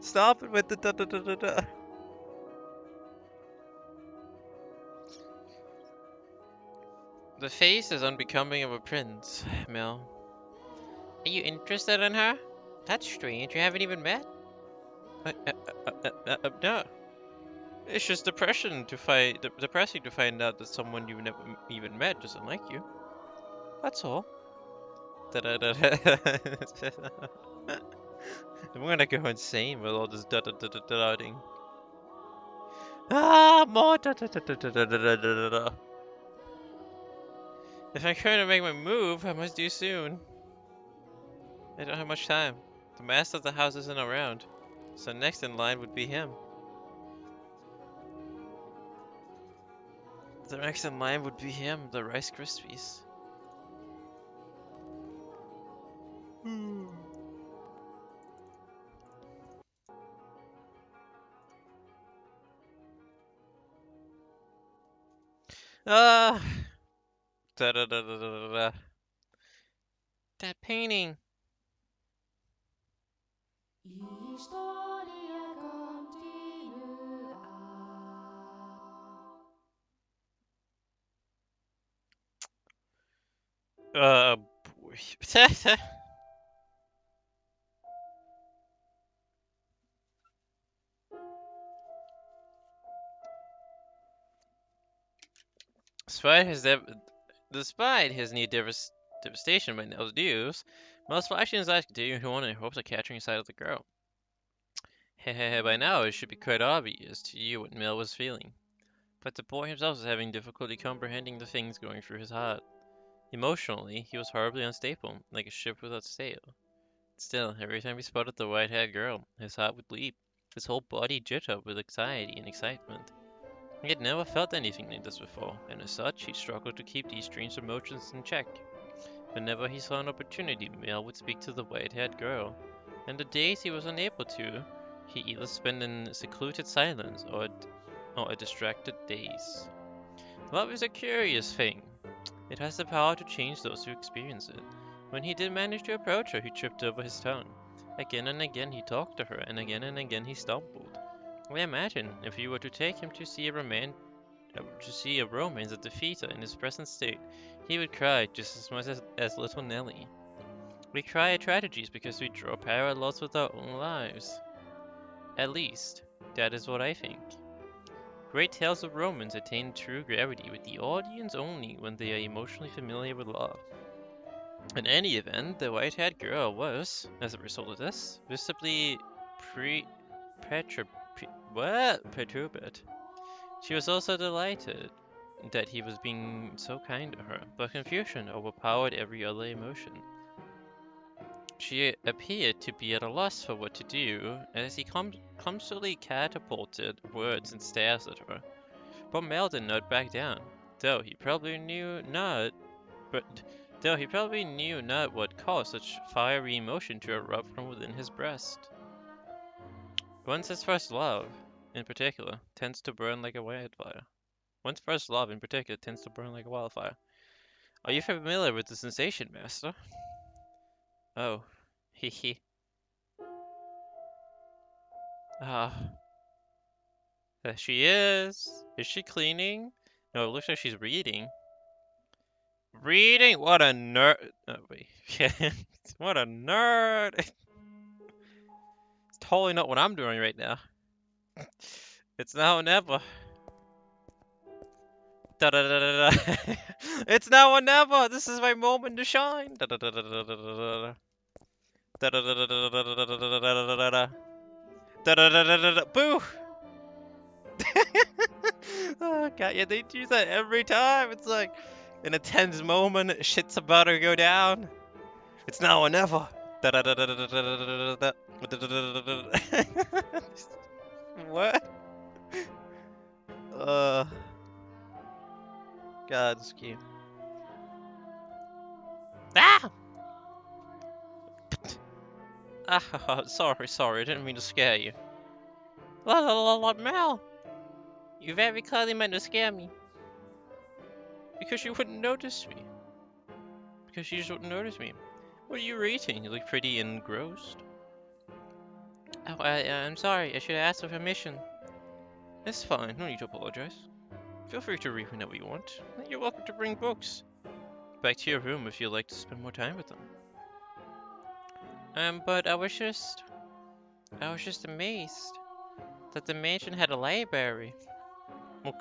Stop it with the. The face is unbecoming of a prince, Mel. Are you interested in her? That's strange. You haven't even met? No. It's just depressing to find out that someone you've never even met doesn't like you. That's all. I'm gonna go insane with all this dotting. Ah, more If I'm going to make my move, I must do soon. I don't have much time. The master of the house isn't around, so next in line would be him. The next in line would be him, the Rice Krispies. Ah, that painting. Boy. Despite his near devastation by Nell's dues, Mel's flashing his eyes continue to in hopes of catching sight of the girl. Hehehe, by now it should be quite obvious to you what Mel was feeling. But the boy himself was having difficulty comprehending the things going through his heart. Emotionally, he was horribly unstable, like a ship without sail. Still, every time he spotted the white-haired girl, his heart would leap, his whole body jitter with anxiety and excitement. He had never felt anything like this before, and as such, he struggled to keep these strange emotions in check. Whenever he saw an opportunity, Mel would speak to the white-haired girl, and the days he was unable to, he either spent in secluded silence or a distracted daze. Love is a curious thing. It has the power to change those who experience it. When he did manage to approach her, he tripped over his tongue. Again and again he talked to her, and again he stumbled. I imagine if you were to take him to see a romance at the theater in his present state, he would cry just as much as little Nellie. We cry at tragedies because we draw parallels with our own lives. At least, that is what I think. Great tales of romance attain true gravity with the audience only when they are emotionally familiar with love. In any event, the white-haired girl was, as a result of this, visibly perturbed. She was also delighted that he was being so kind to her, but confusion overpowered every other emotion. She appeared to be at a loss for what to do, as he clumsily catapulted words and stares at her. But Mel did not back down, though he probably knew not what caused such fiery emotion to erupt from within his breast. One's first love, in particular, tends to burn like a wildfire. One's first love, in particular, tends to burn like a wildfire. Are you familiar with the sensation, Master? Oh, hee. Ah, there she is. Is she cleaning? No, it looks like she's reading. Reading? What a nerd. Oh, wait. What a nerd. It's totally not what I'm doing right now. It's now or never. Da da da da da. It's now or never. This is my moment to shine. Da da da da da da da da da da da da da da da da da da da. Boo! Oh god, yeah, they do that every time. It's like, In a tense moment, shit's about to go down. It's now or never. What? God, this game. Ah! Ah, sorry, I didn't mean to scare you. Mel, you very clearly meant to scare me. Because you wouldn't notice me. Because you just wouldn't notice me. What are you reading? You look pretty engrossed. Oh, I'm sorry, I should have asked for permission. It's fine, no need to apologize. Feel free to read whenever you want. You're welcome to bring books back to your room if you'd like to spend more time with them. But I was just amazed that the mansion had a library. Well,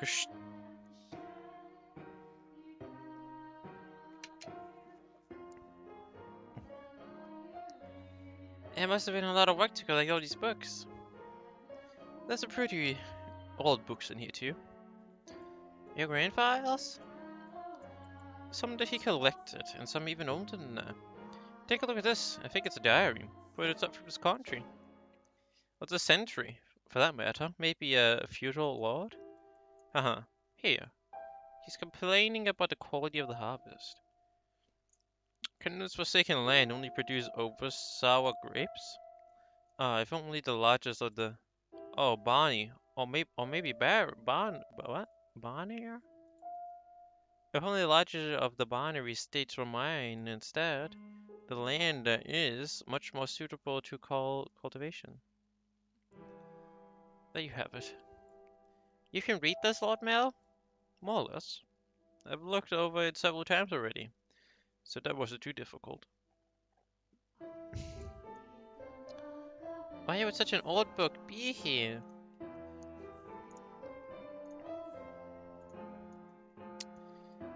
it must have been a lot of work to collect all these books. There's some pretty old books in here too. Your grandfather's? Some that he collected, and some even older than that. Take a look at this. I think it's a diary, but it's up from his country. What's a century, for that matter? Maybe a feudal lord? Haha. Here. He's complaining about the quality of the harvest. Can this forsaken land only produce over sour grapes? If only the largest of the... Oh, Bonnie. Or maybe what? Bonnier? If only the largest of the Bonnery states were mine instead, the land is much more suitable to cultivation. There you have it. You can read this, Lord Mel? More or less. I've looked over it several times already, so that wasn't too difficult. Why would such an old book be here?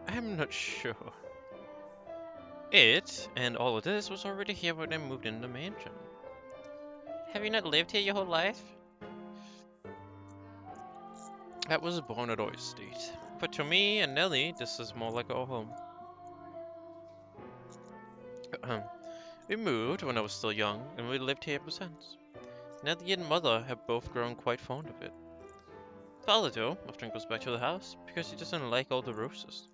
I'm not sure. It, and all of this, was already here when I moved into the mansion. Have you not lived here your whole life? I was born at Oy State, but to me and Nellie, this is more like our home. We moved when I was still young, and we lived here ever since. Nellie and Mother have both grown quite fond of it. Father, though, often goes back to the house because he doesn't like all the roses.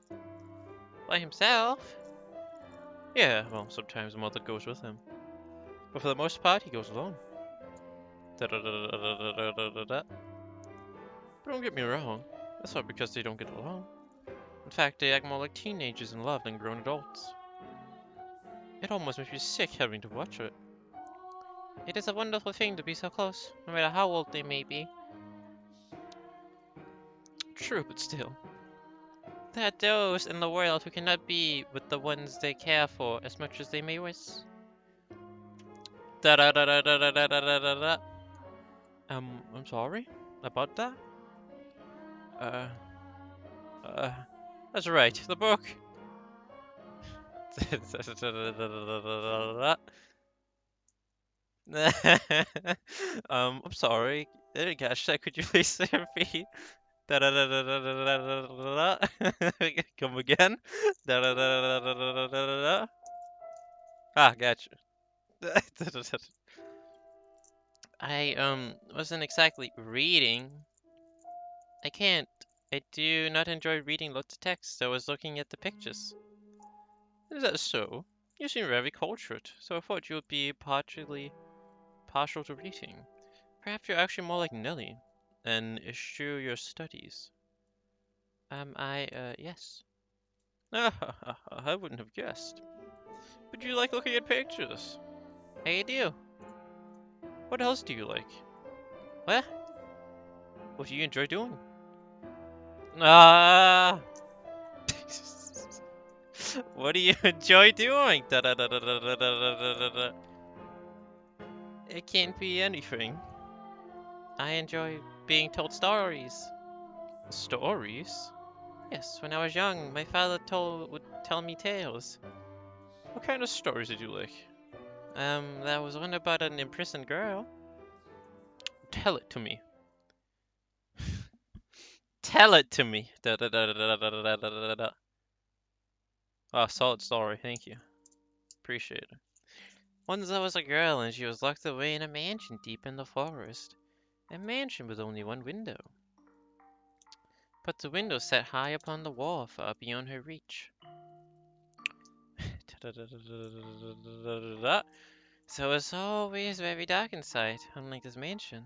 By himself? Yeah, well, sometimes Mother goes with him. But for the most part, he goes alone. But don't get me wrong, that's not because they don't get along. In fact, they act more like teenagers in love than grown adults. It almost makes me sick having to watch it. It is a wonderful thing to be so close, no matter how old they may be. True, but still. There are those in the world who cannot be with the ones they care for as much as they may wish. Da da da da da da da da da da. I'm sorry about that. Uh, uh, that's right, the book. I'm sorry. I didn't catch that. Could you please repeat? Come again. Ah, gotcha. I wasn't exactly reading. I can't. I do not enjoy reading lots of text. I was looking at the pictures. Is that so? You seem very cultured, so I thought you would be partial to reading. Perhaps you're actually more like Nelly and eschew your studies. Yes. I wouldn't have guessed. But you like looking at pictures. I do. What else do you like? What? What do you enjoy doing? Ah! What do you enjoy doing? It can't be anything. I enjoy being told stories. Stories? Yes, when I was young, my father would tell me tales. What kind of stories did you like? There was one about an imprisoned girl. Tell it to me. Tell it to me. Ah, solid story, thank you. Appreciate it. Once I was a girl and she was locked away in a mansion deep in the forest. A mansion with only one window. But the window sat high upon the wall, far beyond her reach. So it's always very dark inside, unlike this mansion.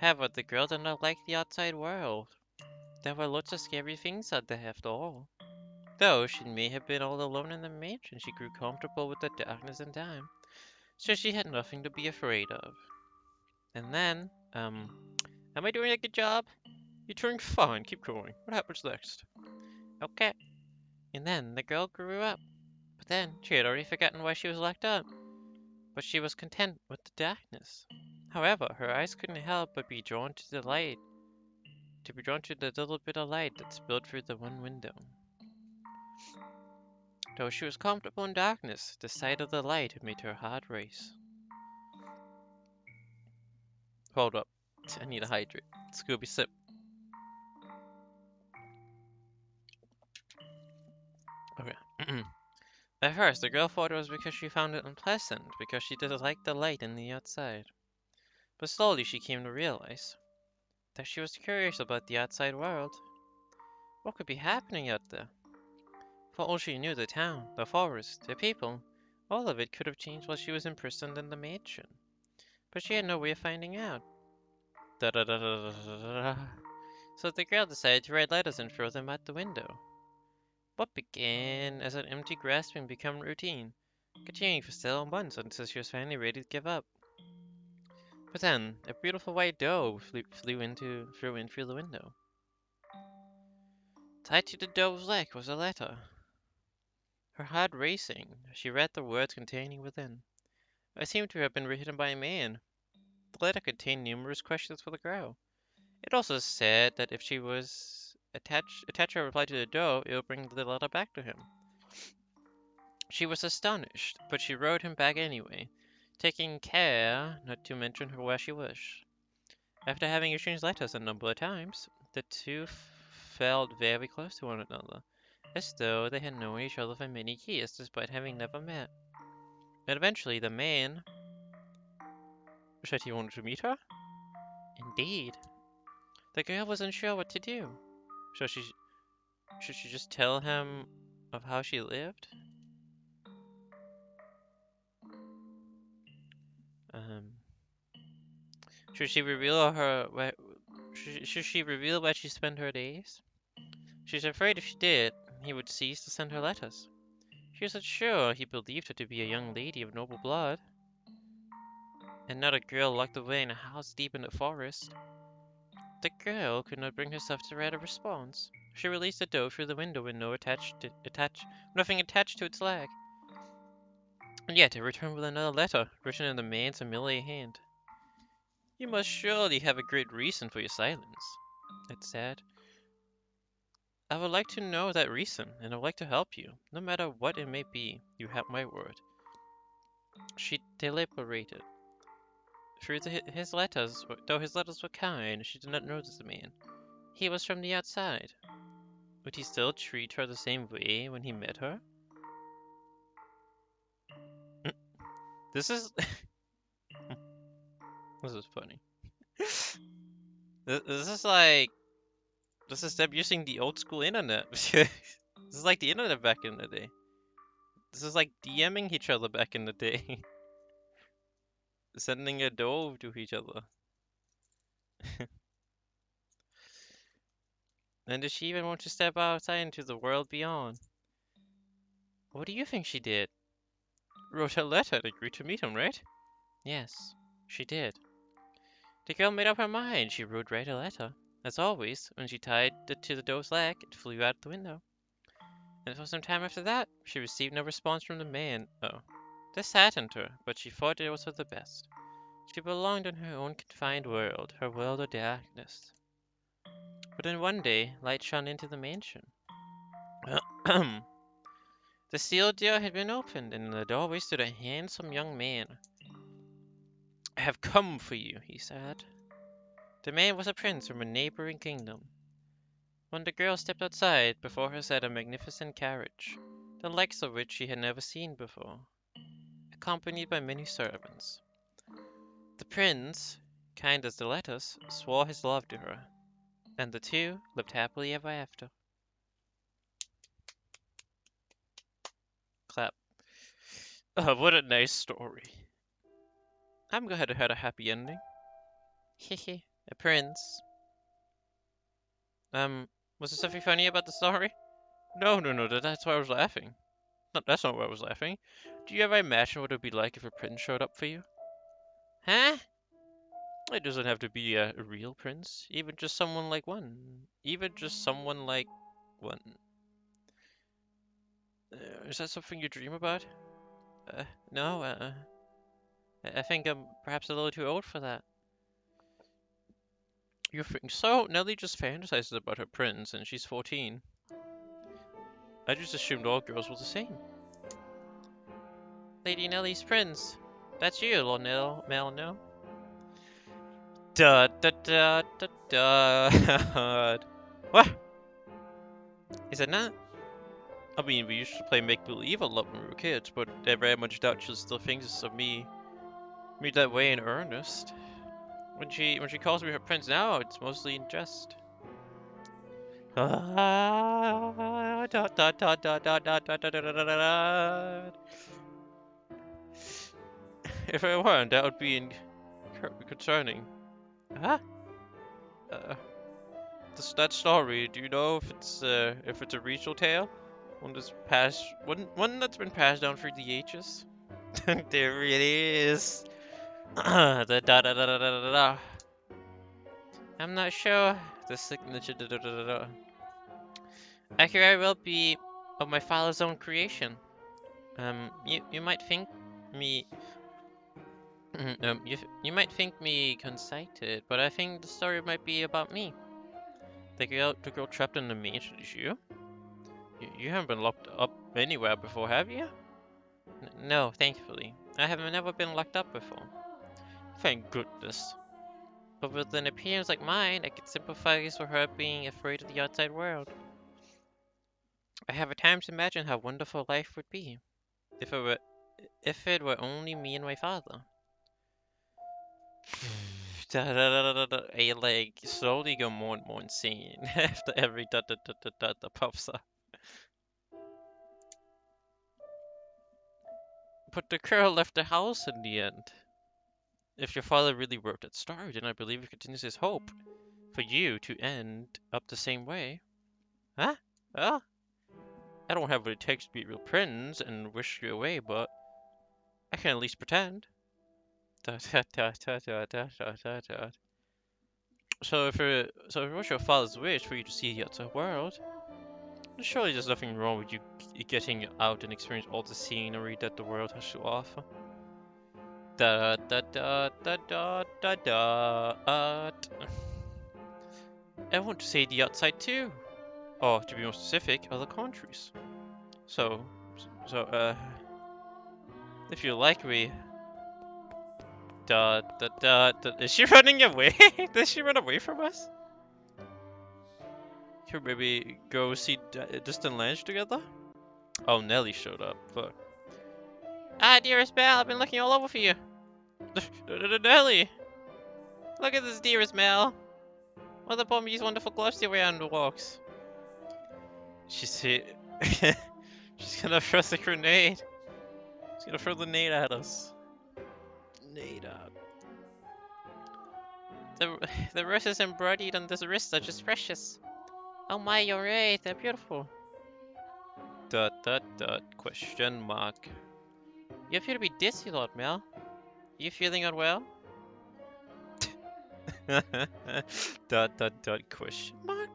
However, the girl did not like the outside world. There were lots of scary things out there after all. Though she may have been all alone in the mansion, she grew comfortable with the darkness in time, so she had nothing to be afraid of. And then, am I doing a good job? You're doing fine, keep going. What happens next? Okay. And then the girl grew up. But then she had already forgotten why she was locked up. But she was content with the darkness. However, her eyes couldn't help but be drawn to the light, to be drawn to the little bit of light that spilled through the one window. Though she was comfortable in darkness, the sight of the light made her heart race. Hold up. I need to hydrate. Scooby sip. Okay. At first, the girl thought it was because she found it unpleasant, because she didn't like the light in the outside. But slowly she came to realize that she was curious about the outside world. What could be happening out there? For all she knew, the town, the forest, the people, all of it could have changed while she was imprisoned in the mansion. But she had no way of finding out. Da da da da da da da. So the girl decided to write letters and throw them out the window. What began as an empty grasping became routine, continuing for several months until she was finally ready to give up. But then, a beautiful white dove flew in through the window. Tied to the dove's leg was a letter. Her heart racing, she read the words containing within. It seemed to have been written by a man. The letter contained numerous questions for the girl. It also said that if she was attach her reply to the dove, it would bring the letter back to him. She was astonished, but she wrote him back anyway, taking care not to mention her where she wished. After having exchanged letters a number of times, the two felt very close to one another, as though they had known each other for many years despite having never met. And eventually the man said he wanted to meet her? Indeed. The girl wasn't sure what to do. So should she just tell him of how she lived? Um, should she reveal should she reveal where she spent her days? She was afraid if she did, he would cease to send her letters. She wasn't sure he believed her to be a young lady of noble blood, and not a girl locked away in a house deep in the forest. The girl could not bring herself to write a response. She released the dove through the window with nothing attached to its leg. And yet it returned with another letter, written in the man's familiar hand. You must surely have a great reason for your silence, it said. I would like to know that reason, and I would like to help you, no matter what it may be. You have my word. She deliberated. Through his letters, though his letters were kind, she did not notice the man. He was from the outside. Would he still treat her the same way when he met her? This is this is funny. This is like this is them using the old school internet. This is like the internet back in the day. This is like DMing each other back in the day. Sending a dove to each other. And did she even want to step outside into the world beyond? What do you think she did? Wrote a letter and agreed to meet him, right? Yes, she did. The girl made up her mind. She would write a letter. As always, when she tied it to the dove's leg, it flew out the window. And for some time after that, she received no response from the man. Oh. This saddened her, but she thought it was for the best. She belonged in her own confined world, her world of darkness. But then one day, light shone into the mansion. The sealed door had been opened, and in the doorway stood a handsome young man. I have come for you, he said. The man was a prince from a neighboring kingdom. When the girl stepped outside, before her sat a magnificent carriage. the likes of which she had never seen before, accompanied by many servants. The prince, kind as the letters, swore his love to her, and the two lived happily ever after. Clap. What a nice story. I'm glad it had a happy ending. Hehe, a prince. Was there something funny about the story? No, that's why I was laughing. No, that's not why I was laughing. Do you ever imagine what it would be like if a prince showed up for you? Huh? It doesn't have to be a real prince. Even just someone like one. Even just someone like one. Is that something you dream about? No, I think I'm perhaps a little too old for that. You think so? Nellie just fantasizes about her prince, and she's 14. I just assumed all girls were the same. Lady Nellie's prince. That's you, Lord Mel, no? Da da da da da. What? Is it not? I mean, we used to play make-believe a lot when we were kids, but I very much doubt she still thinks of me that way in earnest. When she calls me her prince now, it's mostly in jest. Da da da da da da da da da da da. If I weren't, that would be concerning. Huh? Uh, that story. Do you know if it's a regional tale? One that's been passed down through the ages? There it is. Da da da da da da da da. I'm not sure. The signature da da da da da. I could very well be of my father's own creation. You might think me you might think me conceited, but I think the story might be about me. The girl trapped in the mansion is you? You haven't been locked up anywhere before, have you? No, thankfully. I have never been locked up before. Thank goodness. But with an appearance like mine, I could sympathize with her being afraid of the outside world. I have at times imagined how wonderful life would be if it were only me and my father. I like slowly go more and more insane after every that pops up. But the girl left the house in the end. If your father really wrote that story, then I believe it continues his hope for you to end up the same way. Huh? Well, I don't have what it takes to be a real prince and wish you away, but I can at least pretend. So if it was your father's wish for you to see the outside world, then surely there's nothing wrong with you getting out and experience all the scenery that the world has to offer. Da da da da da da da. I want to see the outside too. Or to be more specific, other countries. So, if you like me, is she running away? Did she run away from us? Can we maybe go see distant lands together? Oh, Nelly showed up. Fuck. Ah, dearest Mel, I've been looking all over for you. Nelly! Look at this, dearest Mel. Mother bought me these wonderful gloves to wear on the walks. She's gonna throw the grenade. She's gonna throw the nade at us. Nade out. The roses embroidered on this wrist are just precious. Oh my, you're right, they're beautiful. Question mark. You appear to be dizzy, Lord Mel. Are you feeling unwell? Question mark.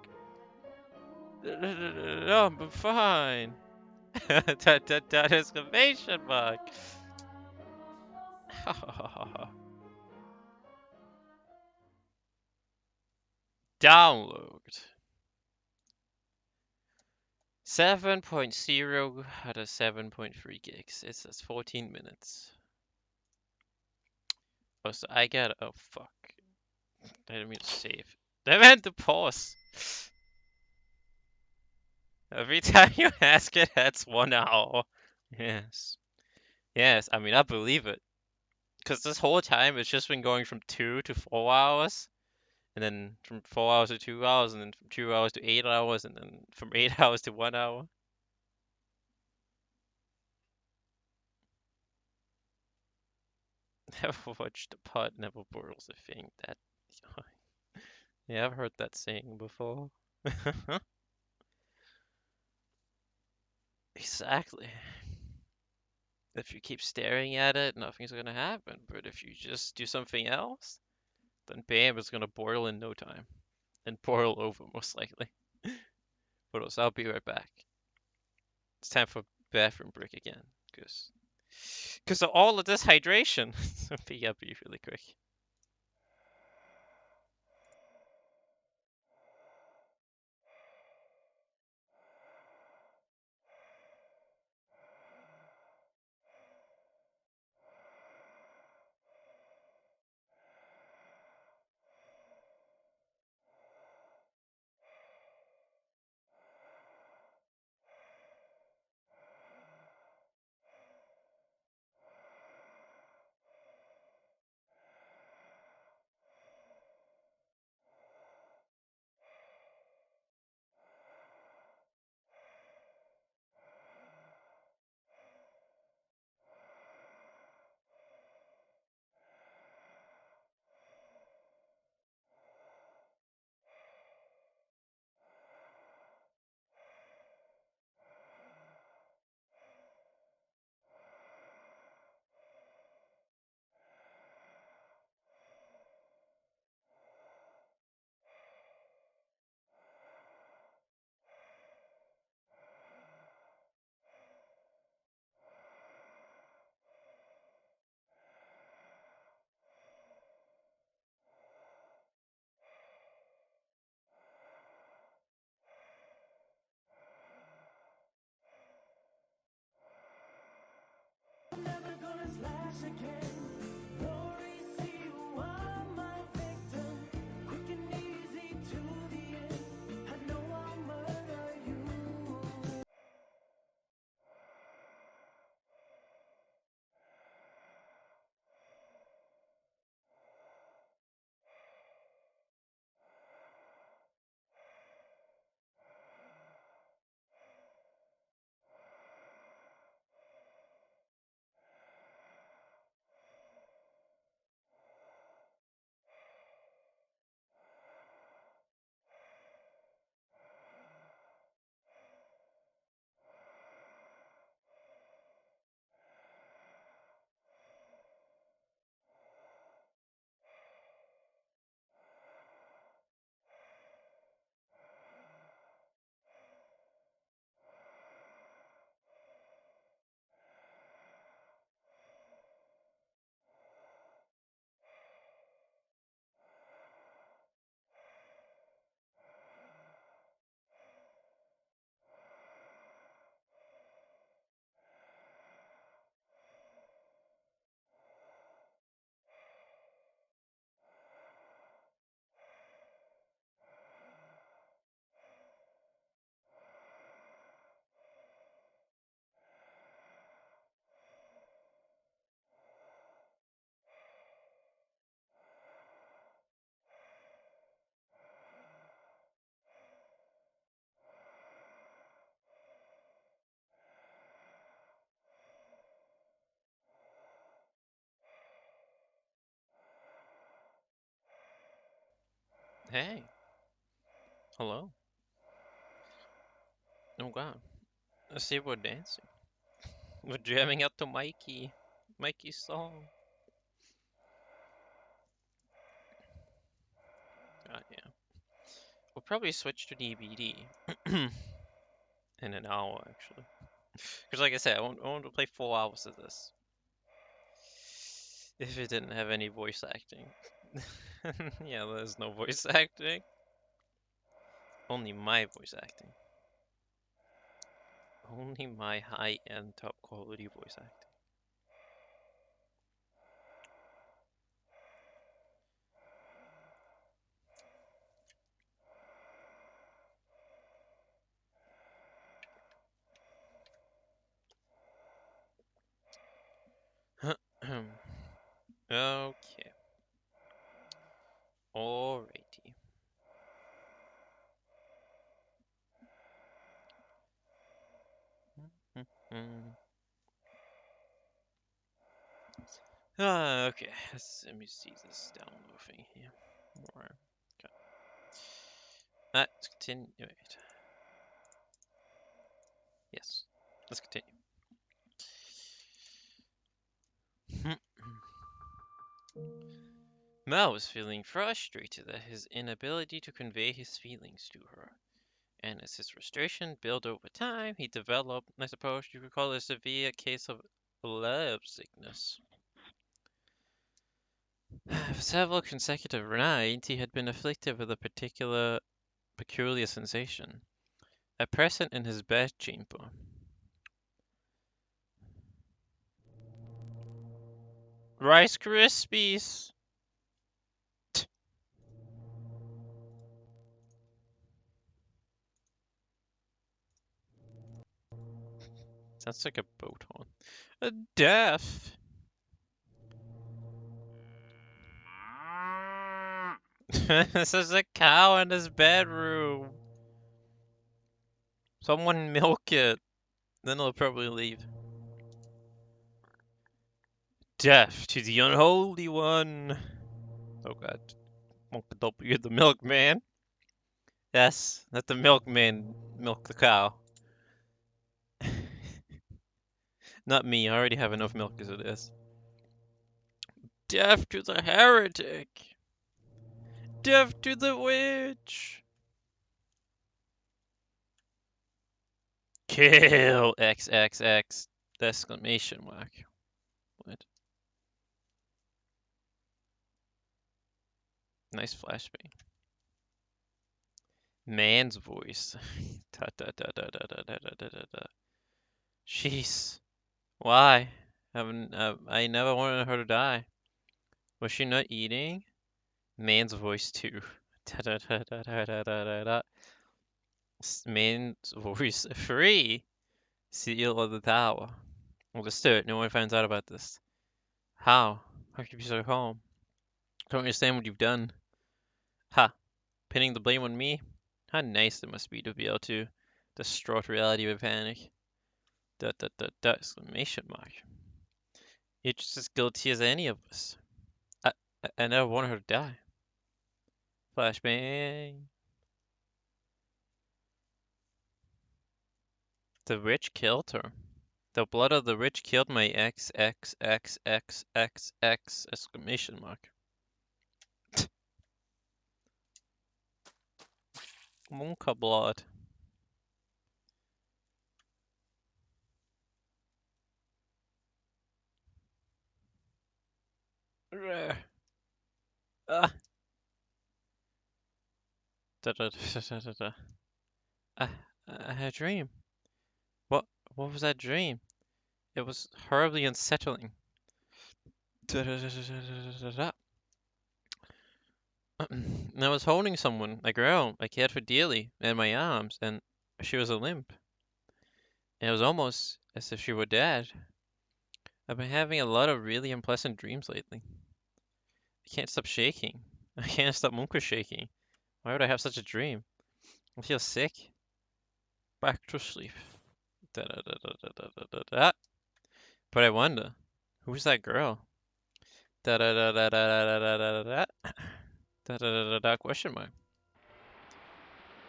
No, I'm fine. Exclamation mark. Download. 7.0 out of 7.3 gigs. It says 14 minutes. Oh, so I got. Oh, fuck. I didn't mean to save. I meant to pause. Every time you ask it, that's 1 hour. Yes. Yes, I mean, I believe it. Because this whole time, it's just been going from 2 to 4 hours, and then from 4 hours to 2 hours, and then from 2 hours to 8 hours, and then from 8 hours to 1 hour. Never watched the pot, never boils a thing. That, yeah, I've heard that saying before. Exactly. If you keep staring at it, nothing's gonna happen. But if you just do something else, then bam, it's gonna boil in no time. And boil over, most likely. But also, I'll be right back. It's time for bathroom break again. Because of all of this hydration. I'll be really quick. Hey, hello. Oh god. Let's see, we're dancing. We're jamming out to Mikey's song. God, yeah. We'll probably switch to DBD in an hour, actually. Because, like I said, I want to play 4 hours of this. If it didn't have any voice acting. Yeah, there's no voice acting. Only my voice acting. Only my high-end, top-quality voice acting. Okay. Alrighty. Okay. Let me see this download thing here. More. Okay. Let's continue. Wait. Yes. Let's continue. Mel was feeling frustrated at his inability to convey his feelings to her. And as his frustration built over time, he developed, I suppose you could call it, a severe case of love sickness. For several consecutive nights, he had been afflicted with a peculiar sensation, a present in his bedchamber. Rice Krispies! Sounds like a boat horn. A death! This is a cow in his bedroom. Someone milk it. Then it'll probably leave. Death to the unholy one. Oh god. Uncle W, the milkman. Yes, let the milkman milk the cow. Not me, I already have enough milk as it is. Death to the heretic! Death to the witch! Kill XXX! Exclamation mark. What? Nice flashbang. Man's voice. Da, da, da, da, da, da, da, da, da, da. Jeez. Why? I never wanted her to die. Was she not eating? Man's voice too. Da, da, da, da, da, da, da, da. Man's voice 3. Seal of the tower. Understood. No one finds out about this. How? How can you be so calm? Don't understand what you've done. Ha! Pinning the blame on me? How nice it must be to be able to distort reality with panic. Da da da da! Exclamation mark. You're just as guilty as any of us. I never wanted her to die. Flashbang. The witch killed her. The blood of the witch killed my XXXXXX! Exclamation mark. Monka blood. Ah. Da, da, da, da, da, da. I had a dream. What? What was that dream? It was horribly unsettling. Da, da, da, da, da, da, da, da. I was holding someone, a girl I cared for dearly, in my arms, and she was a limp. And it was almost as if she were dead. I've been having a lot of really unpleasant dreams lately. I can't stop shaking. I can't stop Munka shaking. Why would I have such a dream? I feel sick. Back to sleep. Da, da, da, da, da, da, da, da. But I wonder, who's that girl? Da da da da da da da da da da da da da da da question mark.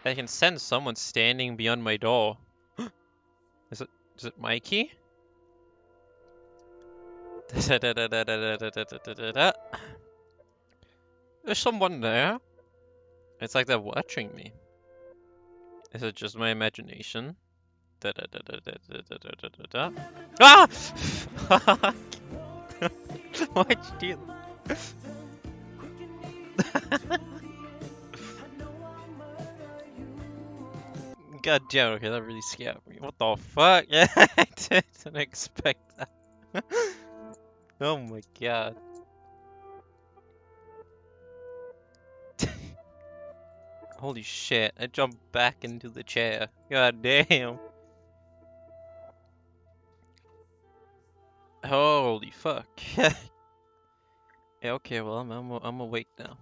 I can sense someone standing beyond my door. Is it Mikey? Da da da da da da da da da da da. There's someone there. It's like they're watching me. Is it just my imagination? Da da da da da da da da da da. Ah! Why'd you do that? God damn, okay, that really scared me. What the fuck? Yeah, I didn't expect that. Oh my god. Holy shit, I jumped back into the chair. God damn. Holy fuck. Yeah, okay, well, I'm awake now.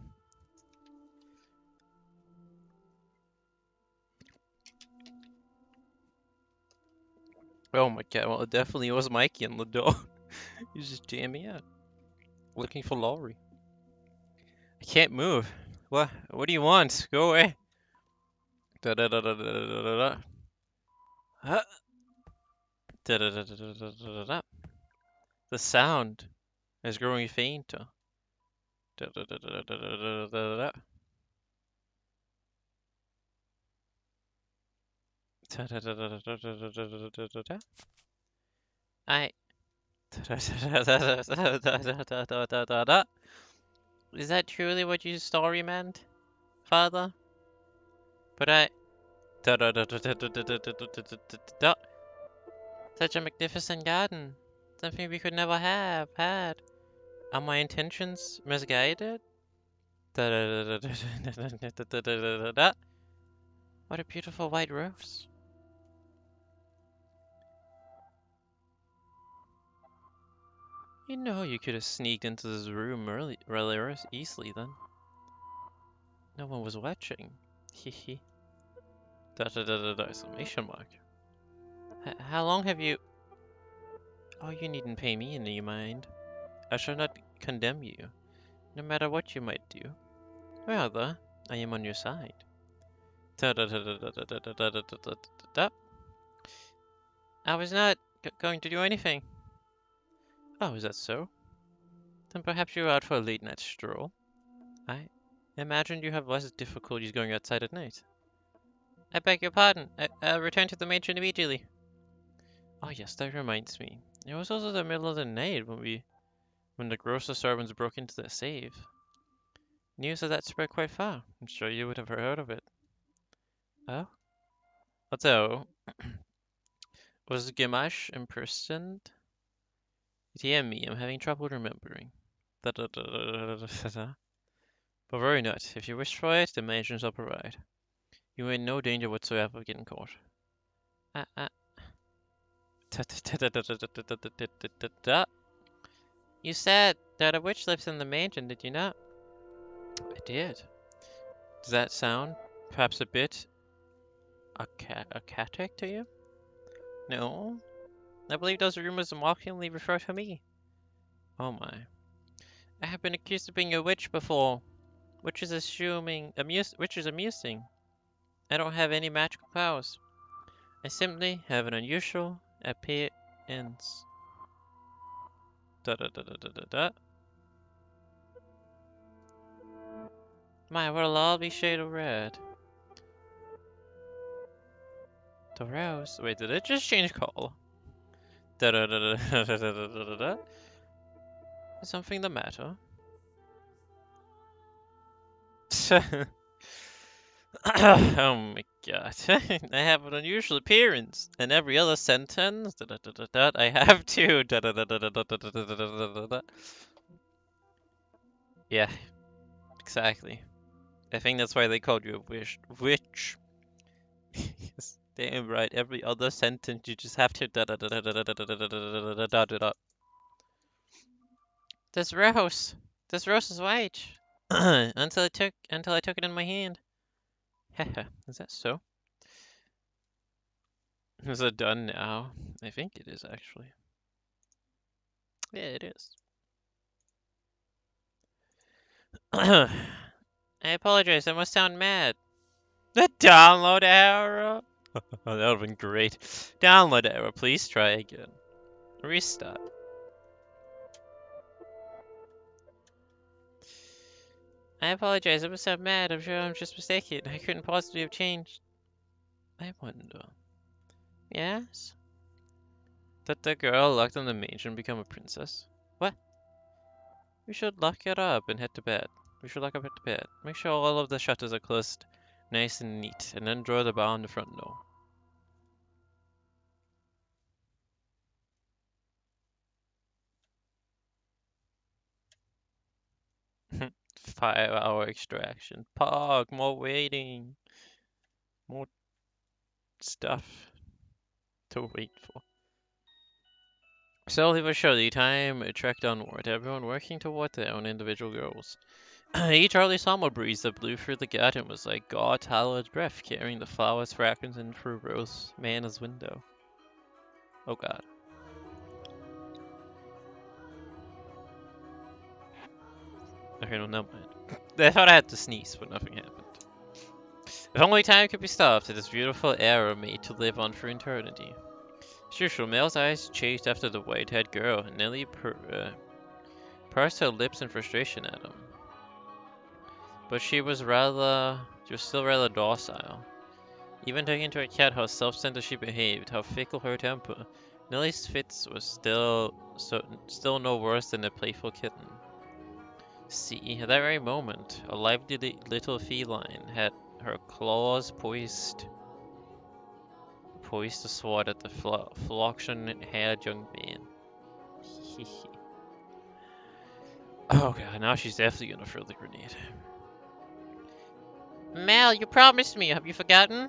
Oh my god, well, it definitely was Mikey in the door. He's just jamming out. Looking for Laurie. I can't move. What do you want? Go away. Da da da da da da da da. Huh? Da da da da da da da da. The sound is growing fainter. Da da da da da da da da da. Da da da da da da da da da da da. I. Da da da da da da da da da da. Is that truly what your story meant, Father? But I. Da da da da da da da da da da da da. Such a magnificent garden. Something we could never have had. Are my intentions misguided? Da da da da da da da da da da. What a beautiful white rose. You know you could have sneaked into this room really easily then. No one was watching. Hehe. Da da da da da exclamation mark. How long have you... Oh, you needn't pay me any mind. I shall not condemn you, no matter what you might do. Rather, I am on your side. Da da da da da da da da da da da da. I was not going to do anything. Oh, is that so? Then perhaps you're out for a late night stroll. I imagine you have less difficulties going outside at night. I beg your pardon. I'll return to the matron immediately. Oh yes, that reminds me. It was also the middle of the night when the grocer servants broke into the safe. News of that spread quite far. I'm sure you would have heard of it. Oh? Although, was Gamache imprisoned? Dear me, I'm having trouble remembering. Da da da da da da da. But worry not. If you wish for it, the mansion shall provide. You are in no danger whatsoever of getting caught. Ah ah. You said that a witch lives in the mansion, did you not? I did. Does that sound perhaps a bit archaic to you? No. I believe those rumors mockingly refer to me. Oh my. I have been accused of being a witch before, which is amusing. I don't have any magical powers. I simply have an unusual appearance. Da da da da da da da. My, what'll all be shade of red? The rose. Wait, did it just change color? Da da da da da da da da da da. Is something the matter? Oh my god. I have an unusual appearance. And every other sentence, da da da da da, I have to. Da da da da da da da da da da da da. Yeah, exactly. I think that's why they called you a witch. Yes, damn right. Every other sentence you just have to da da da da da da da da da da da da da da. This rose. This rose is white. Until I took it in my hand. Haha, is that so? Is it done now? I think it is actually. Yeah, it is. I apologize, I must sound mad. The download error? Oh, that would have been great. Download error, please try again. Restart. I apologize, I must sound mad. I'm sure I'm just mistaken. I couldn't possibly have changed. I wonder. Yes? Did the girl locked in the mansion become a princess? What? We should lock it up and head to bed. We should lock up and head to bed. Make sure all of the shutters are closed nice and neat, and then draw the bar on the front door. Five-hour extraction. Pog, more waiting. More stuff to wait for. Slowly but surely, time tracked onward, everyone working toward their own individual goals. Each early summer breeze that blew through the garden was like God's hallowed breath, carrying the flowers' fragrance in through Rose Manna's window. Oh God. Okay, no, never mind. I thought I had to sneeze, but nothing happened. If only time could be stopped, this beautiful era made to live on for eternity. As usual, Mel's eyes chased after the white-haired girl, and Nellie pursed her lips in frustration at him. But she was still rather docile. Even taking into account how self-centered she behaved, how fickle her temper, Nellie's fits was still no worse than a playful kitten. See, at that very moment, a lively little feline had her claws poised to swat at the flaxen-haired young man. Oh God, now she's definitely gonna throw the grenade. Mel, you promised me. Have you forgotten?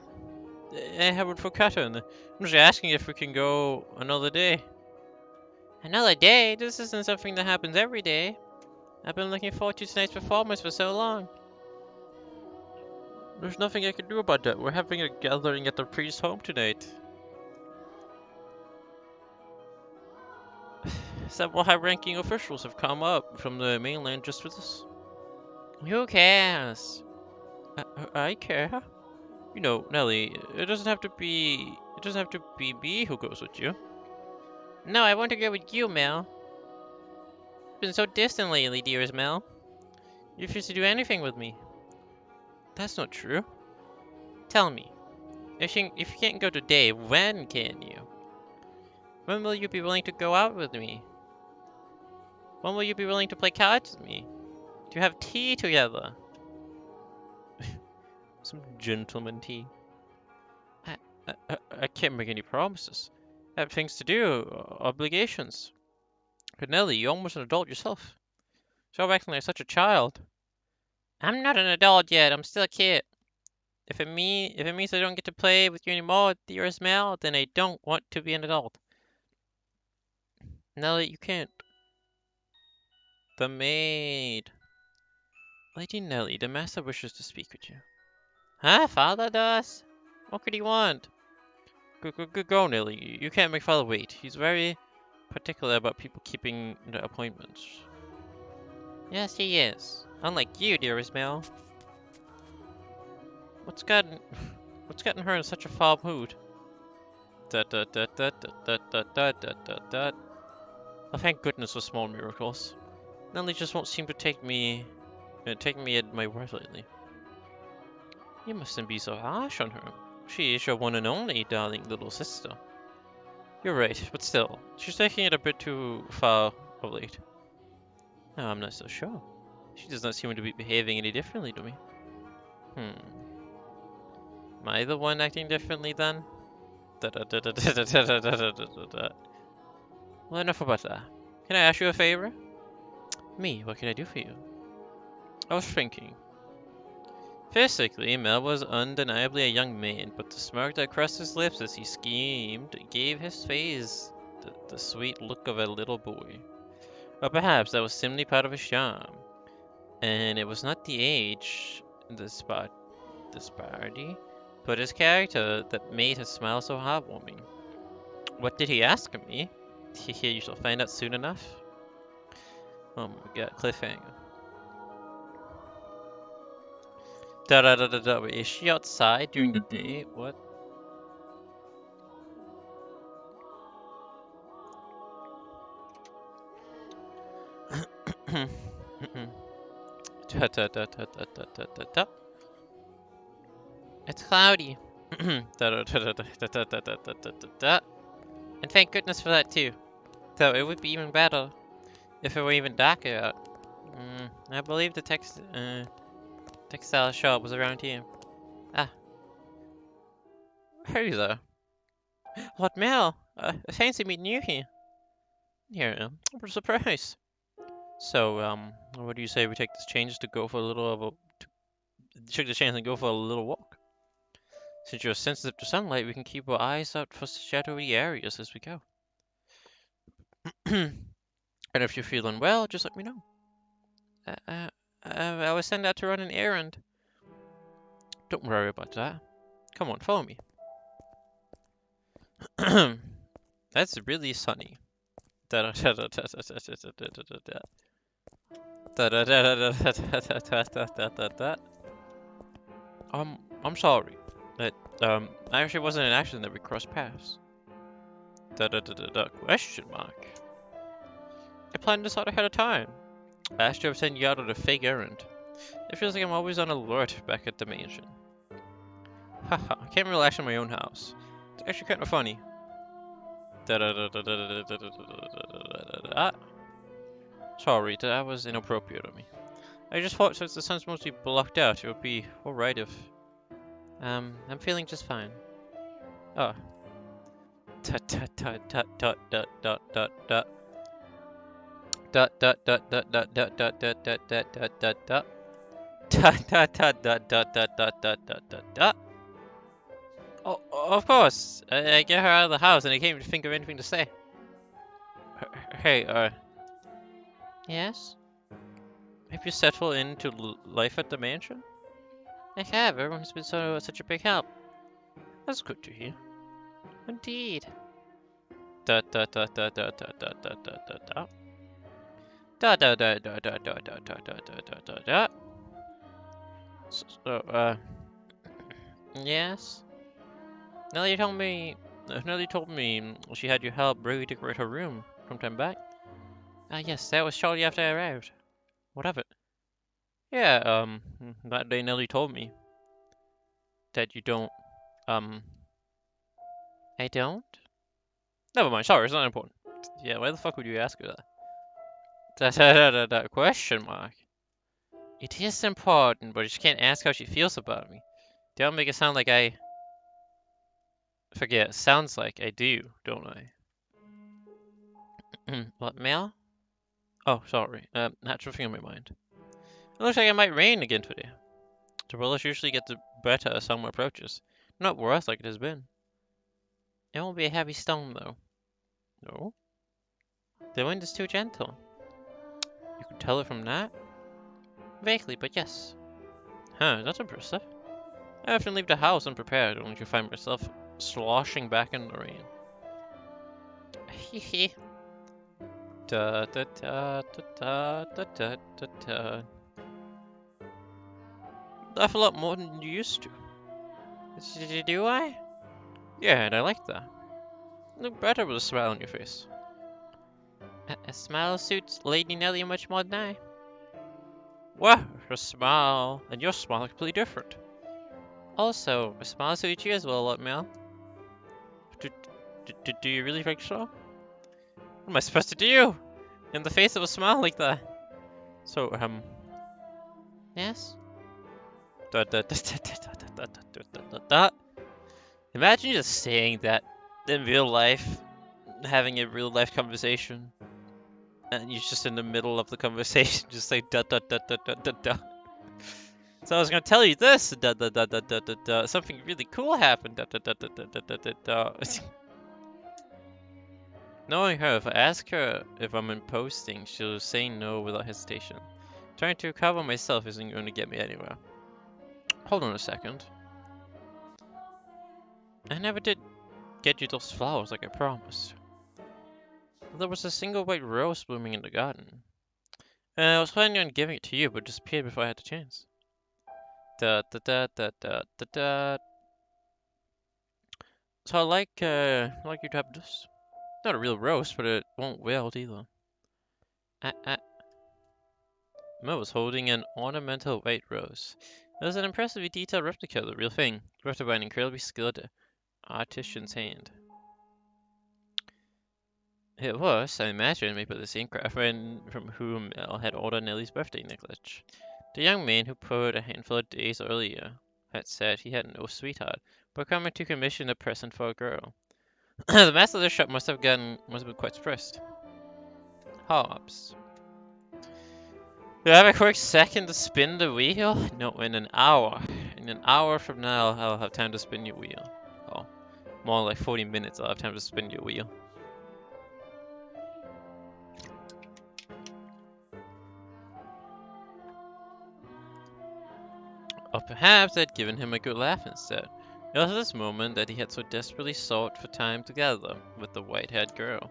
I haven't forgotten. I'm just asking if we can go another day. Another day? This isn't something that happens every day. I've been looking forward to tonight's performance for so long. There's nothing I can do about that. We're having a gathering at the priest's home tonight. Several high-ranking officials have come up from the mainland just for this. Who cares? I care. You know, Nellie, it doesn't have to be me who goes with you. No, I want to go with you, Mel. You've been so distant lately, dearest Mel. You refuse to do anything with me. That's not true. Tell me, if you can't go today, when can you? When will you be willing to go out with me? When will you be willing to play cards with me? To have tea together? Some gentleman tea. I can't make any promises. I have things to do, obligations. But Nellie, you're almost an adult yourself. Stop acting like such a child. I'm not an adult yet. I'm still a kid. If it means I don't get to play with you anymore, dearest Mel, then I don't want to be an adult. Nellie, you can't. The maid. Lady Nellie, the master wishes to speak with you. Huh? Father does? What could he want? Go, Nellie. You can't make father wait. He's very particular about people keeping their appointments. Yes, he is. Unlike you, dearest Mel. What's gotten her in such a foul mood? Oh, thank goodness for small miracles. Nellie just won't seem to take me at my word lately. You mustn't be so harsh on her. She is your one and only darling little sister. You're right, but still, she's taking it a bit too far of late. No, I'm not so sure. She does not seem to be behaving any differently to me. Am I the one acting differently then? Well, enough about that. Can I ask you a favor? Me, what can I do for you? I was thinking. Physically, Mel was undeniably a young man, but the smirk that crossed his lips as he schemed gave his face the sweet look of a little boy. Or perhaps that was simply part of his charm. And it was not the age, disparity, but his character that made his smile so heartwarming. What did he ask of me? You shall find out soon enough. Oh my god, cliffhanger. Wait, is she outside during the day? What? It's cloudy. And thank goodness for that too. Though it would be even better if it were even darker out. I believe the textile shop was around here. Ah, hey there. Lord Mel, I fancy meeting you here. Yeah, what a surprise. So, what do you say we take this chance to go for a little of a take the chance and go for a little walk? Since you're sensitive to sunlight, we can keep our eyes out for shadowy areas as we go. And if you're feeling well, just let me know. I was sent out to run an errand. Don't worry about that. Come on, follow me. That's really sunny. I'm sorry. I actually wasn't in action that we crossed paths. Question mark. I planned this out ahead of time. I asked you to send you out on a fake errand. It feels like I'm always on alert back at the mansion. Haha, I can't relax in my own house. It's actually kind of funny. Sorry, that was inappropriate of me. I just thought since the sun's mostly blocked out, it would be alright if... I'm feeling just fine. Oh. Tut tut tut tut tut tut tut tut tut. Dot dot dot dot dot dot dot dot dot dot dot dot dot. Dot dot dot dot dot dot dot dot dot dot dot. Oh, of course. I get her out of the house and I can't even think of anything to say. Hey, yes? Have you settled into life at the mansion? I have. Everyone's been such a big help. That's good to hear. Indeed. Dot dot dot dot dot dot dot dot dot dot dot. Dot dot dot dot dot dot dot dot dot dot dot dot. So, yes? Nelly told me she had your help redecorate her room some time back. Ah, yes, that was shortly after I arrived. What of it? Yeah, that day Nelly told me that you don't, I don't? Never mind, sorry, it's not important. Yeah, why the fuck would you ask her that? That question mark. It is important, but you can't ask how she feels about me. Don't make it sound like I... Forget, sounds like I do, don't I? What, Mel? Oh, sorry. Natural thing on my mind. It looks like it might rain again today. The weather usually gets better as summer approaches. Not worse like it has been. It won't be a heavy storm, though. No? The wind is too gentle. You can tell it from that? Vaguely, but yes. Huh, that's impressive. I often leave the house unprepared, only to find myself sloshing back in the rain. Hehe. Da da da da da da da da. Laugh a lot more than you used to. Do I? Yeah, and I like that. You look better with a smile on your face. A smile suits Lady Nelly much more than I. Well, her smile and your smile are completely different. Also, a smile suits you as well, what, Mel? Do you really think so? What am I supposed to do? In the face of a smile like that? So, yes? Imagine just saying that in real life, having a real life conversation, and you're just in the middle of the conversation, just say da da da da da da da. So I was gonna tell you this, da da da da da da da. Something really cool happened, da da da da da da da da. Knowing her, if I ask her if I'm in posting, she'll say no without hesitation. Trying to recover myself isn't going to get me anywhere. Hold on a second. I never did get you those flowers like I promised. There was a single white rose blooming in the garden. I was planning on giving it to you, but disappeared before I had the chance. Da da da da da da da. So I like you to have this. Not a real rose, but it won't wilt either. Mo was holding an ornamental white rose. It was an impressively detailed replica of the real thing, crafted by an incredibly skilled artisan's hand. It was, I imagine, made by the same craftsman from whom Mel had ordered Nelly's birthday necklace. The young man who put a handful of days earlier had said he had no sweetheart, but coming to commission a present for a girl. The master of the shop must have been quite surprised. Hobbs. Do I have a quick second to spin the wheel? No, in an hour. In an hour from now, I'll have time to spin your wheel. Oh, more like 40 minutes I'll have time to spin your wheel. Or perhaps I'd given him a good laugh instead. It was at this moment that he had so desperately sought for time together with the white-haired girl.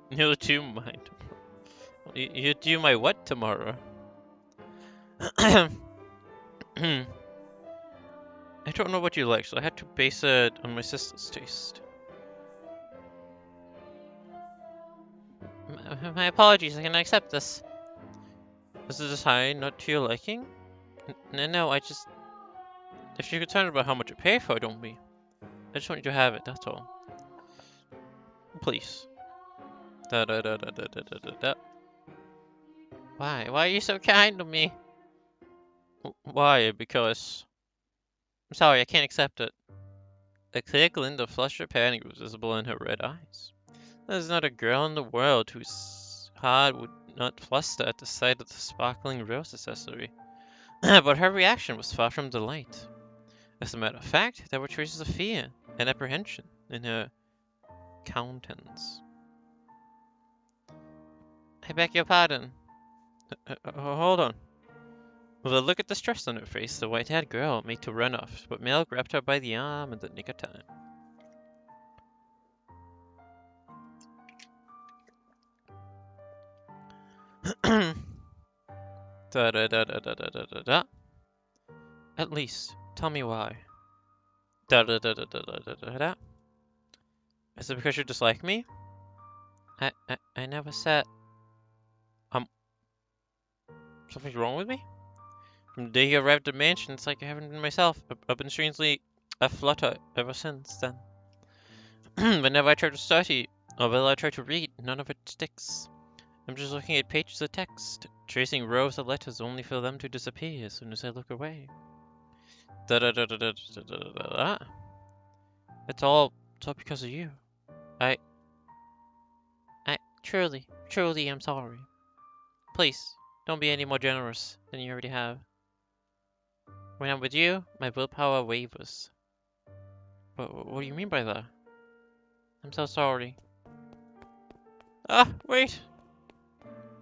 You'll do my you do my what tomorrow? I don't know what you like, so I had to base it on my sister's taste. My apologies, I can accept this. Is the design not to your liking? No, I just... If you're concerned about how much you pay for it, don't be. I just want you to have it, that's all. Please. Da da da da da da da da da. Why? Why are you so kind to me? Why? Because... I'm sorry, I can't accept it. A clear glint of flushed panic was visible in her red eyes. There's not a girl in the world whose heart would not fluster at the sight of the sparkling rose accessory. But her reaction was far from delight. As a matter of fact, there were traces of fear and apprehension in her countenance. I beg your pardon. Hold on. With a look at the distress on her face, the white-haired girl made to run off, but Mel grabbed her by the arm in the nick of time. Da da da da da da da da da. At least, tell me why. Da da da da da da da da da. Is it because you dislike me? I never said. Something's wrong with me? From the day you arrived at the mansion, it's like I haven't been myself. I've been strangely aflutter ever since then. Whenever I try to study, or whenever I try to read, none of it sticks. I'm just looking at pages of text, tracing rows of letters only for them to disappear as soon as I look away. Da da da da da da da da da. It's all because of you. I truly am sorry. Please, don't be any more generous than you already have. When I'm with you, my willpower wavers. What do you mean by that? I'm so sorry. Ah, wait!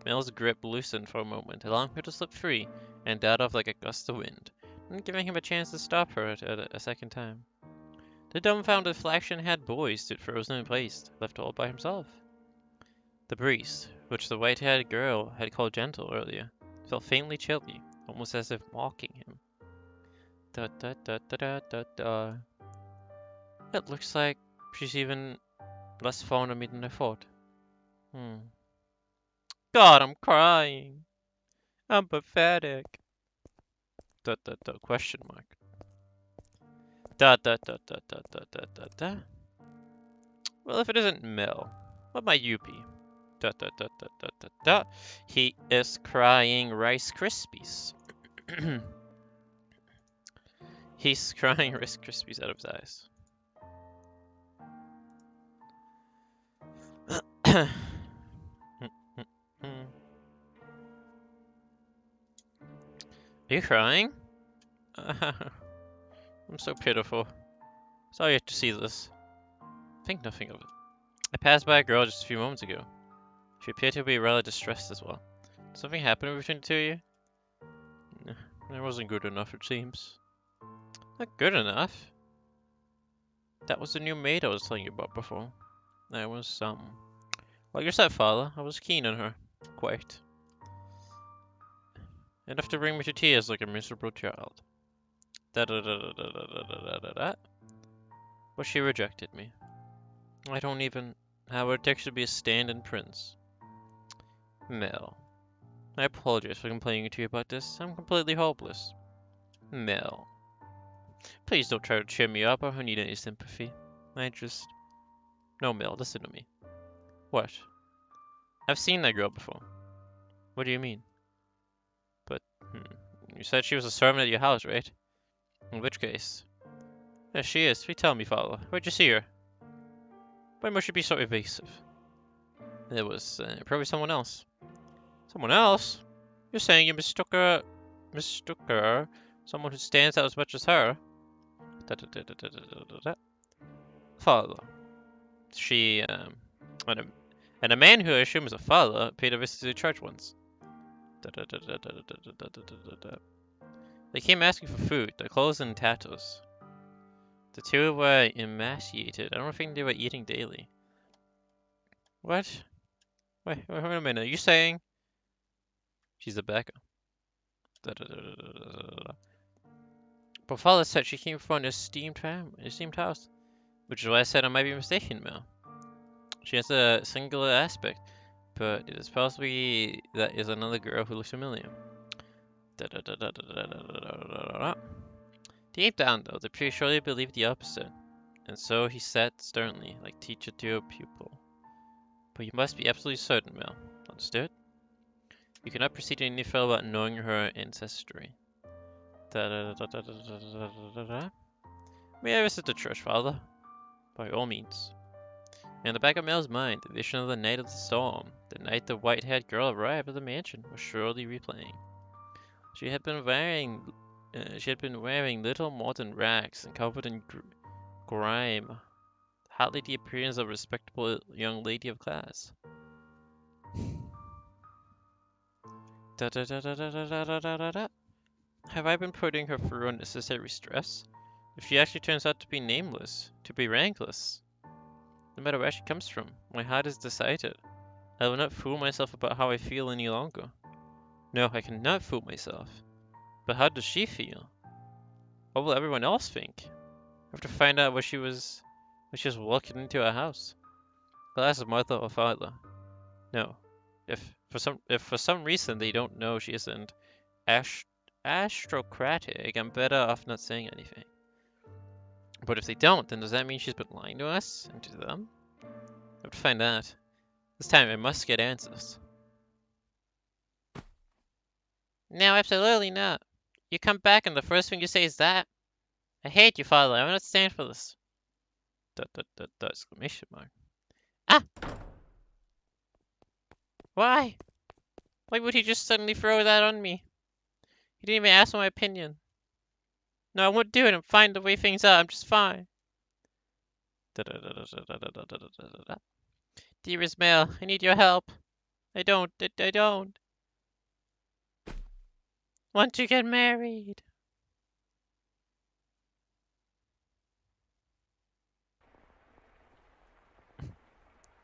Mel's grip loosened for a moment, allowing her to slip free and dart off like a gust of wind, and giving him a chance to stop her at a second time. The dumbfounded flaxen-haired boy stood frozen in place, left all by himself. The breeze, which the white-haired girl had called gentle earlier, felt faintly chilly, almost as if mocking him. Da da da da da da da. It looks like she's even less fond of me than I thought. God, I'm crying. I'm pathetic. Da da da question mark. Da da da da da da da da da. Well, if it isn't Mel, what might you be? Da da da da da da da. He is crying Rice Krispies. He's crying Rice Krispies out of his eyes. Are you crying? I'm so pitiful. Sorry you have to see this. Think nothing of it. I passed by a girl just a few moments ago. She appeared to be rather distressed as well. Did something happen between the two of you? It wasn't good enough, it seems. Not good enough? That was the new maid I was telling you about before. I was, like your stepfather, I was keen on her. Quite. Enough to bring me to tears like a miserable child. Da da da da da da da da da da. But she rejected me. I don't even have what it takes to be a stand-in prince. Mel. I apologize for complaining to you about this. I'm completely hopeless. Mel. Please don't try to cheer me up. I don't need any sympathy. No, Mel, listen to me. What? I've seen that girl before. What do you mean? But, you said she was a servant at your house, right? In which case? Yes, she is. Please tell me, father. Where'd you see her? Why must you be so evasive? It was probably someone else. Someone else? You're saying you mistook her... Someone who stands out as much as her? Father. And a man who I assume is a father paid a visit to the church once. They came asking for food, their clothes in tatters. The two were emaciated. I don't think they were eating daily. What? Wait a minute. Are you saying she's a beggar? But father said she came from an esteemed house, which is why I said I might be mistaken, Mel. She has a singular aspect, but it is possibly that is another girl who looks familiar. Deep down, though, the priest surely believed the opposite, and so he said sternly, like teacher to a pupil. But you must be absolutely certain, Mel. Understood? You cannot proceed any further without knowing her ancestry. May I visit the church, Father? By all means. In the back of Mel's mind, the vision of the night of the storm, the night the white-haired girl arrived at the mansion, was surely replaying. She had been wearing little more than rags and covered in grime, hardly the appearance of a respectable young lady of class. Have I been putting her through unnecessary stress? If she actually turns out to be nameless, to be rankless, no matter where she comes from, my heart is decided. I will not fool myself about how I feel any longer. No, I cannot fool myself. But how does she feel? What will everyone else think? I have to find out when she was walking into our house. I'll ask Martha or Father. No. If for some reason they don't know she isn't aristocratic, I'm better off not saying anything. But if they don't, then does that mean she's been lying to us and to them? I have to find out. This time I must get answers. No, absolutely not. You come back and the first thing you say is that. I hate you, Father. I will not stand for this. Exclamation mark. Ah! Why? Why would he just suddenly throw that on me? He didn't even ask for my opinion. No, I won't do it. I'm fine the way things are. I'm just fine. Dearest Mel, I need your help. I don't want to get married.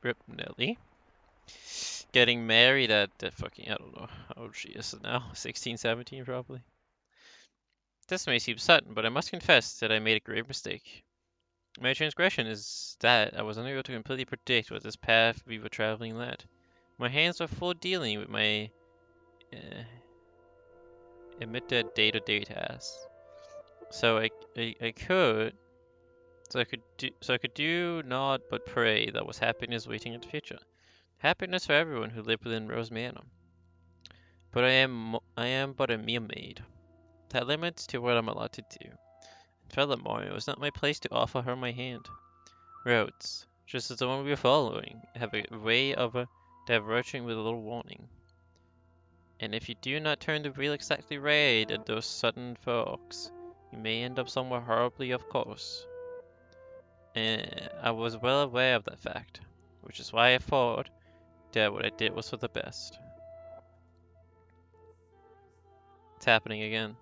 Rip Nelly. Getting married at fucking, I don't know how old she is now. 16, 17 probably. This may seem sudden, but I must confess that I made a grave mistake. My transgression is that I was unable to completely predict what this path we were traveling led. My hands were full dealing with my admitted day-to-day tasks. So I could do naught but pray that was happiness waiting in the future. Happiness for everyone who lived within Rose Manor. But I am but a mere maid. That limits to what I'm allowed to do. Furthermore, it was not my place to offer her my hand. Roads, just as the one we were following, have a way of diverging with a little warning. And if you do not turn the wheel exactly right at those sudden forks, you may end up somewhere horribly off course. And I was well aware of that fact, which is why I thought that what I did was for the best. It's happening again.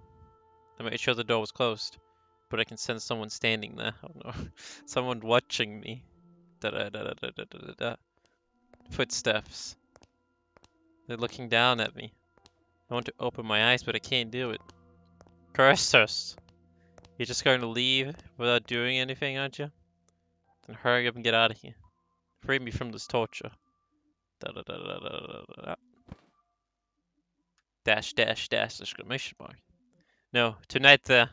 I made sure the door was closed, but I can sense someone standing there. Oh no, someone watching me. Footsteps. They're looking down at me. I want to open my eyes, but I can't do it. Cursors! You're just going to leave without doing anything, aren't you? Then hurry up and get out of here. Free me from this torture. Dash, dash, dash, exclamation mark. No, tonight they're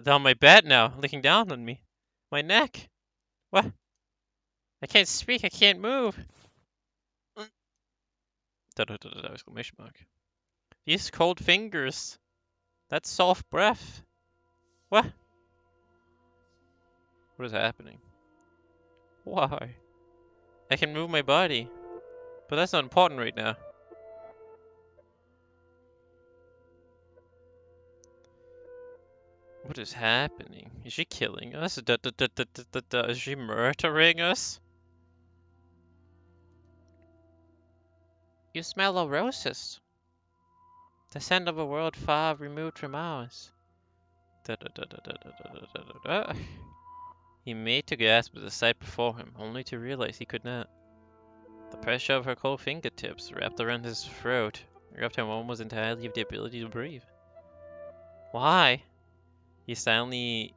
on my bed now, looking down on me. My neck! What? I can't speak, I can't move! Exclamation mark. These cold fingers! That soft breath! What? What is happening? Why? I can move my body, but that's not important right now. What is happening? Is she killing us? Is she murdering us? You smell of roses. The scent of a world far removed from ours. He made to gasp at the sight before him, only to realize he could not. The pressure of her cold fingertips wrapped around his throat, robbed him almost entirely of the ability to breathe. Why? He silently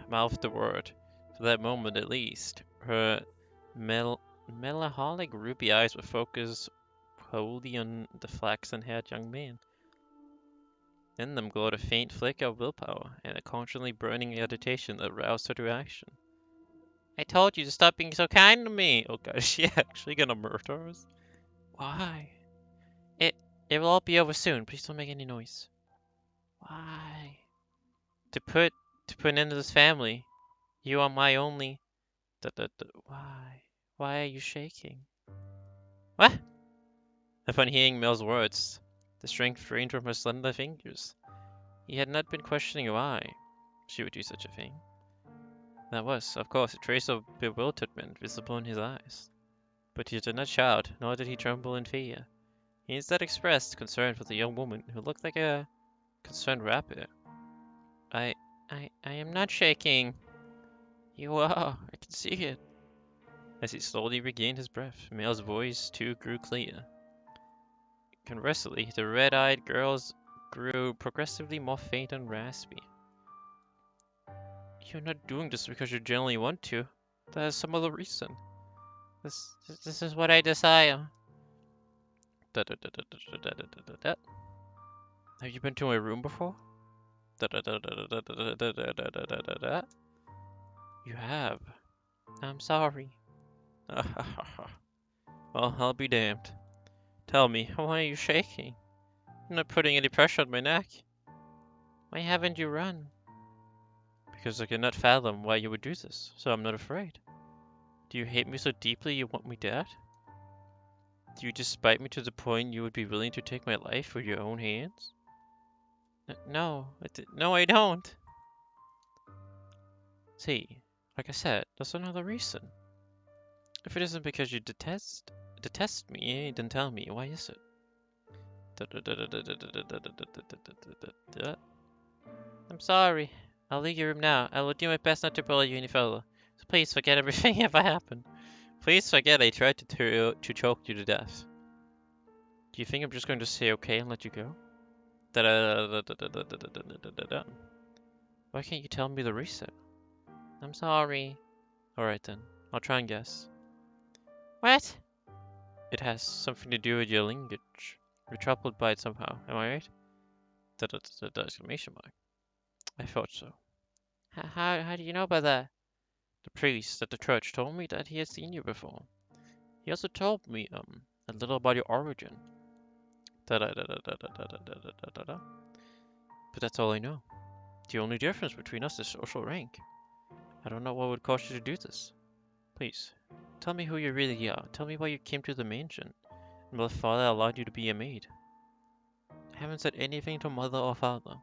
mouthed the word, for that moment at least. Her melancholic ruby eyes were focused wholly on the flaxen-haired young man. In them glowed a faint flicker of willpower, and a constantly burning agitation that roused her to action. I told you to stop being so kind to me! Oh god, is she actually gonna murder us? Why? It it will all be over soon. Please don't make any noise. Why? To put an end to this family. You are my only. Why? Why are you shaking? What? Upon hearing Mel's words, the strength drained from her slender fingers. He had not been questioning why she would do such a thing. There was, of course, a trace of bewilderment visible in his eyes. But he did not shout, nor did he tremble in fear. He instead expressed concern for the young woman who looked like a concerned rabbit. I I am not shaking. You are, I can see it. As he slowly regained his breath, Mel's voice too grew clear. Conversely, the red-eyed girl's grew progressively more faint and raspy. You're not doing this because you generally want to. There's some other reason. This is what I desire. Have you been to my room before? You have. I'm sorry. Well, I'll be damned. Tell me, why are you shaking? You're not putting any pressure on my neck. Why haven't you run? Because I cannot fathom why you would do this, so I'm not afraid. Do you hate me so deeply you want me dead? Do you despise me to the point you would be willing to take my life with your own hands? No, I don't. See, like I said, that's another reason. If it isn't because you detest me, then tell me, why is it? I'm sorry. I'll leave your room now. I will do my best not to bother you any further. So please forget everything ever happened. Please forget I tried to choke you to death. Do you think I'm just going to say okay and let you go? Why can't you tell me the reason? I'm sorry. Alright then, I'll try and guess. What? It has something to do with your linkage. You're troubled by it somehow, am I right? Exclamation mark. I thought so. How do you know about that? The priest at the church told me that he had seen you before. He also told me, a little about your origin. But that's all I know. The only difference between us is social rank. I don't know what would cause you to do this. Please, tell me who you really are. Tell me why you came to the mansion, and why father allowed you to be a maid. I haven't said anything to mother or father.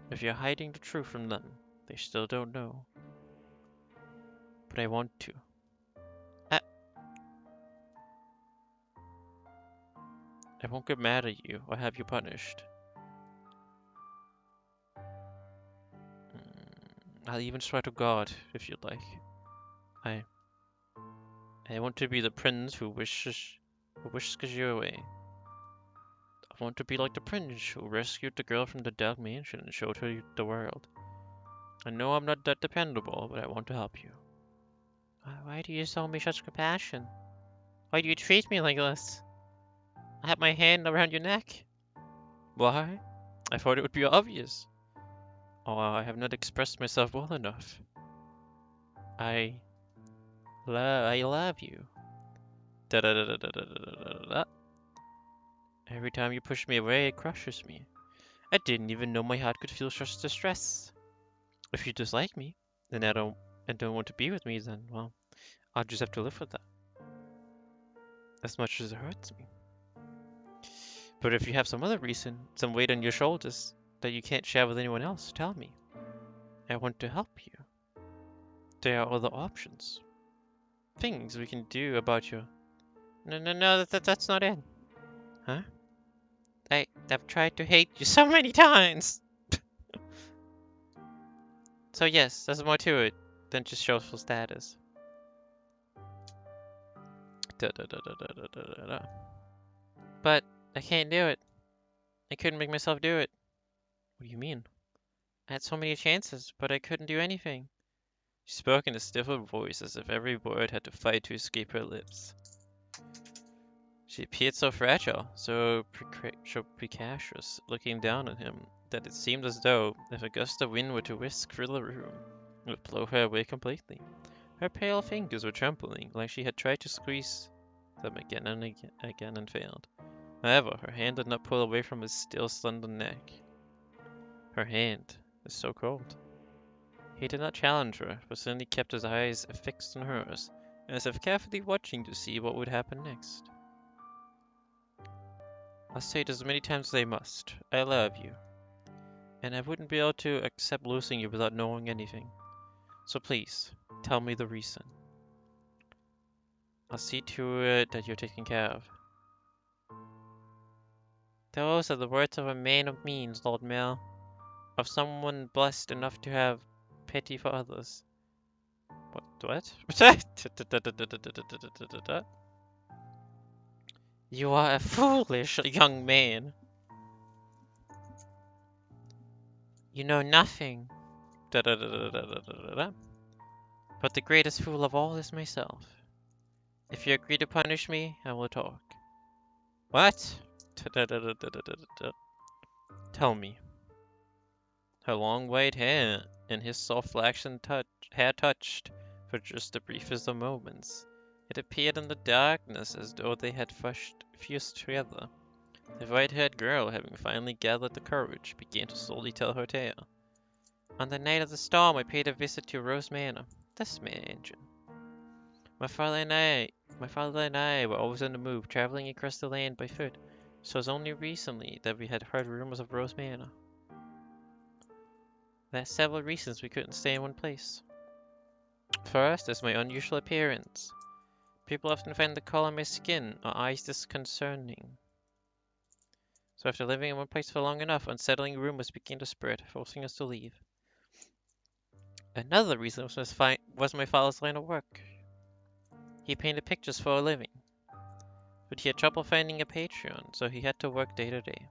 If you're hiding the truth from them, they still don't know. But I want to. I won't get mad at you or have you punished. I'll even swear to God, if you'd like. I want to be the prince who wishes you away. I want to be like the prince who rescued the girl from the dark mansion and showed her the world. I know I'm not that dependable, but I want to help you. Why do you show me such compassion? Why do you treat me like this? I have my hand around your neck. Why? I thought it would be obvious. Oh, I have not expressed myself well enough. I love you. Da da da da da da da da da. Every time you push me away, it crushes me. I didn't even know my heart could feel such distress. If you dislike me, then I don't want to be with me, then, well, I'll just have to live with that. As much as it hurts me. But if you have some other reason, some weight on your shoulders that you can't share with anyone else, tell me. I want to help you. There are other options. Things we can do about your... No, that's not it. Huh? I've tried to hate you so many times. So yes, there's more to it than just social status. Da, da, da, da, da, da, da, da. But I can't do it. I couldn't make myself do it. What do you mean? I had so many chances, but I couldn't do anything. She spoke in a stifled voice as if every word had to fight to escape her lips. She appeared so fragile, so precocious, looking down on him, that it seemed as though, if a gust of wind were to whisk through the room, it would blow her away completely. Her pale fingers were trembling, like she had tried to squeeze them again and again and failed. However, her hand did not pull away from his still slender neck. Her hand was so cold. He did not challenge her, but suddenly kept his eyes fixed on hers, as if carefully watching to see what would happen next. I'll say it as many times as I must. I love you. And I wouldn't be able to accept losing you without knowing anything. So please, tell me the reason. I'll see to it that you're taken care of. Those are the words of a man of means, Lord Mel. Of someone blessed enough to have pity for others. What? You are a foolish young man. You know nothing. But the greatest fool of all is myself. If you agree to punish me, I will talk. What? Tell me. Her long white hair and his soft flaxen hair touched for just the briefest of moments. It appeared in the darkness as though they had fused together. The white-haired girl, having finally gathered the courage, began to slowly tell her tale. On the night of the storm, I paid a visit to Rose Manor. This mansion. My father and I were always on the move, traveling across the land by foot, so it was only recently that we had heard rumors of Rose Manor. There are several reasons we couldn't stay in one place. First is my unusual appearance. People often find the color of my skin or eyes disconcerting. So after living in one place for long enough, unsettling rumors began to spread, forcing us to leave. Another reason was my father's line of work. He painted pictures for a living, but he had trouble finding a patron, so he had to work day to day.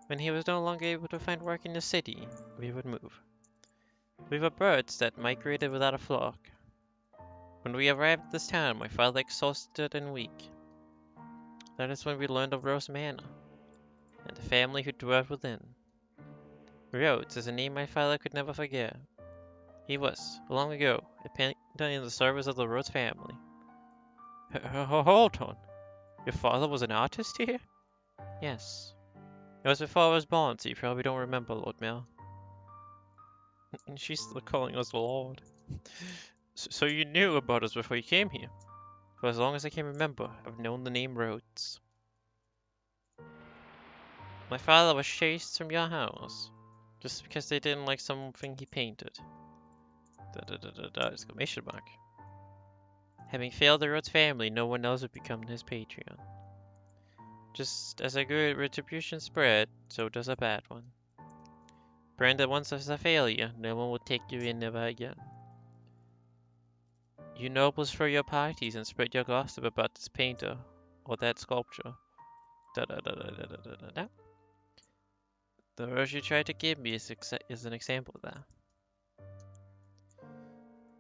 When he was no longer able to find work in the city, we would move. We were birds that migrated without a flock. When we arrived at this town, my father exhausted and weak. That is when we learned of Rose Manor, and the family who dwelt within. Rhodes is a name my father could never forget. He was, long ago, a painter in the service of the Rhodes family. Hold on. Your father was an artist here? Yes. It was before I was born, so you probably don't remember, Lord Mel. And she's still calling us Lord. So you knew about us before you came here? For as long as I can remember, I've known the name Rhodes. My father was chased from your house, just because they didn't like something he painted. Exclamation mark. Having failed the Rhodes family, no one else would become his patron. Just as a good retribution spread, so does a bad one. Branded once as a failure, no one will take you in ever again. You nobles throw your parties and spread your gossip about this painter or that sculpture. The rose you tried to give me is an example of that.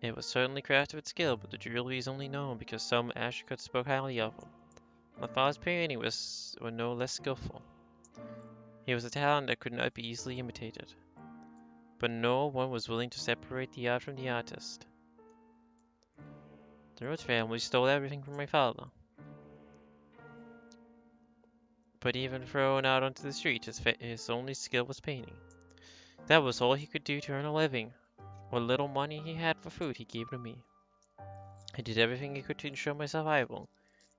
It was certainly crafted with skill, but the jewelry is only known because some Ashcuts spoke highly of him. My father's painting were no less skillful. He was a talent that could not be easily imitated. But no one was willing to separate the art from the artist. The Rhodes family stole everything from my father. But even thrown out onto the street, his only skill was painting. That was all he could do to earn a living. What little money he had for food he gave to me. I did everything I could to ensure my survival,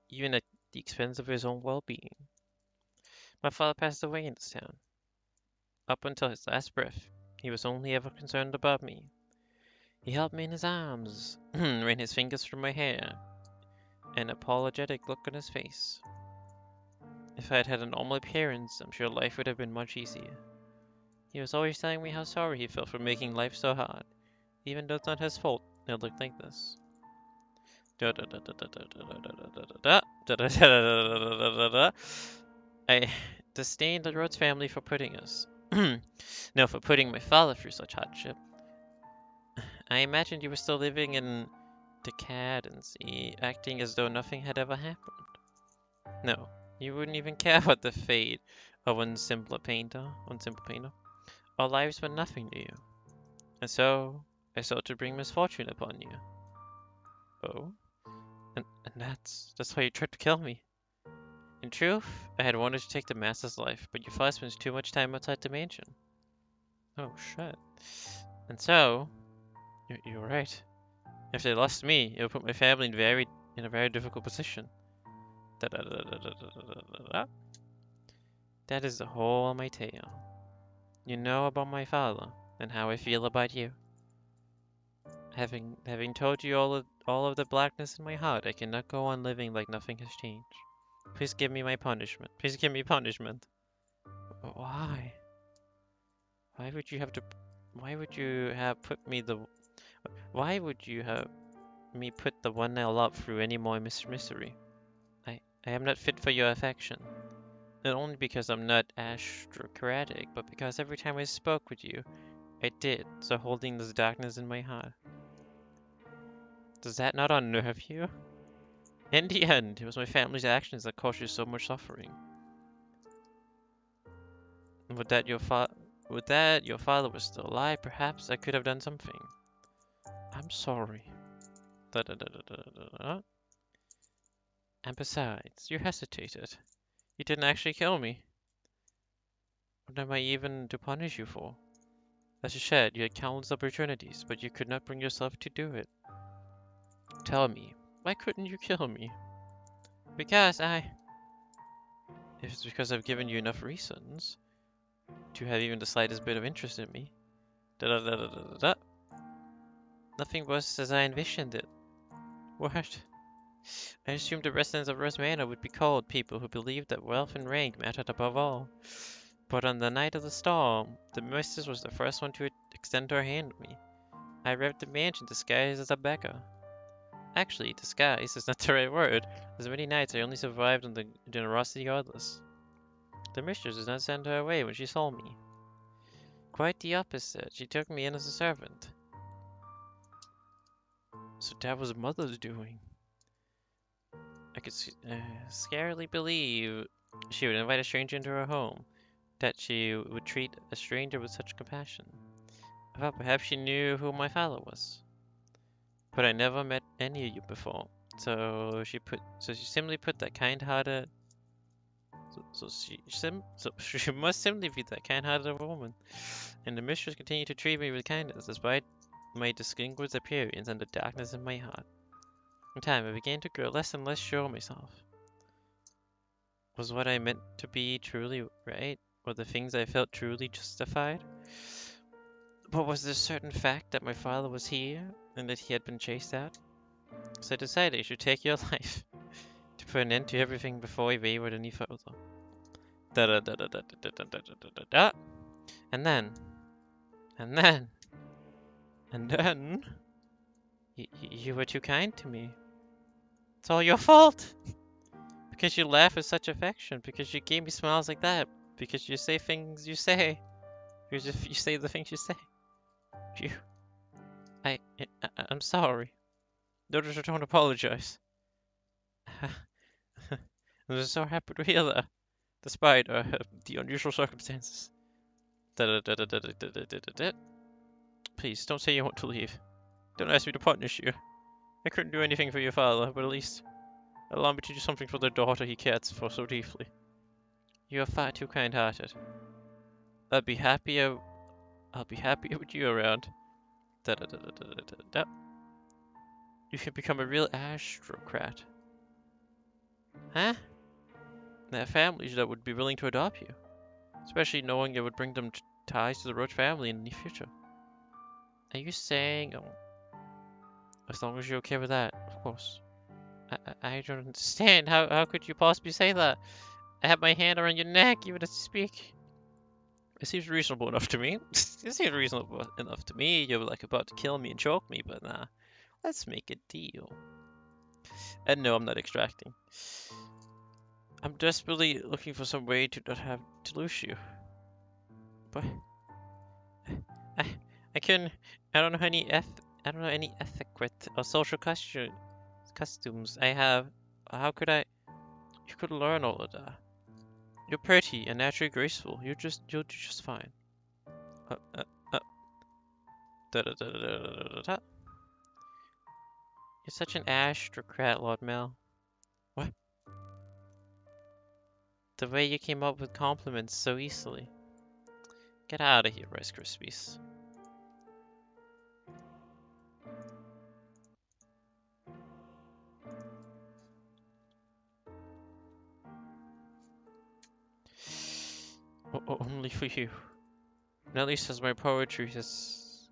even at the expense of his own well-being. My father passed away in this town. Up until his last breath, he was only ever concerned about me. He held me in his arms, ran his fingers through my hair, an apologetic look on his face. If I had had a normal appearance, I'm sure life would have been much easier. He was always telling me how sorry he felt for making life so hard, even though it's not his fault it looked like this. I disdain the Rhodes family for putting us. No, for putting my father through such hardship. I imagined you were still living in decadency, acting as though nothing had ever happened. No, you wouldn't even care about the fate of one simple painter. Our lives meant nothing to you. And so, I sought to bring misfortune upon you. Oh? And that's why you tried to kill me. In truth, I had wanted to take the master's life, but your father spends too much time outside the mansion. Oh, shit. And so, you're right. If they lost me, it would put my family in a very difficult position. That is the whole of my tale. You know about my father, and how I feel about you. Having told you all of the blackness in my heart, I cannot go on living like nothing has changed. Please give me my punishment. Please give me punishment. Why? Why would you have to? Why would you have put me the? Why would you have me put the one I love through any more misery? I am not fit for your affection. Not only because I'm not aristocratic, but because every time I spoke with you, I did, so holding this darkness in my heart. Does that not unnerve you? In the end, it was my family's actions that caused you so much suffering. Would that your father was still alive, perhaps I could have done something. I'm sorry. Da -da -da -da -da -da -da. And besides, you hesitated. You didn't actually kill me. What am I even to punish you for? As you said, you had countless opportunities, but you could not bring yourself to do it. Tell me, why couldn't you kill me? Because if it's because I've given you enough reasons to have even the slightest bit of interest in me. Da da da da da da. Nothing was as I envisioned it. What? I assumed the residents of Rose Manor would be cold people who believed that wealth and rank mattered above all. But on the night of the storm, the mistress was the first one to extend her hand to me. I arrived at the mansion disguised as a beggar. Actually, disguise is not the right word. As many nights I only survived on the generosity of others. The mistress did not send her away when she saw me. Quite the opposite. She took me in as a servant. So that was Mother's doing. I could scarcely believe she would invite a stranger into her home, that she would treat a stranger with such compassion. I thought perhaps she knew who my father was. But I never met any of you before, so she simply put that kind-hearted. She must simply be that kind-hearted woman. And the mistress continued to treat me with kindness, despite my distinguished appearance and the darkness in my heart. In time, I began to grow less and less sure of myself. Was what I meant to be truly right? Were the things I felt truly justified? But was there a certain fact that my father was here, and that he had been chased out? So I decided I should take your life, to put an end to everything before we wavered any further. Da da da da da da da da da da da. And then, and then, and then, you were too kind to me. It's all your fault! Because you laugh with such affection, because you gave me smiles like that, because you say things you say, because you say the things you say. You, I'm sorry. Notice I don't apologize. I'm so happy to hear that, despite the unusual circumstances. Please, don't say you want to leave. Don't ask me to punish you. I couldn't do anything for your father, but at least allow me to do something for the daughter he cares for so deeply. You are far too kind-hearted. I'll be happier with you around. You can become a real aristocrat. Huh? There are families that would be willing to adopt you, especially knowing it would bring them ties to the Roach family in the near future. Are you saying, as long as you're okay with that, of course. I don't understand. How could you possibly say that? I have my hand around your neck, even as you speak. It seems reasonable enough to me. It seems reasonable enough to me. You're like about to kill me and choke me, but nah. Let's make a deal. And no, I'm not extracting. I'm desperately looking for some way to not have to lose you. But I, I can. I don't know I don't know any etiquette or social customs. I have. How could I? You could learn all of that. You're pretty and naturally graceful. You'll do just fine. Uh, uh, uh, da, da, da, da, da, da, da, da. You're such an aristocrat, Lord Mel. What? The way you came up with compliments so easily. Get out of here, Rice Krispies. Only for you. Nelly says my poetry has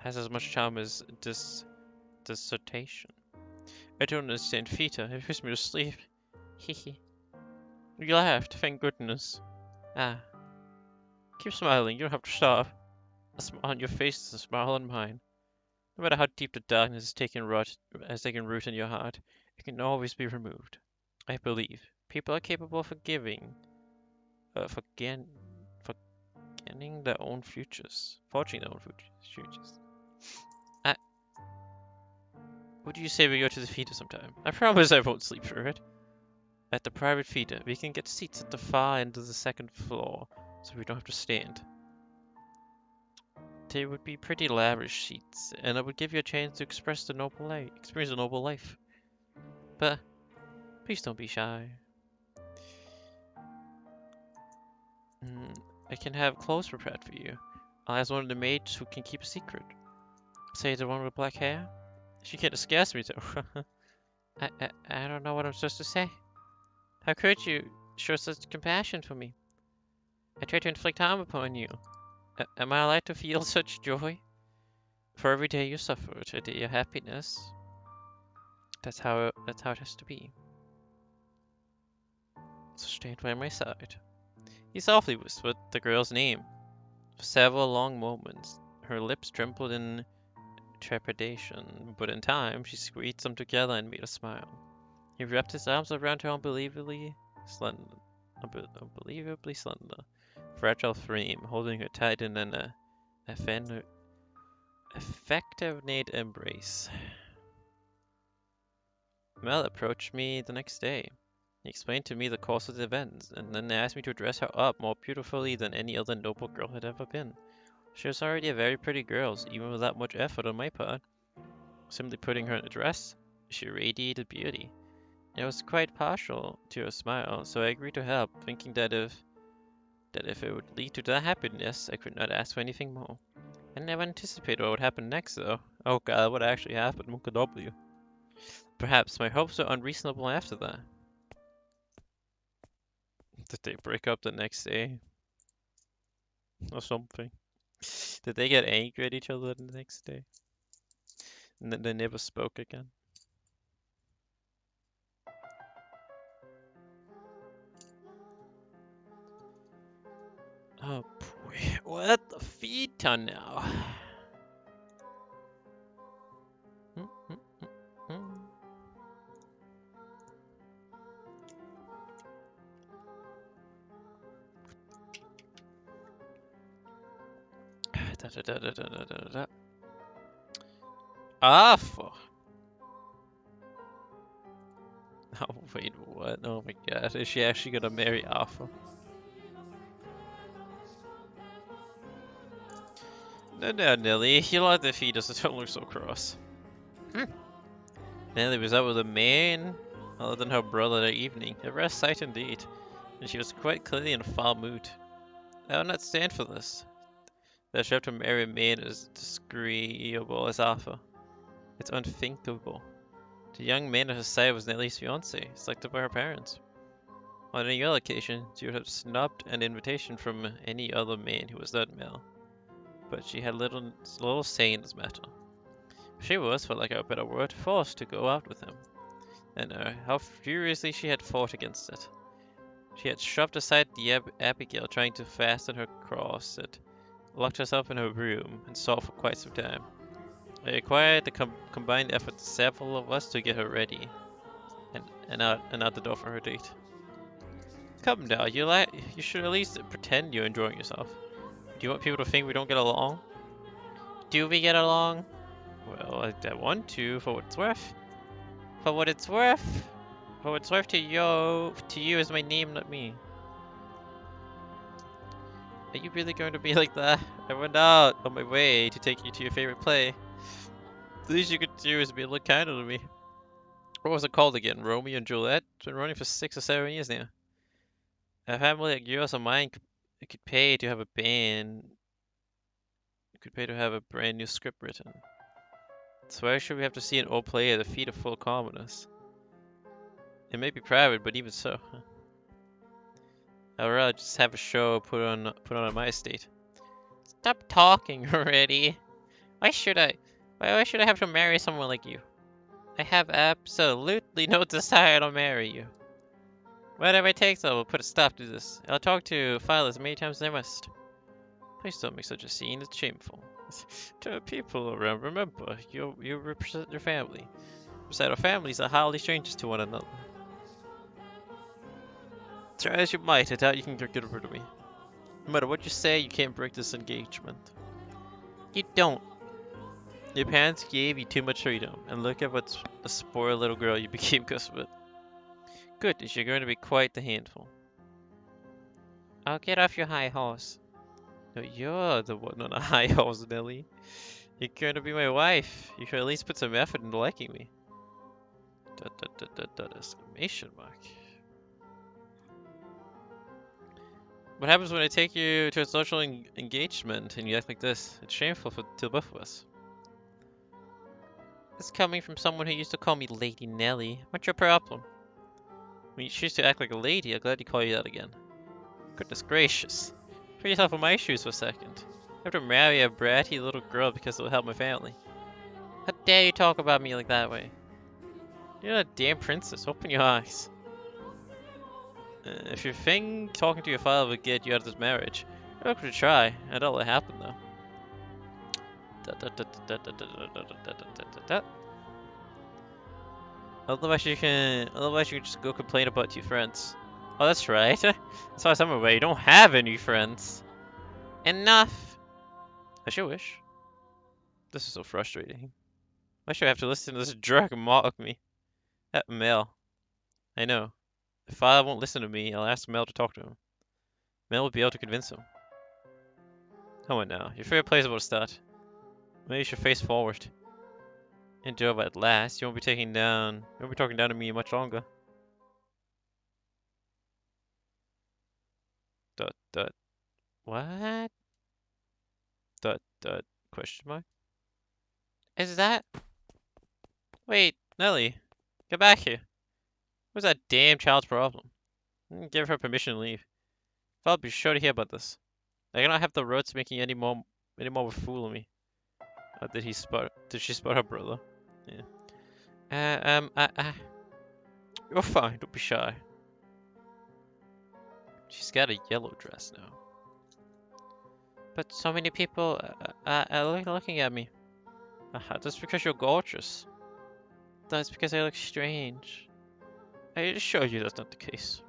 as much charm as dissertation. I don't understand Fita. It puts me to sleep. Hehe. You laughed, thank goodness. Ah, keep smiling. You don't have to stop. A smile on your face is a smile on mine. No matter how deep the darkness has taken root in your heart, it can always be removed. I believe people are capable of forgetting their own futures, forging their own futures. I, what do you say we go to the theater sometime? I promise I won't sleep through it. At the private theater, we can get seats at the far end of the second floor, so we don't have to stand. They would be pretty lavish seats, and it would give you a chance to experience the noble life. But please don't be shy. I can have clothes prepared for you. I'll ask one of the maids who can keep a secret. Say the one with black hair? She can't scares me though. I don't know what I'm supposed to say. How could you show such compassion for me? I tried to inflict harm upon you. Am I allowed to feel such joy? For every day you suffered, a day of happiness. That's how it has to be. So stand by my side. He softly whispered the girl's name. For several long moments, her lips trembled in trepidation, but in time, she squeezed them together and made a smile. He wrapped his arms around her unbelievably slender, fragile frame, holding her tight in an affectionate embrace. Mel approached me the next day. He explained to me the course of the events, and then asked me to dress her up more beautifully than any other noble girl had ever been. She was already a very pretty girl, even without much effort on my part. Simply putting her in a dress, she radiated beauty. I was quite partial to her smile, so I agreed to help, thinking that if it would lead to that happiness, I could not ask for anything more. I never anticipated what would happen next, though. Oh god, what actually happened? What could W? Perhaps my hopes were unreasonable after that. Did they break up the next day? Or something? Did they get angry at each other the next day? And then they never spoke again? Oh boy, what the feet on now? Da, da, da, da, da, da, da, da. Arthur. Oh wait, what? Oh my god, is she actually gonna marry Arthur? No, no, Nelly, you like the fetus, don't look so cross. Nelly was out with a man other than her brother that evening. A rare sight indeed, and she was quite clearly in a foul mood. I will not stand for this. That she have to marry a man as disagreeable as Arthur. It's unthinkable. The young man at her side was Nelly's fiance, selected by her parents. On any other occasion, she would have snubbed an invitation from any other man who was not male. But she had little say in this matter. She was, for lack of a better word, forced to go out with him, and how furiously she had fought against it. She had shoved aside the Abigail, trying to fasten her corset, locked herself in her room, and sought for quite some time. It required the combined efforts of several of us to get her ready, and out the door for her date. Come now, you should at least pretend you're enjoying yourself. Do you want people to think we don't get along? Do we get along? Well, I want to, for what it's worth. For what it's worth. For what it's worth to you is my name, not me. Are you really going to be like that? I went out on my way to take you to your favorite play. The least you could do is be a little kinder to me. What was it called again? Romeo and Juliet? It's been running for 6 or 7 years now. A family like yours or mine could pay to have a band. Could pay to have a brand new script written. So why should we have to see an old play at the feet of full commoners? It may be private, but even so. I'd rather just have a show put on at my estate. Stop talking already. Why should I? Why should I have to marry someone like you? I have absolutely no desire to marry you. Whatever it takes, I will put a stop to this. I'll talk to Philo as many times as I must. Please don't make such a scene. It's shameful. To people around, remember, you represent your family. Besides, our families are highly strangers to one another. Try as you might, I doubt you can get rid of me. No matter what you say, you can't break this engagement. You don't. Your parents gave you too much freedom, and look at what a spoiled little girl you became because of it. Goodness, you're going to be quite the handful. I'll get off your high horse. No, you're the one on a high horse, Nelly. You're going to be my wife. You should at least put some effort into liking me. Exclamation mark. What happens when I take you to a social engagement and you act like this? It's shameful to both of us. It's coming from someone who used to call me Lady Nelly. What's your problem? When you choose to act like a lady, I'm glad you call you that again. Goodness gracious. Put yourself in my shoes for a second. I have to marry a bratty little girl because it will help my family. How dare you talk about me like that way? You're not a damn princess. Open your eyes. If you think talking to your father would get you out of this marriage, you're welcome to try. I don't let it happen though. Otherwise you can just go complain about your friends. Oh, that's right. As far as I'm aware, you don't have any friends. Enough. I sure wish. This is so frustrating. Why should I have to listen to this jerk mock me? That Mel. I know. If father won't listen to me, I'll ask Mel to talk to him. Mel will be able to convince him. Come on now. Your favorite play is about to start. Maybe you should face forward. Endure, but at last, you won't be talking down to me much longer. Dot dot. What? Dot dot. Question mark. Is that? Wait, Nelly, get back here. What's that damn child's problem? Give her permission to leave. I'll be sure to hear about this. I cannot have the roads making any more of a fool of me. Did she spot her brother? Yeah. You're fine. Don't be shy. She's got a yellow dress now. But so many people are looking at me. That's because you're gorgeous. That's because I look strange. I assure you that's not the case.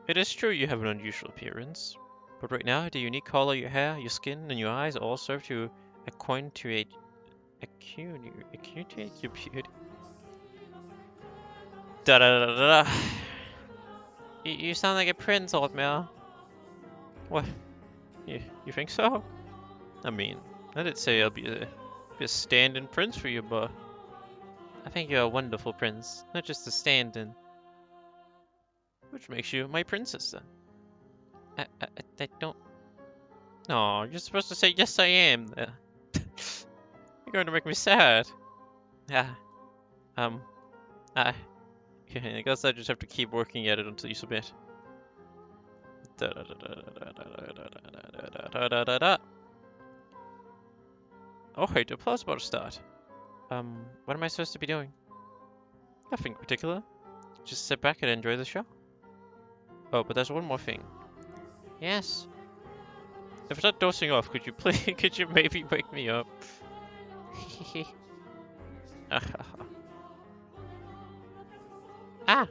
It is true you have an unusual appearance, but right now the unique color of your hair, your skin, and your eyes all serve to accentuate your beauty. Da da da da da. You sound like a prince, old Mel. What? You think so? I mean, I didn't say I'll be a stand-in prince for you, but I think you're a wonderful prince, not just a stand-in. Which makes you my princess then. I don't. No, you're supposed to say yes, I am. You're going to make me sad. Yeah. I. I guess I just have to keep working at it until you submit. Da da da da da da da da da da. Oh, hey, the applause about to start. What am I supposed to be doing? Nothing particular. Just sit back and enjoy the show. Oh, but there's one more thing. Yes. If it's not dosing off, could you please, could you maybe wake me up? Ah!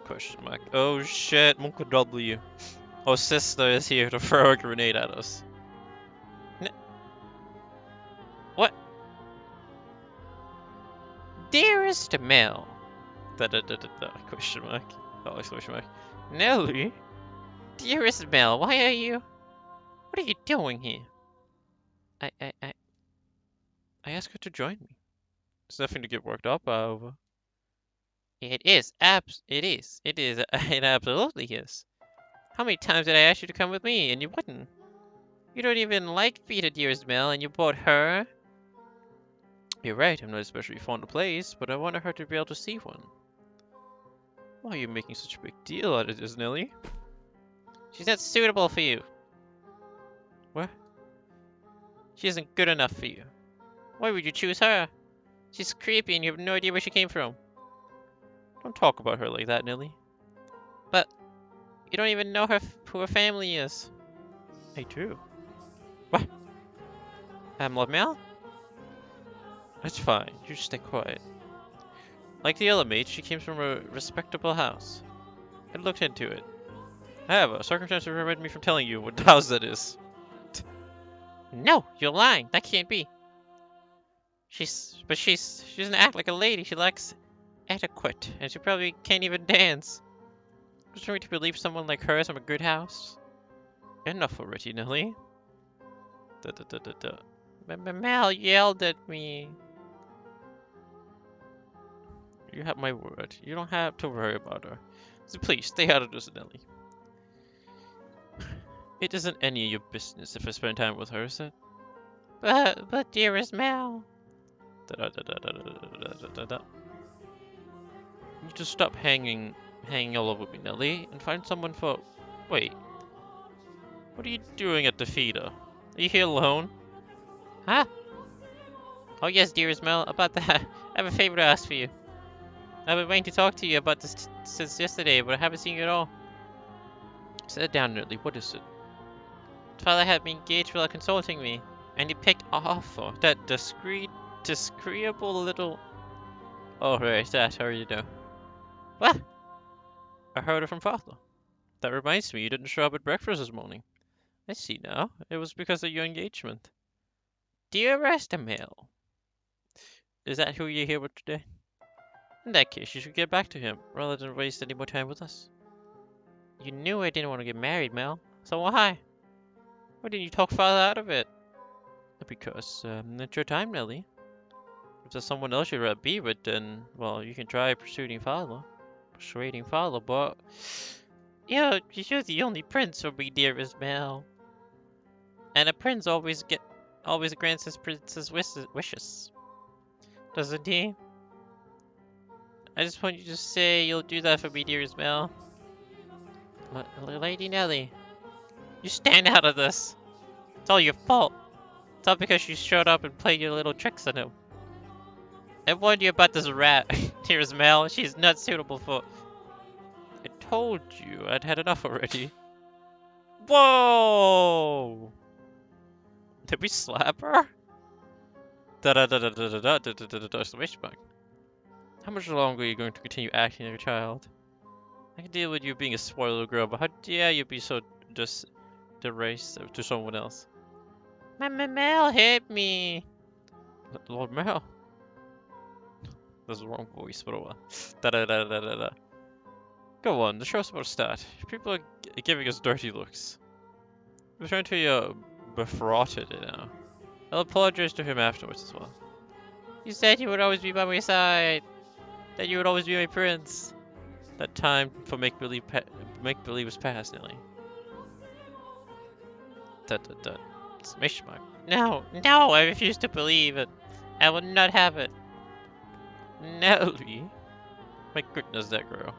Question mark. Oh shit, Monka W. Oh, sister is here to throw a grenade at us. N what? Dearest Mel. Question mark. Oh, exclamation mark. Nelly? Dearest Mel, why are you... What are you doing here? I, I, I, I asked her to join me. It's nothing to get worked up over. It is. It absolutely is. How many times did I ask you to come with me and you wouldn't? You don't even like Vita, dearest Mel, and you bought her. You're right, I'm not especially fond of plays, but I wanted her to be able to see one. Why are you making such a big deal out of this, Nelly? She's not suitable for you. What? She isn't good enough for you. Why would you choose her? She's creepy and you have no idea where she came from. Don't talk about her like that, Nelly. But you don't even know who her family is. I do. What? Love Mel? That's fine. You just stay quiet. Like the other mates, she came from a respectable house. I looked into it. However, circumstances prevented me from telling you what house that is. No, you're lying. That can't be. She doesn't act like a lady. She lacks etiquette, and she probably can't even dance. What's for me to believe someone like her is from a good house? Enough already, Nelly. Mel yelled at me. You have my word. You don't have to worry about her. So please, stay out of this, Nelly. It isn't any of your business if I spend time with her, is it? But dearest Mel. You need to stop hanging all over me, Nelly, and find someone for... Wait. What are you doing at the feeder? Are you here alone? Huh? Oh yes, dearest Mel, about that. I have a favor to ask for you. I've been waiting to talk to you about this since yesterday, but I haven't seen you at all. Sit down, Nelly. What is it? Father had me engaged without consulting me, and he picked Arthur, that disagreeable little... Oh, right, that, how are you doing? What? I heard it from Father. That reminds me, you didn't show up at breakfast this morning. I see now. It was because of your engagement. Dearest Emil, is that who you're here with today? In that case, you should get back to him, rather than waste any more time with us. You knew I didn't want to get married, Mel. So why? Why didn't you talk Father out of it? Because, it's your time, Nelly. If there's someone else you'd rather be with, then, well, you can try persuading Father, but... Yeah, you're the only prince for me, dearest Mel. And a prince always grants his prince's wishes. Doesn't he? I just want you to say you'll do that for me, dearest Mel. Lady Nelly, you stand out of this. It's all your fault. It's all because you showed up and played your little tricks on him. I warned you about this rat, dearest Mel. She's not suitable for... I told you I'd had enough already. Whoa! Did we slap her? Exclamation mark. How much longer are you going to continue acting like a child? I can deal with you being a spoiled little girl, but how dare you be so just derisive to someone else? Mel hit me! Lord Mel? That's the wrong voice, but oh well. Go on, the show's about to start. People are giving us dirty looks. We're trying to befraught it now. I'll apologize to him afterwards as well. You said you would always be by my side. That you would always be my prince. That time for make-believe was past, Nelly. Smash mark. No, I refuse to believe it. I will not have it. Nelly? My goodness, that girl.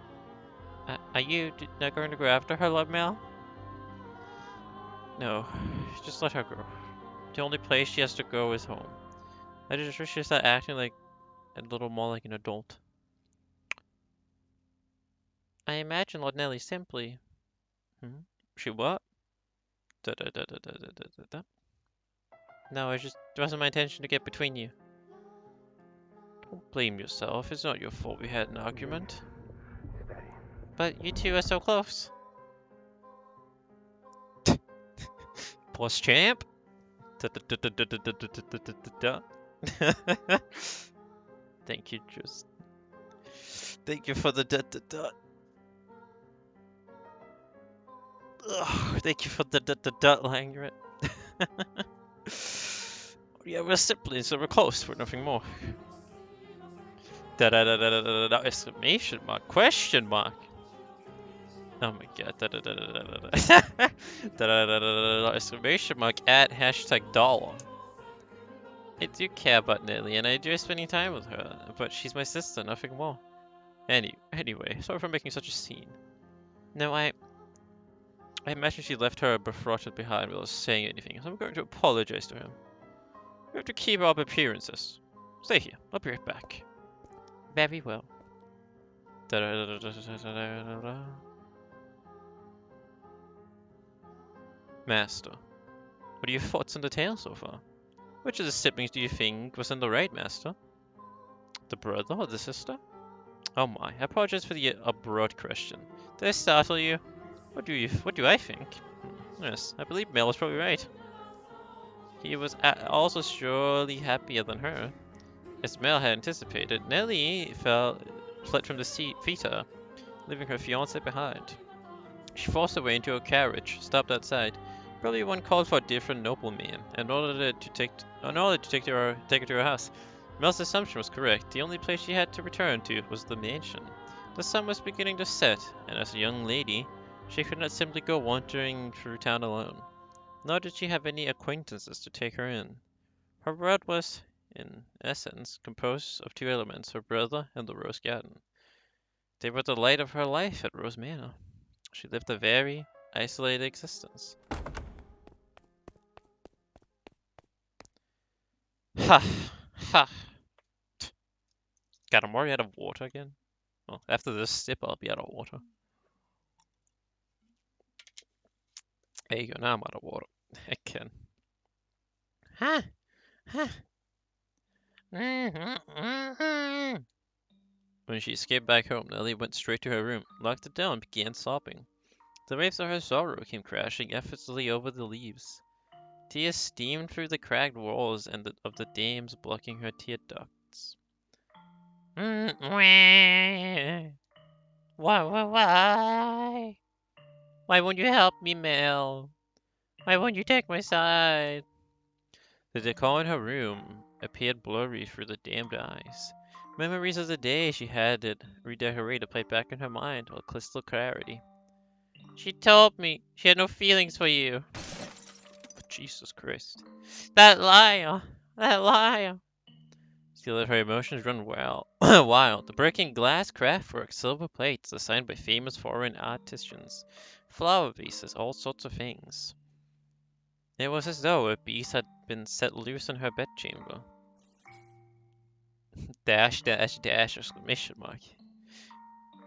Are you not going to go after her, Love Mel? No, just let her go. The only place she has to go is home. I just wish she started acting like a little more like an adult. I imagine Lord Nelly simply. She what? Da, da, da, da, da, da, da, da. No, it wasn't my intention to get between you. Don't blame yourself. It's not your fault we had an argument. But you two are so close. Boss champ. Da, da, da, da, da, da, da, da, da, da, da, da. Thank you, just. Thank you for the da da da. Ugh, thank you for the da da da, Langret. Yeah, we're siblings, so we're close. We're nothing more. Da da da da da da da! Exclamation mark! Question mark! Oh my god! Da da da da da da da! Da da da da da! Exclamation mark! At hashtag dollar. I do care about Nelly, and I enjoy spending time with her, but she's my sister, nothing more. Anyway, sorry for making such a scene. No, I imagine she left her betrothed behind without saying anything, so I'm going to apologize to him. We have to keep up appearances. Stay here, I'll be right back. Very well. Master, what are your thoughts on the tale so far? Which of the siblings do you think was in the right, Master? The brother or the sister? Oh my, I apologize for the abroad question. Did I startle you? What do I think? Yes, I believe Mel was probably right. He was also surely happier than her. As Mel had anticipated, Nellie fled from the Feta, leaving her fiancé behind. She forced her way into a carriage, stopped outside. Probably one called for a different nobleman, in order to take her to her house. Mel's assumption was correct. The only place she had to return to was the mansion. The sun was beginning to set, and as a young lady, she could not simply go wandering through town alone. Nor did she have any acquaintances to take her in. Her world was, in essence, composed of two elements, her brother and the Rose Garden. They were the light of her life at Rose Manor. She lived a very isolated existence. Ha! Ha! God, I'm already out of water again. Well, after this sip, I'll be out of water. There you go, now I'm out of water. Again. Ha! Ha! When she escaped back home, Nellie went straight to her room, locked the door, and began sobbing. The waves of her sorrow came crashing effortlessly over the leaves. Tears steamed through the cracked walls of the dames, blocking her tear ducts. Why? Why? Why won't you help me, Mel? Why won't you take my side? The decor in her room appeared blurry through the damned eyes. Memories of the day she had it redecorated played back in her mind with crystal clarity. She told me she had no feelings for you. Jesus Christ. That liar! That liar! She let her emotions run wild. The breaking glass craftwork, silver plates designed by famous foreign artisans, flower vases, all sorts of things. It was as though a beast had been set loose in her bedchamber. Dash, dash, dash, exclamation mark.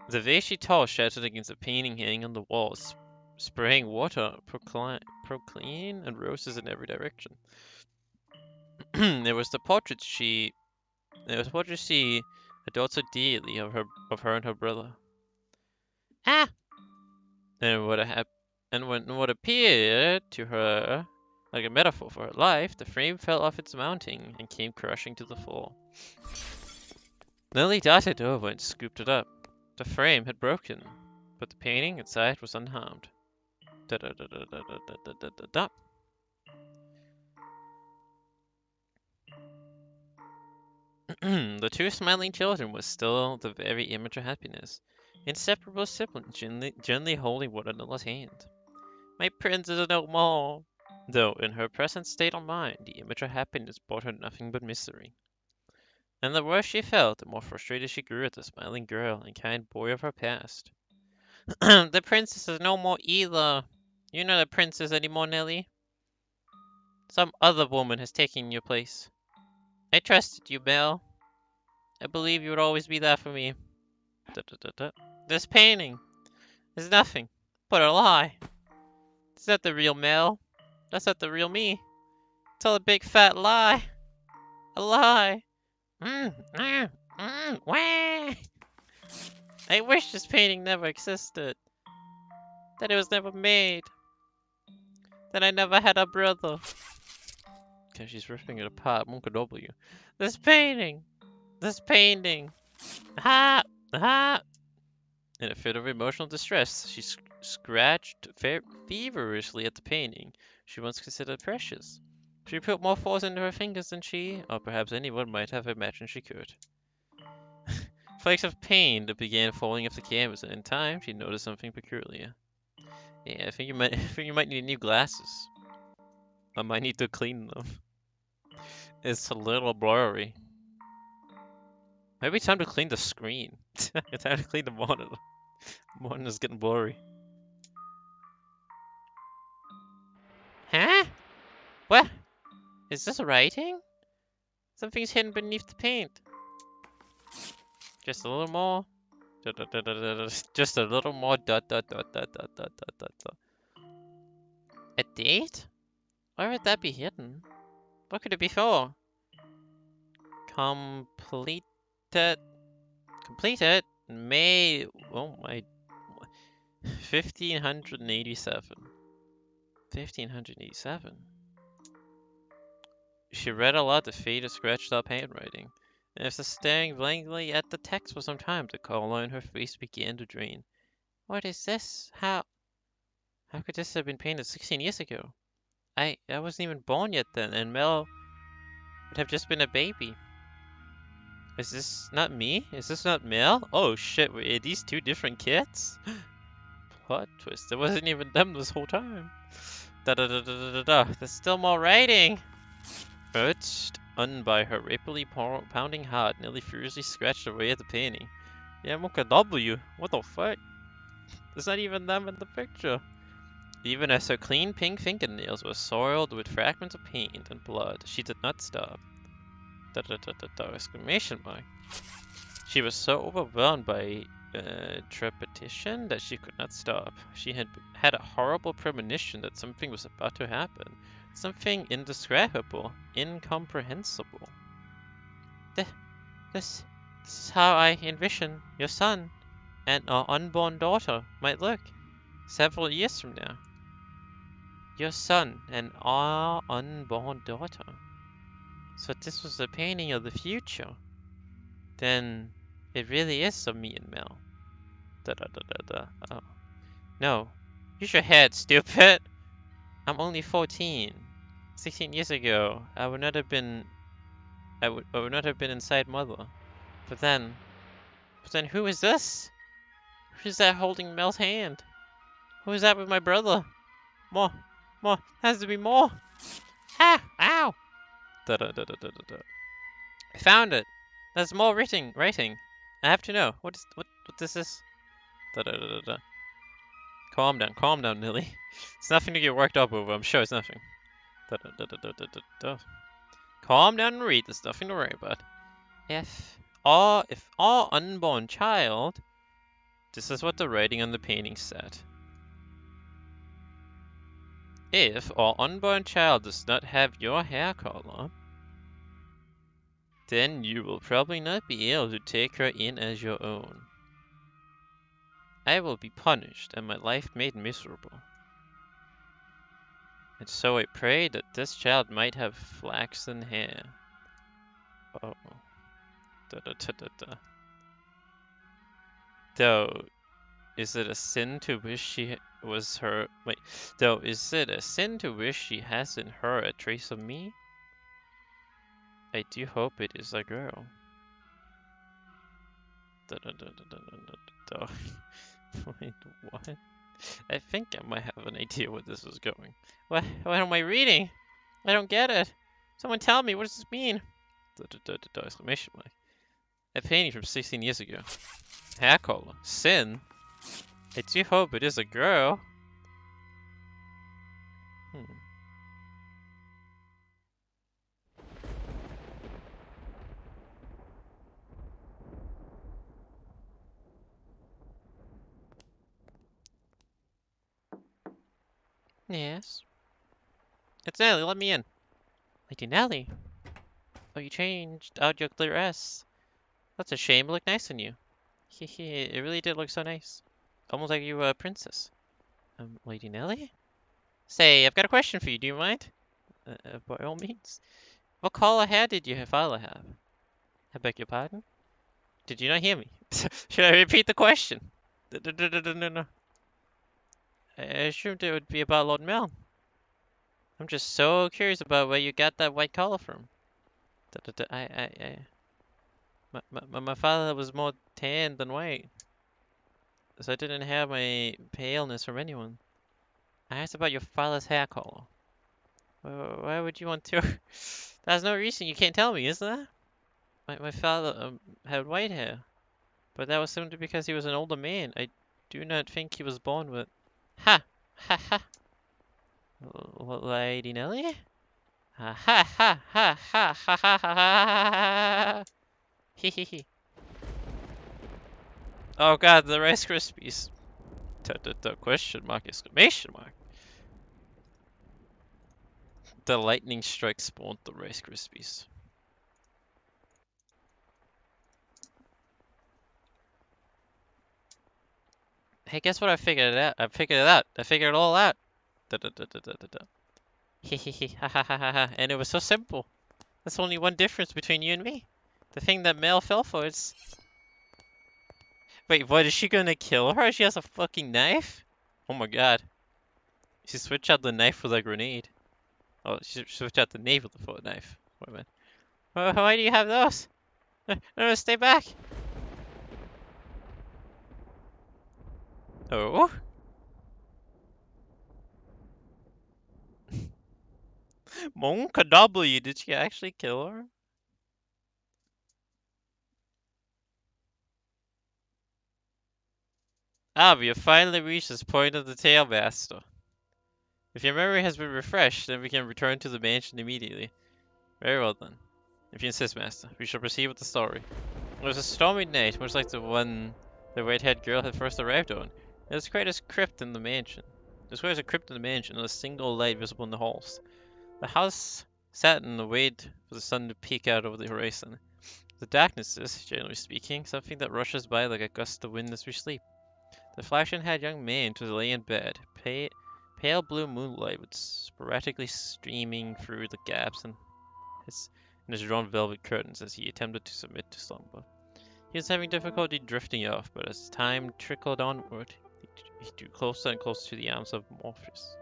The vase she tossed shattered against a painting hanging on the walls, spraying water, proclean, and roses in every direction. There was the portrait she adored so dearly of her and her brother. Ah! And what appeared to her like a metaphor for her life, the frame fell off its mounting and came crashing to the floor. Lily darted over and scooped it up. The frame had broken, but the painting inside was unharmed. Da da da da da da da da da da. The two smiling children were still the very image of happiness. Inseparable siblings gently holding one another's hand. My princess is no more! Though in her present state of mind, the image of happiness brought her nothing but misery. And the worse she felt, the more frustrated she grew at the smiling girl and kind boy of her past. The princess is no more either. You're not a princess anymore, Nellie. Some other woman has taken your place. I trusted you, Belle. I believe you would always be there for me. Da, da, da, da. This painting. It's nothing but a lie. It's not the real Mel. That's not the real me. It's all a big fat lie. A lie. Wah. I wish this painting never existed. That it was never made. That I never had a brother. Okay, she's ripping it apart. Monka W. This painting. This painting. Ha! Ha! In a fit of emotional distress, she scratched feverishly at the painting she once considered precious. She put more force into her fingers than she, or perhaps anyone, might have imagined she could. Flakes of paint began falling off the canvas, and in time, she noticed something peculiar. Yeah, I think you might, I think you might need new glasses. I might need to clean them. It's a little blurry. Maybe time to clean the screen. It's time to clean the monitor. The monitor's getting blurry. Huh? What? Is this writing? Something's hidden beneath the paint. Just a little more. Just a little more. A date? Why would that be hidden? What could it be for? Completed. Completed. May. Oh my. 1587. 1587. She read aloud the faded, scratched up handwriting, and after staring blankly at the text for some time, the color in her face began to drain. What is this? How could this have been painted 16 years ago? I wasn't even born yet then, and Mel would have just been a baby. Is this not me? Is this not Mel? Oh shit, are these two different kids? Plot twist. It wasn't even them this whole time. There's still more writing! Urged on by her rapidly pounding heart, Nelly furiously scratched away at the painting. Yeah, Mocha W. What the fuck? There's not even them in the picture. Even as her clean pink fingernails were soiled with fragments of paint and blood, she did not stop. Exclamation mark. She was so overwhelmed by trepidation that she could not stop. She had a horrible premonition that something was about to happen. Something indescribable, incomprehensible. This is how I envision your son and our unborn daughter might look several years from now. Your son and our unborn daughter. So this was a painting of the future. Then it really is of me and Mel. Oh. No. Use your head, stupid! I'm only 14. 16 years ago, I would not have been inside Mother. But then who is this? Who's that holding Mel's hand? Who is that with my brother? More. Has to be more. Ah! Ow! I found it. There's more writing. I have to know. What this is? Calm down, Nilly. It's nothing to get worked up over. I'm sure it's nothing. Calm down and read. There's nothing to worry about. If our unborn child. This is what the writing on the painting said. If our unborn child does not have your hair color, then you will probably not be able to take her in as your own. I will be punished and my life made miserable. And so I pray that this child might have flaxen hair. Oh. Though, is it a sin to wish she was her? Wait. Though, is it a sin to wish she has in her a trace of me? I do hope it is a girl. Wait, what? I think I might have an idea where this is going. What am I reading? I don't get it. Someone tell me, what does this mean? Exclamation mark. A painting from 16 years ago. Hair color. Sin? I do hope it is a girl. Yes. It's Nelly, let me in. Lady Nelly? Oh, you changed out your clear S. That's a shame, it looked nice on you. Hehe, it really did look so nice. Almost like you were a princess. Lady Nelly? Say, I've got a question for you, do you mind? By all means. What color hair did your father have? I beg your pardon? Did you not hear me? Should I repeat the question? No. I assumed it would be about Lord Mel. I'm just so curious about where you got that white collar from. My father was more tan than white, so I didn't have my paleness from anyone. I asked about your father's hair color. Why would you want to? There's no reason you can't tell me, is there? My father had white hair, but that was simply because he was an older man. I do not think he was born with. Ha! Ha ha! Lady Nelly? Ha ha ha ha ha ha ha ha ha! Hee hee hee. Oh god, the Rice Krispies. Question mark, exclamation mark. The lightning strike spawned the Rice Krispies. Hey, guess what? I figured it out. I figured it out. I figured it all out. Hehehe, ha ha ha ha ha. And it was so simple. That's only one difference between you and me. The thing that Mel fell for is. Wait, what? Is she gonna kill her? She has a fucking knife? Oh my god. She switched out the knife for the grenade. Oh, she switched out the navel for a knife. Wait a minute. Why do you have those? No, stay back. Oh? Monka W, did she actually kill her? Ah, we have finally reached this point of the tale, Master. If your memory has been refreshed, then we can return to the mansion immediately. Very well then. If you insist, Master, we shall proceed with the story. It was a stormy night, much like the one the red-haired girl had first arrived on. There was quite a crypt in the mansion. There's quite a crypt in the mansion, and a single light visible in the halls. The house sat and waited for the sun to peek out over the horizon. The darkness is, generally speaking, something that rushes by like a gust of wind as we sleep. The flaxen-haired young man to lay in bed, pale blue moonlight was sporadically streaming through the gaps in his drawn velvet curtains as he attempted to submit to slumber. He was having difficulty drifting off, but as time trickled onward, he drew closer and closer to the arms of Morpheus.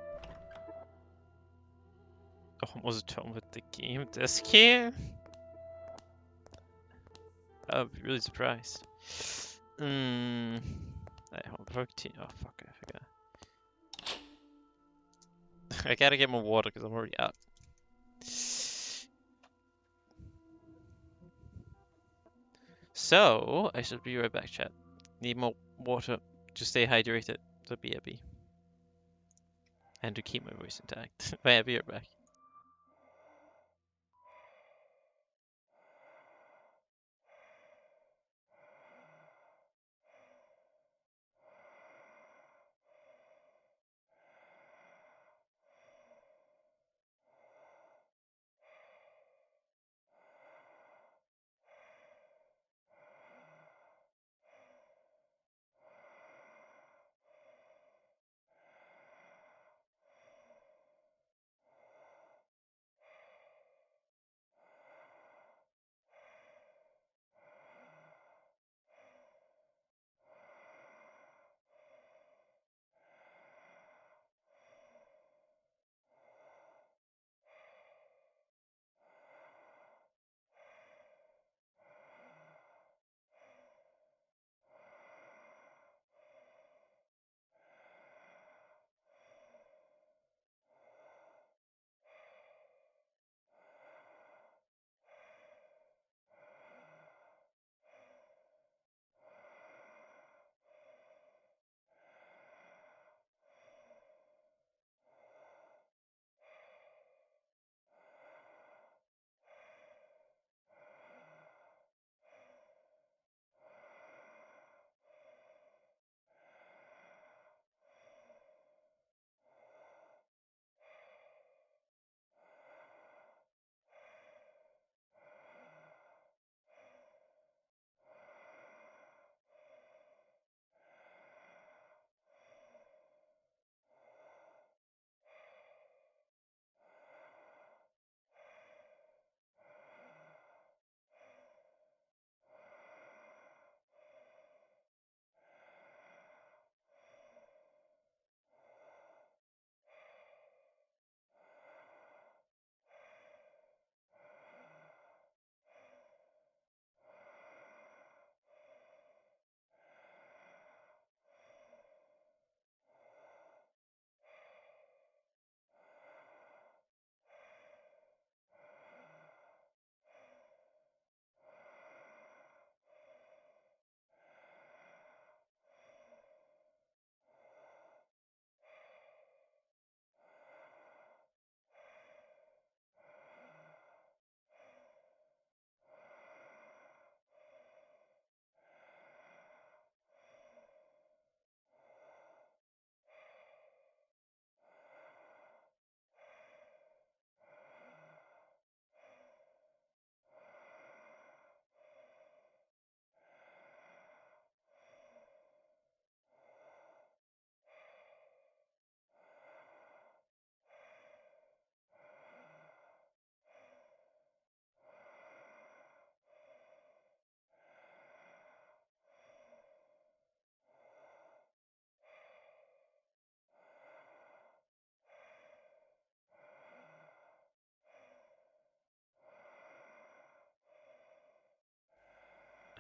Almost done with the game this year? I'd be really surprised. I hope oh fuck, I forgot. I gotta get more water because I'm already out. So, I should be right back, chat. Need more water to stay hydrated. So be happy. And to keep my voice intact. I'll be right back.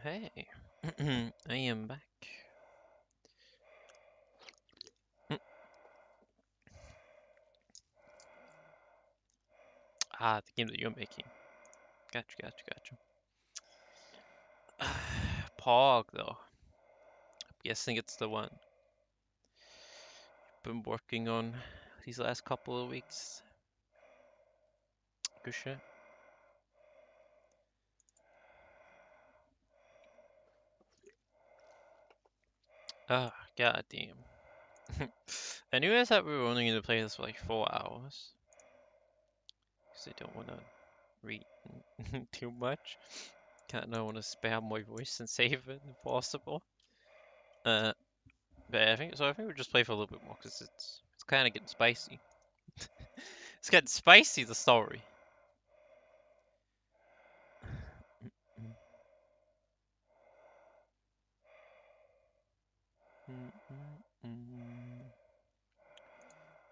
hey, I am back. Ah, the game that you're making. Gotcha, gotcha, gotcha. Pog, though. I'm guessing it's the one been working on these last couple of weeks. Good shit. Ah, god damn. I knew I thought we were only going to play this for like 4 hours. Because I don't want to read too much. Kinda want to spam my voice and save it if possible. But I think we'll just play for a little bit more because it's kind of getting spicy. It's getting spicy, the story.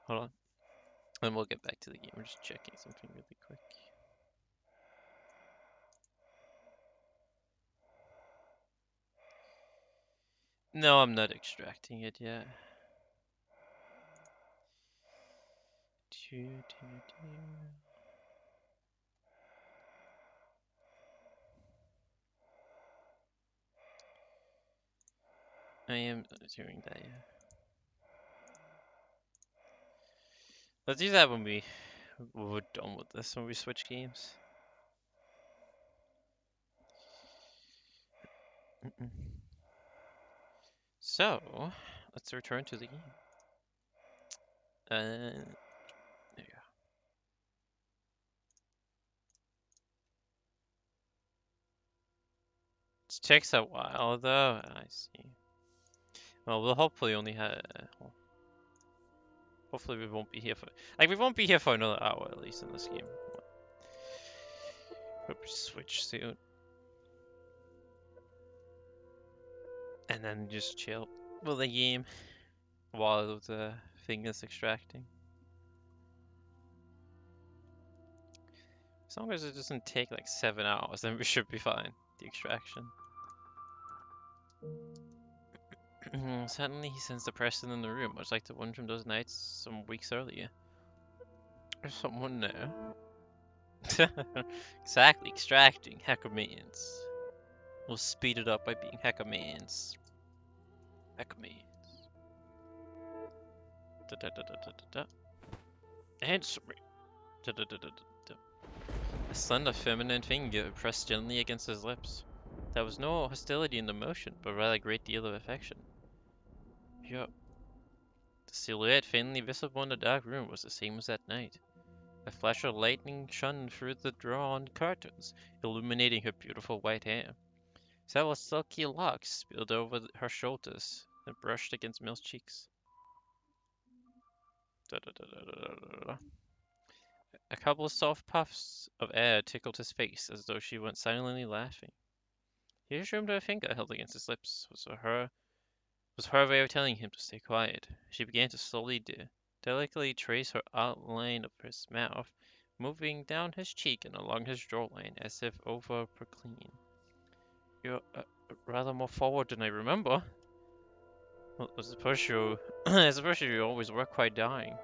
Hold on. And we'll get back to the game. We're just checking something really quick. No, I'm not extracting it yet. I am not doing that yet. Let's do that when we're done with this, when we switch games. So, let's return to the game. There you go. It takes a while though, I see. Well, we'll hopefully only have... hopefully we won't be here for... Like, we won't be here for another hour at least in this game. Hope we switch soon. And then just chill with the game while the thing is extracting. As long as it doesn't take like 7 hours, then we should be fine. The extraction. Suddenly he sensed the person in the room, much like the one from those nights some weeks earlier. There's someone there. Exactly, extracting hacker means. We'll speed it up by being hacker means. Hacker means. Answer me. A slender feminine finger pressed gently against his lips. There was no hostility in the motion, but rather a great deal of affection. Yup. The silhouette faintly visible in the dark room was the same as that night. A flash of lightning shone through the drawn curtains, illuminating her beautiful white hair. Several silky locks spilled over her shoulders and brushed against Mill's cheeks. A couple of soft puffs of air tickled his face as though she went silently laughing. He resumed her finger held against his lips was her way of telling him to stay quiet. She began to slowly delicately trace her outline of his mouth, moving down his cheek and along his jawline as if over per clean. You're rather more forward than I remember. Well, I suppose you always were quite daring.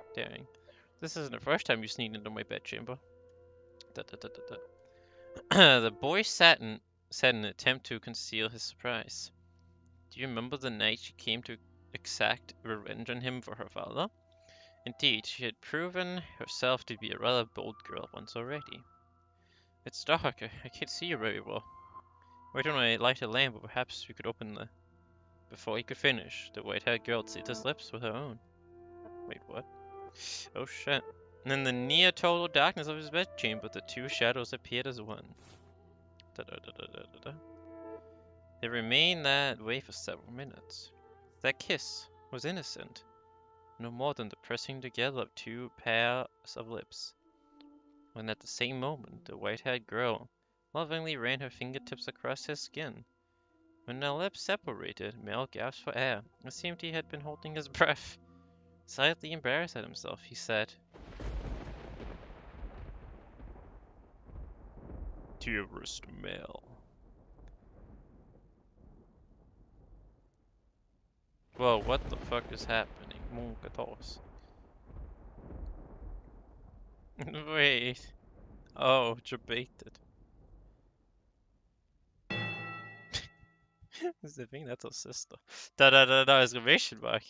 This isn't the first time you sneaked into my bedchamber. The boy said in an attempt to conceal his surprise. Do you remember the night she came to exact revenge on him for her father? Indeed, she had proven herself to be a rather bold girl once already. It's dark, I can't see you very well. Why don't I light a lamp, or perhaps we could open the... Before he could finish, the white-haired girl sealed his lips with her own. Wait, what? Oh shit. And in the near total darkness of his bedchamber, the two shadows appeared as one. They remained that way for several minutes. That kiss was innocent, no more than the pressing together of two pairs of lips. When at the same moment, the white-haired girl lovingly ran her fingertips across his skin. When their lips separated, Mel gasped for air. It seemed he had been holding his breath. Slightly embarrassed at himself, he said, "Dearest Mel." Whoa, what the fuck is happening? Munkatos. Wait. Oh, debated. Zipping, that's a sister. Da exclamation mark.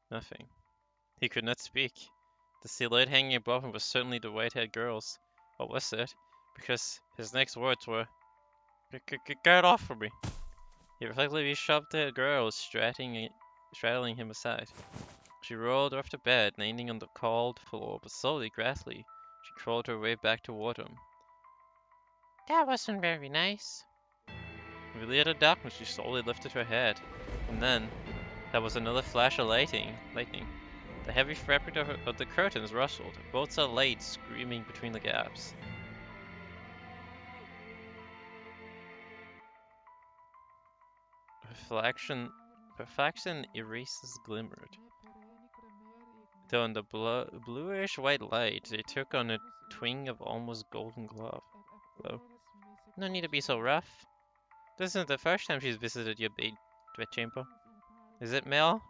Nothing. He could not speak. The silhouette hanging above him was certainly the white-haired girl's. Or was it? Because his next words were, Get off of me! He reflectively shoved the girl, straddling him aside. She rolled off the bed, landing on the cold floor, but slowly, gradually, she crawled her way back toward him. That wasn't very nice. Relieved of darkness, she slowly lifted her head, and then there was another flash of lightning. The heavy fabric of the curtains rustled, both saw lights screaming between the gaps. Perfection erases glimmered. Though in the bluish-white light, they took on a twinge of almost golden glow. No need to be so rough. This isn't the first time she's visited your bedchamber. Is it, Mel?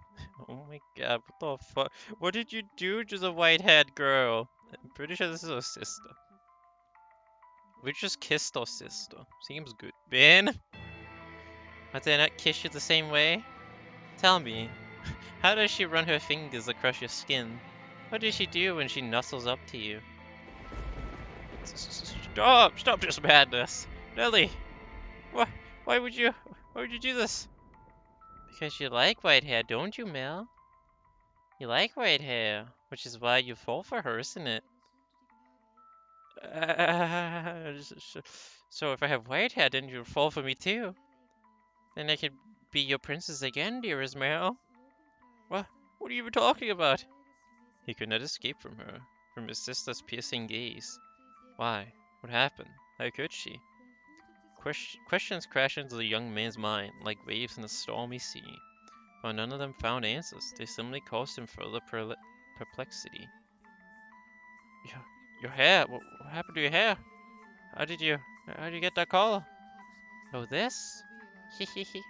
Oh my god, what the fuck? What did you do to the white-haired girl? I'm pretty sure this is her sister. We just kissed our sister. Seems good. Ben? Did they not kiss you the same way? Tell me, how does she run her fingers across your skin? What does she do when she nuzzles up to you? Stop this madness! Nelly! Why would you do this? Because you like white hair, don't you, Mel? You like white hair, which is why you fall for her, isn't it? So if I have white hair, then you'll fall for me too. Then I can be your princess again, dearest Mel. What are you even talking about? He could not escape from her, from his sister's piercing gaze. Why? What happened? How could she? Questions crashed into the young man's mind like waves in a stormy sea. But none of them found answers. They simply caused him further perplexity. Your hair? What happened to your hair? How did you get that color? Oh, this? Hehehe.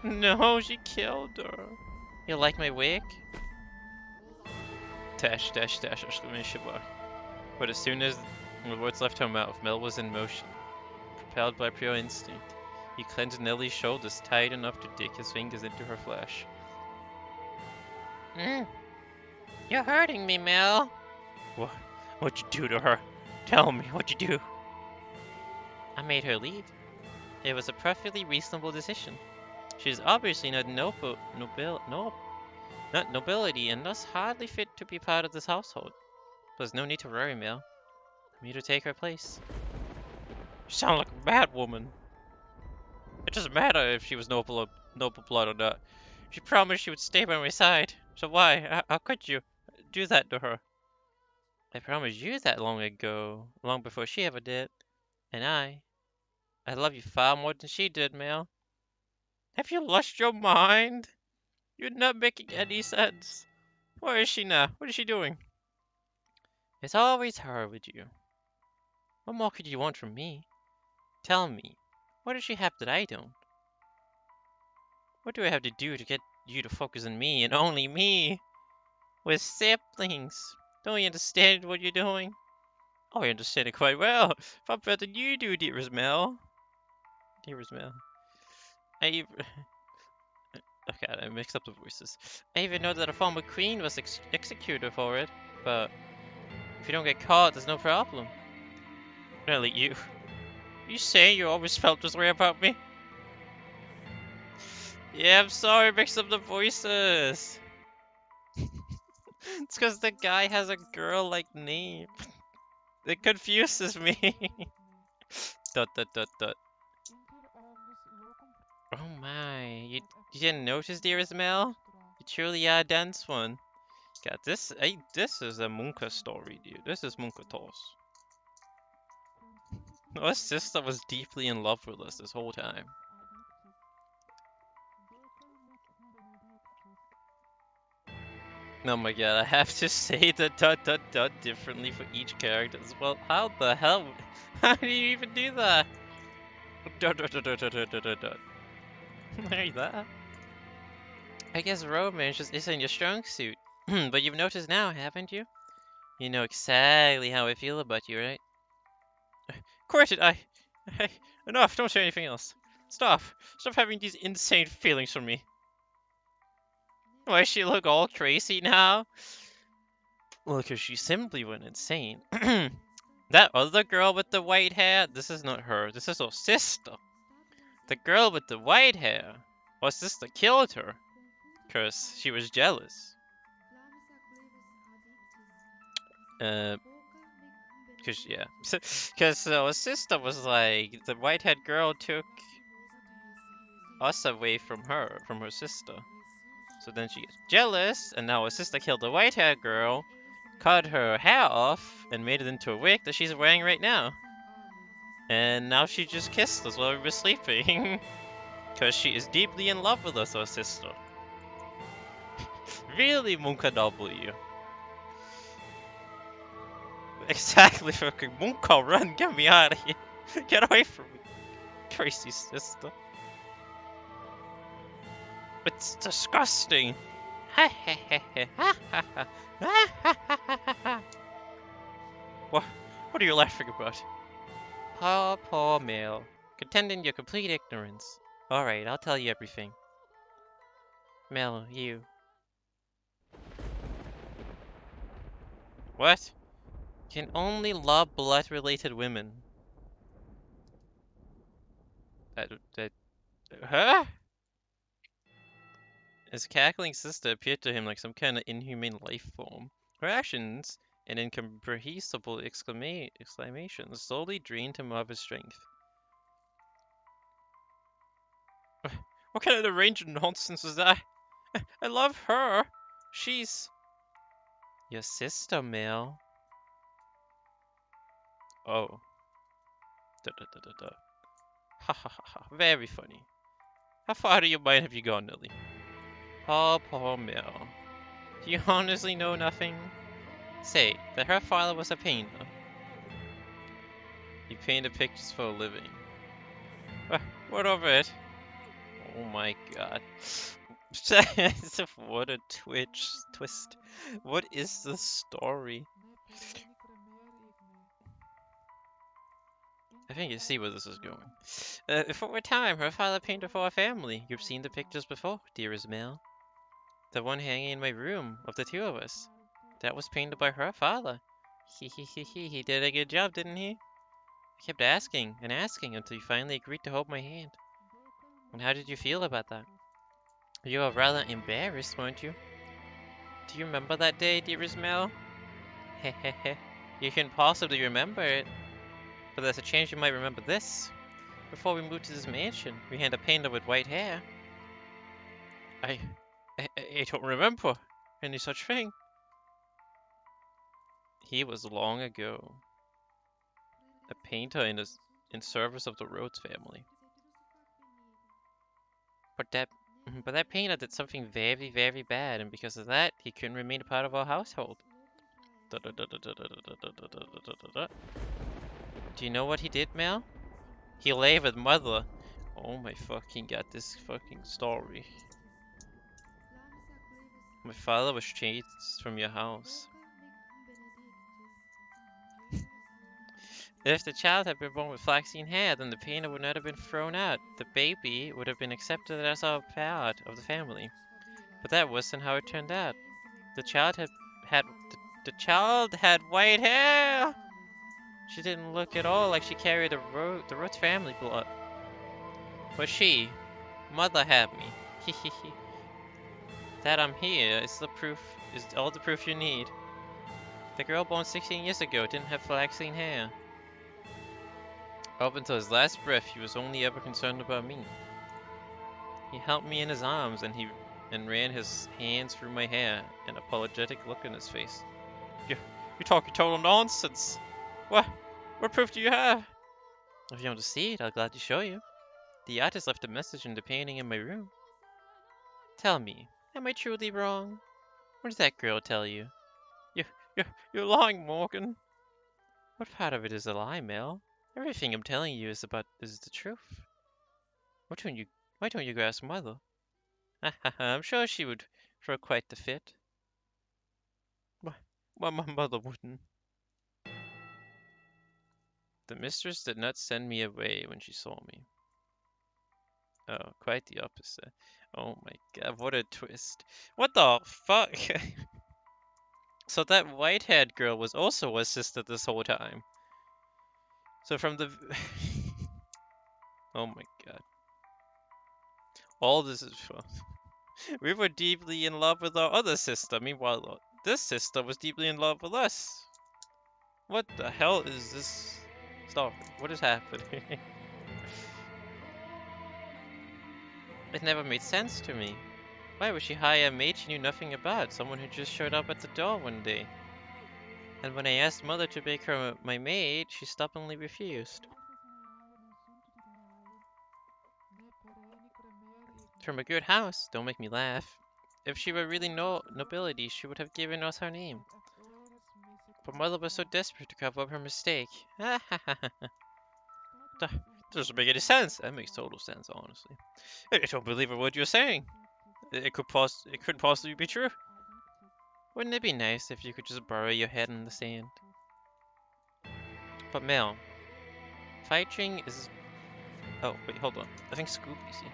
No, she killed her. You like my wig? Dash, exclamation mark. But as soon as the words left her mouth, Mel was in motion, propelled by pure instinct. He clenched Nellie's shoulders tight enough to dig his fingers into her flesh. You're hurting me, Mel. What'd you do to her? Tell me, what'd you do? I made her leave. It was a perfectly reasonable decision. She is obviously not nobility and thus hardly fit to be part of this household. There's no need to worry, Mel. I'm here to take her place. You sound like a mad woman. It doesn't matter if she was noble blood or not. She promised she would stay by my side. So why? How could you do that to her? I promised you that long ago, long before she ever did. And I love you far more than she did, Mel. Have you lost your mind? You're not making any sense. Where is she now? What is she doing? It's always her with you. What more could you want from me? Tell me, what does she have that I don't? What do I have to do to get you to focus on me and only me? We're siblings. Don't you understand what you're doing? Oh, I understand it quite well. Far better than you do, dearest Mel. Dearest Mel. Okay, I mixed up the voices. I even know that a former queen was executed for it, but if you don't get caught, there's no problem. Really, you say you always felt this way about me? Yeah, I'm sorry, I mixed up the voices. It's because the guy has a girl-like name. It confuses me. Dot. Oh my, you didn't notice, dearest Mel? You truly are a dense one. God, this is a Munka story, dude. This is Munka Tos. Our sister was deeply in love with us this whole time. Oh my god, I have to say the dot differently for each character as well. How the hell? How do you even do that? Dot. Like that. I guess romance just isn't your strong suit. But you've noticed now, haven't you? You know exactly how I feel about you, right? Quit it, Hey, enough, don't say anything else. Stop. Stop having these insane feelings for me. Why does she look all crazy now? Well, because she simply went insane. That other girl with the white hair, this is not her, this is her sister. The girl with the white hair, her sister killed her, because she was jealous. Because, yeah. Because her sister was like, the white-haired girl took us away from her sister. So then she gets jealous, and now her sister killed the white-haired girl, cut her hair off, and made it into a wig that she's wearing right now. And now she just kissed us while we were sleeping. Because she is deeply in love with us, her sister. Really, Munka W. Exactly, fucking Munka, run, get me out of here. Get away from me, crazy sister. It's disgusting. What are you laughing about? Poor Mel. Contending your complete ignorance. Alright, I'll tell you everything. Mel, you. What? Can only love blood-related women. Huh? His cackling sister appeared to him like some kind of inhumane life form. Her actions and incomprehensible exclamations slowly drained him of his strength. What kind of deranged nonsense is that? I love her. She's your sister, Mel. Oh. Da da da da da. Ha ha ha ha. Very funny. How far out of your mind have you gone, Nelly? Oh, poor Mel. Do you honestly know nothing? Say, that her father was a painter. He painted pictures for a living. What of it? Oh my god. What a twist. What is the story? I think you see where this is going. For a time, her father painted for our family. You've seen the pictures before, dearest Mel. The one hanging in my room, of the two of us. That was painted by her father. He did a good job, didn't he? I kept asking and asking until you finally agreed to hold my hand. And how did you feel about that? You were rather embarrassed, weren't you? Do you remember that day, dearest Mel? Hehehe. You couldn't possibly remember it. But there's a chance you might remember this. Before we moved to this mansion, we had a painter with white hair. I don't remember any such thing. He was long ago. A painter in service of the Rhodes family. But that painter did something very, very bad, and because of that, he couldn't remain a part of our household. Do you know what he did, Mel? He lay with Mother. Oh my fucking god, this fucking story. My father was chased from your house. If the child had been born with flaxen hair, then the painter would not have been thrown out. The baby would have been accepted as a part of the family. But that wasn't how it turned out. The child had white hair. She didn't look at all like she carried the Rhodes family blood. But Mother had me. Hehehe. That I'm here is all the proof you need. The girl born 16 years ago didn't have flaxen hair. Up until his last breath, he was only ever concerned about me. He held me in his arms and ran his hands through my hair, an apologetic look in his face. You're talking total nonsense. What proof do you have? If you want to see it, I'll gladly show you. The artist left a message in the painting in my room. Tell me, am I truly wrong? What did that girl tell you? You're lying, Morgan. What part of it is a lie, Mel? Everything I'm telling you is the truth. What Why don't you go ask Mother? I'm sure she would throw quite the fit. Why my mother wouldn't. The mistress did not send me away when she saw me. Oh, quite the opposite. Oh my god, what a twist. What the fuck? So that white-haired girl was also a sister this whole time. So from the... Oh my god. All this is fun. We were deeply in love with our other sister. Meanwhile, this sister was deeply in love with us. What the hell is this story? What is happening? It never made sense to me. Why would she hire a maid she knew nothing about? Someone who just showed up at the door one day. And when I asked Mother to make her my maid, she stubbornly refused. From a good house, don't make me laugh. If she were really nobility, she would have given us her name. But Mother was so desperate to cover up her mistake. Doesn't make any sense. That makes total sense, honestly. I don't believe a word you're saying. It couldn't possibly be true. Wouldn't it be nice if you could just bury your head in the sand? But Mel, fighting is... Oh, wait, hold on. I think Scooby's here.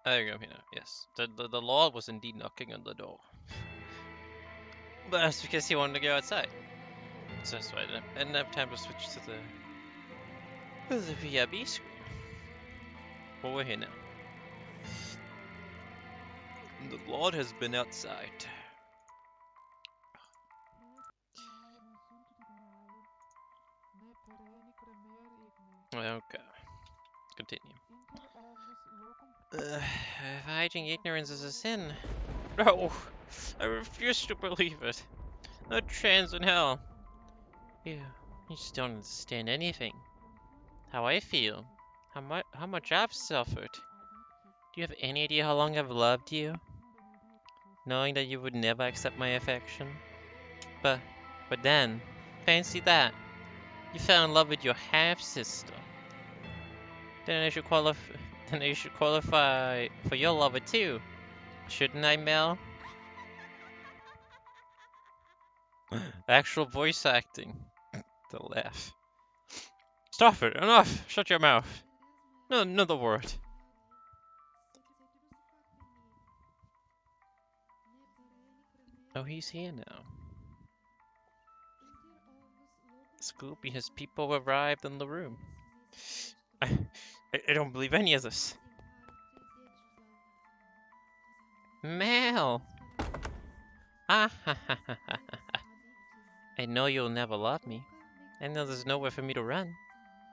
There you go, Hina. Yes. The Lord was indeed knocking on the door. But that's because he wanted to go outside. So that's why I didn't have time to switch to the VIB screen. But we're here now. The Lord has been outside. Okay. Continue. Hiding ignorance is a sin. No! I refuse to believe it. No chance in hell. You just don't understand anything. How I feel. How much I've suffered. Do you have any idea how long I've loved you? Knowing that you would never accept my affection? But then, fancy that. You fell in love with your half-sister. Then I should qualify for your lover too. Shouldn't I, Mel? Actual voice acting. The laugh. Stop it! Enough! Shut your mouth! No, another word. Oh, he's here now. Scooby, his people arrived in the room. I don't believe any of this. Mel! Ah ha ha ha ha ha. I know you'll never love me. I know there's nowhere for me to run.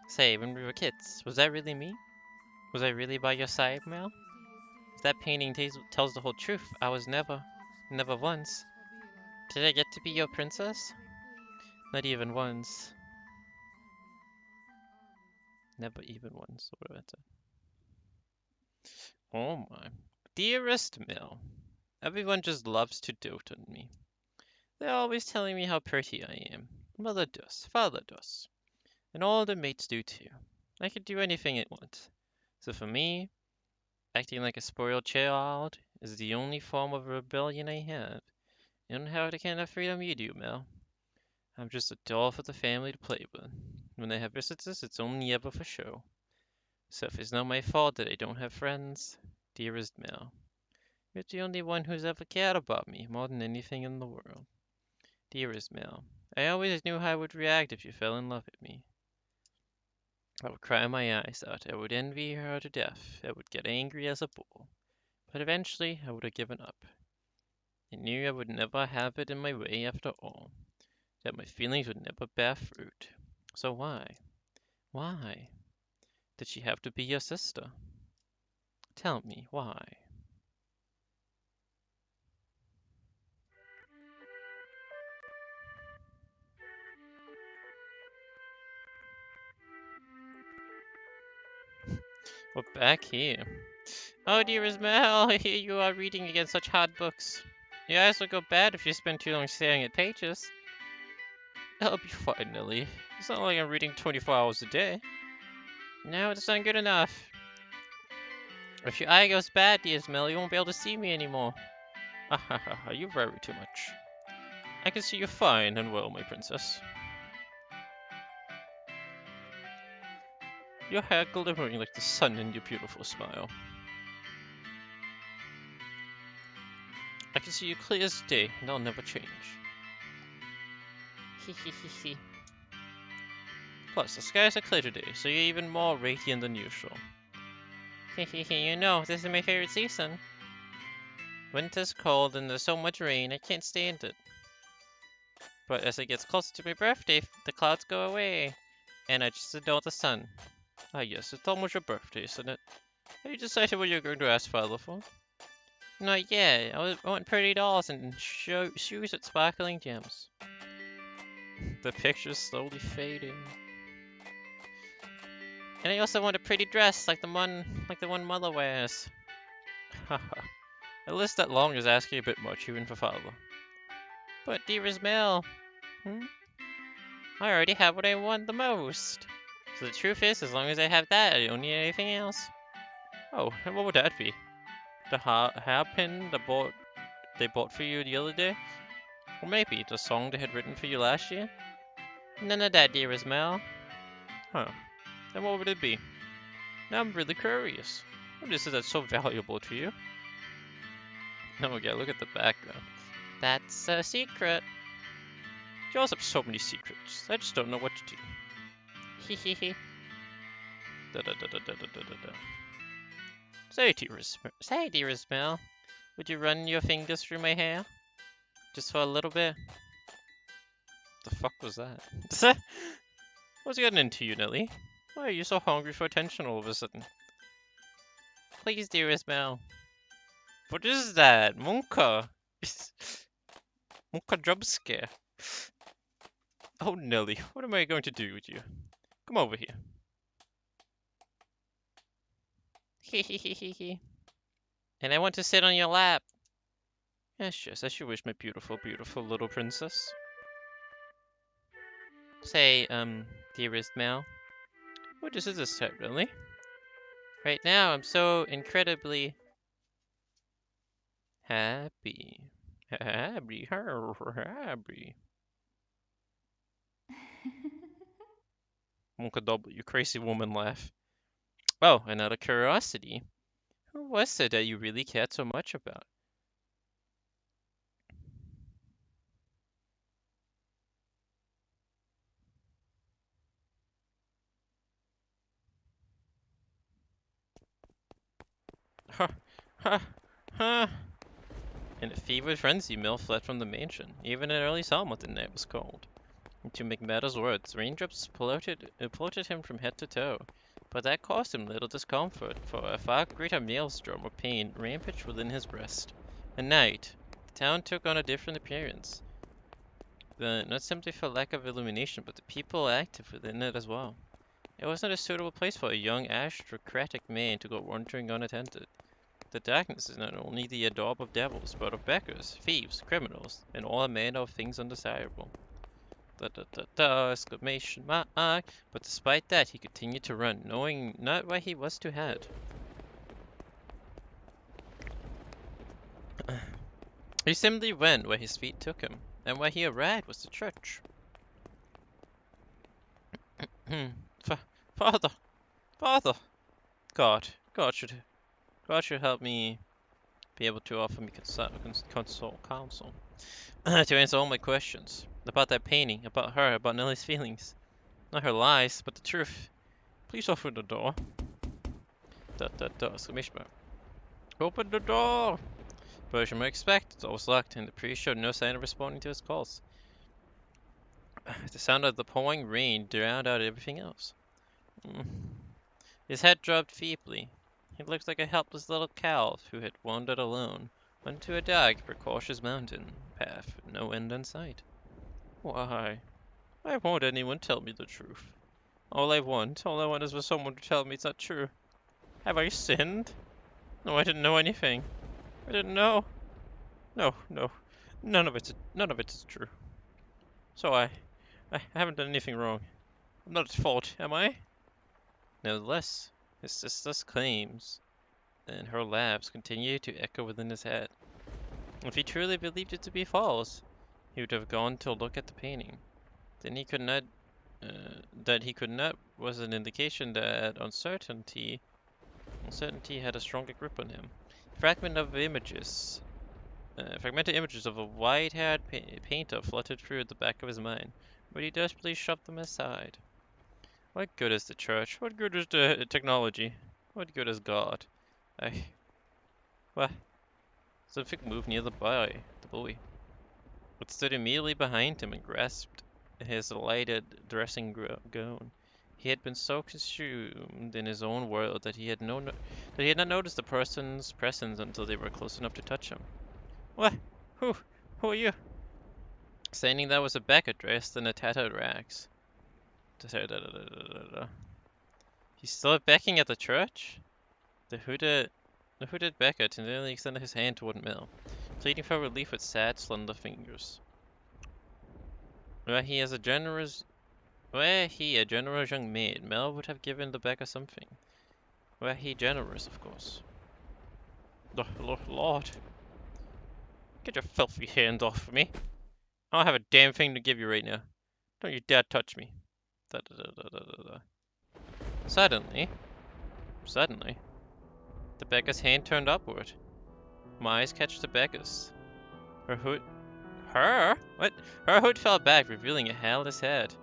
Say, when we were kids, was that really me? Was I really by your side, Mel? If that painting tells the whole truth, I was never once. Did I get to be your princess? Not even once. Never even once. What about that? Oh my. Dearest Mel, everyone just loves to dote on me. They're always telling me how pretty I am. Mother does, father does, and all the mates do too. I could do anything I want. So for me, acting like a spoiled child is the only form of rebellion I have. I don't have the kind of freedom you do, Mel. I'm just a doll for the family to play with. When they have visitors, it's only ever for show. So if it's not my fault that I don't have friends, dearest Mel, you're the only one who's ever cared about me more than anything in the world. Dearest Mel, I always knew how I would react if you fell in love with me. I would cry my eyes out. I would envy her to death. I would get angry as a bull. But eventually, I would have given up. I knew I would never have it in my way after all. That my feelings would never bear fruit. So why did she have to be your sister? Tell me, why? We're back here. Oh, dearest Mel, here you are reading against such hard books. Your eyes will go bad if you spend too long staring at pages. That'll be fine, Lily. It's not like I'm reading 24 hours a day. No, it's not good enough. If your eye goes bad, dearest Mel, you won't be able to see me anymore. Ah ha ha ha, you worry too much. I can see you fine and well, my princess. Your hair glimmering like the sun in your beautiful smile. I can see you clear as day, and I'll never change. He. Plus, the skies are clear today, so you're even more radiant than usual. You know, this is my favorite season. Winter's cold and there's so much rain, I can't stand it. But as it gets closer to my birthday, the clouds go away, and I just adore the sun. Ah yes, it's almost your birthday, isn't it? Have you decided what you're going to ask Father for? Not yet. I want pretty dolls and shoes with sparkling gems. The picture's slowly fading. And I also want a pretty dress like the one Mother wears. Haha. A list that long is asking a bit much, even for Father. But dearest Mel, I already have what I want the most. So the truth is, as long as I have that, I don't need anything else. Oh, and what would that be? The hairpin they bought for you the other day? Or maybe the song they had written for you last year? None of that, dearest Mel. Huh. Then what would it be? Now I'm really curious. What is it that's so valuable to you? Oh, okay, look at the background. That's a secret. You also have so many secrets. I just don't know what to do. Hehehe. Da da da da da da da da. Say, dearest Mel, would you run your fingers through my hair? Just for a little bit? The fuck was that? What's getting into you, Nelly? Why are you so hungry for attention all of a sudden? Please, dearest Mel. What is that? Monka? Monka jump scare. Oh, Nelly, what am I going to do with you? Come over here. Hehehehe. And I want to sit on your lap. Yes, as you wish, my beautiful, beautiful little princess. Say, dearest Mel, what is this time, really? Right now, I'm so incredibly happy. Happy. Wonka double, you crazy woman laugh. Oh, and out of curiosity, who was it that you really cared so much about? Ha, ha, ha. In a fevered frenzy, Mill fled from the mansion. Even in early summer, the night was cold. And to make matters worse, raindrops polluted him from head to toe. But that caused him little discomfort, for a far greater maelstrom of pain rampaged within his breast. At night, the town took on a different appearance. Not simply for lack of illumination, but the people active within it as well. It wasn't a suitable place for a young aristocratic man to go wandering unattended. The darkness is not only the daub of devils, but of beggars, thieves, criminals, and all manner of things undesirable. Da da da da! Exclamation mark! But despite that, he continued to run, knowing not where he was to head. He simply went where his feet took him, and where he arrived was the church. Father, Father! God, God should help me be able to offer me counsel to answer all my questions about that painting, about her, about Nellie's feelings. Not her lies, but the truth. Please open the door. Exclamation mark. Open the door! But as you might expect, the door was locked, and the priest showed no sign of responding to his calls. The sound of the pouring rain drowned out everything else. His head dropped feebly. He looked like a helpless little calf who had wandered alone onto a dark, precocious mountain path with no end in sight. Why won't anyone tell me the truth? All I want is for someone to tell me it's not true. Have I sinned? No, I didn't know anything. I didn't know. No, none of it is true. So I haven't done anything wrong. I'm not at fault, am I? Nevertheless, his sister's claims and her laughs continued to echo within his head. If he truly believed it to be false, he would have gone to look at the painting. Then he could not. That he could not was an indication that uncertainty had a stronger grip on him. Fragmented images of a white-haired painter fluttered through the back of his mind, but he desperately shoved them aside. What good is the church? What good is the technology? What good is God? What? Something moved near the boy. It stood immediately behind him and grasped his lighted dressing gown. He had been so consumed in his own world that he had not noticed the person's presence until they were close enough to touch him. What? Who are you? Standing there was a beggar dressed in a tattered rags. He's still begging at the church? The hooded beggar tenderly extended his hand toward Mill, pleading for relief with sad, slender fingers. Were he a generous young maid, Mel would have given the beggar something. Were he generous, of course. Lord, get your filthy hands off of me. I don't have a damn thing to give you right now. Don't you dare touch me. Suddenly, the beggar's hand turned upward. My eyes catch the beggar's. Her hood fell back, revealing a hairless head.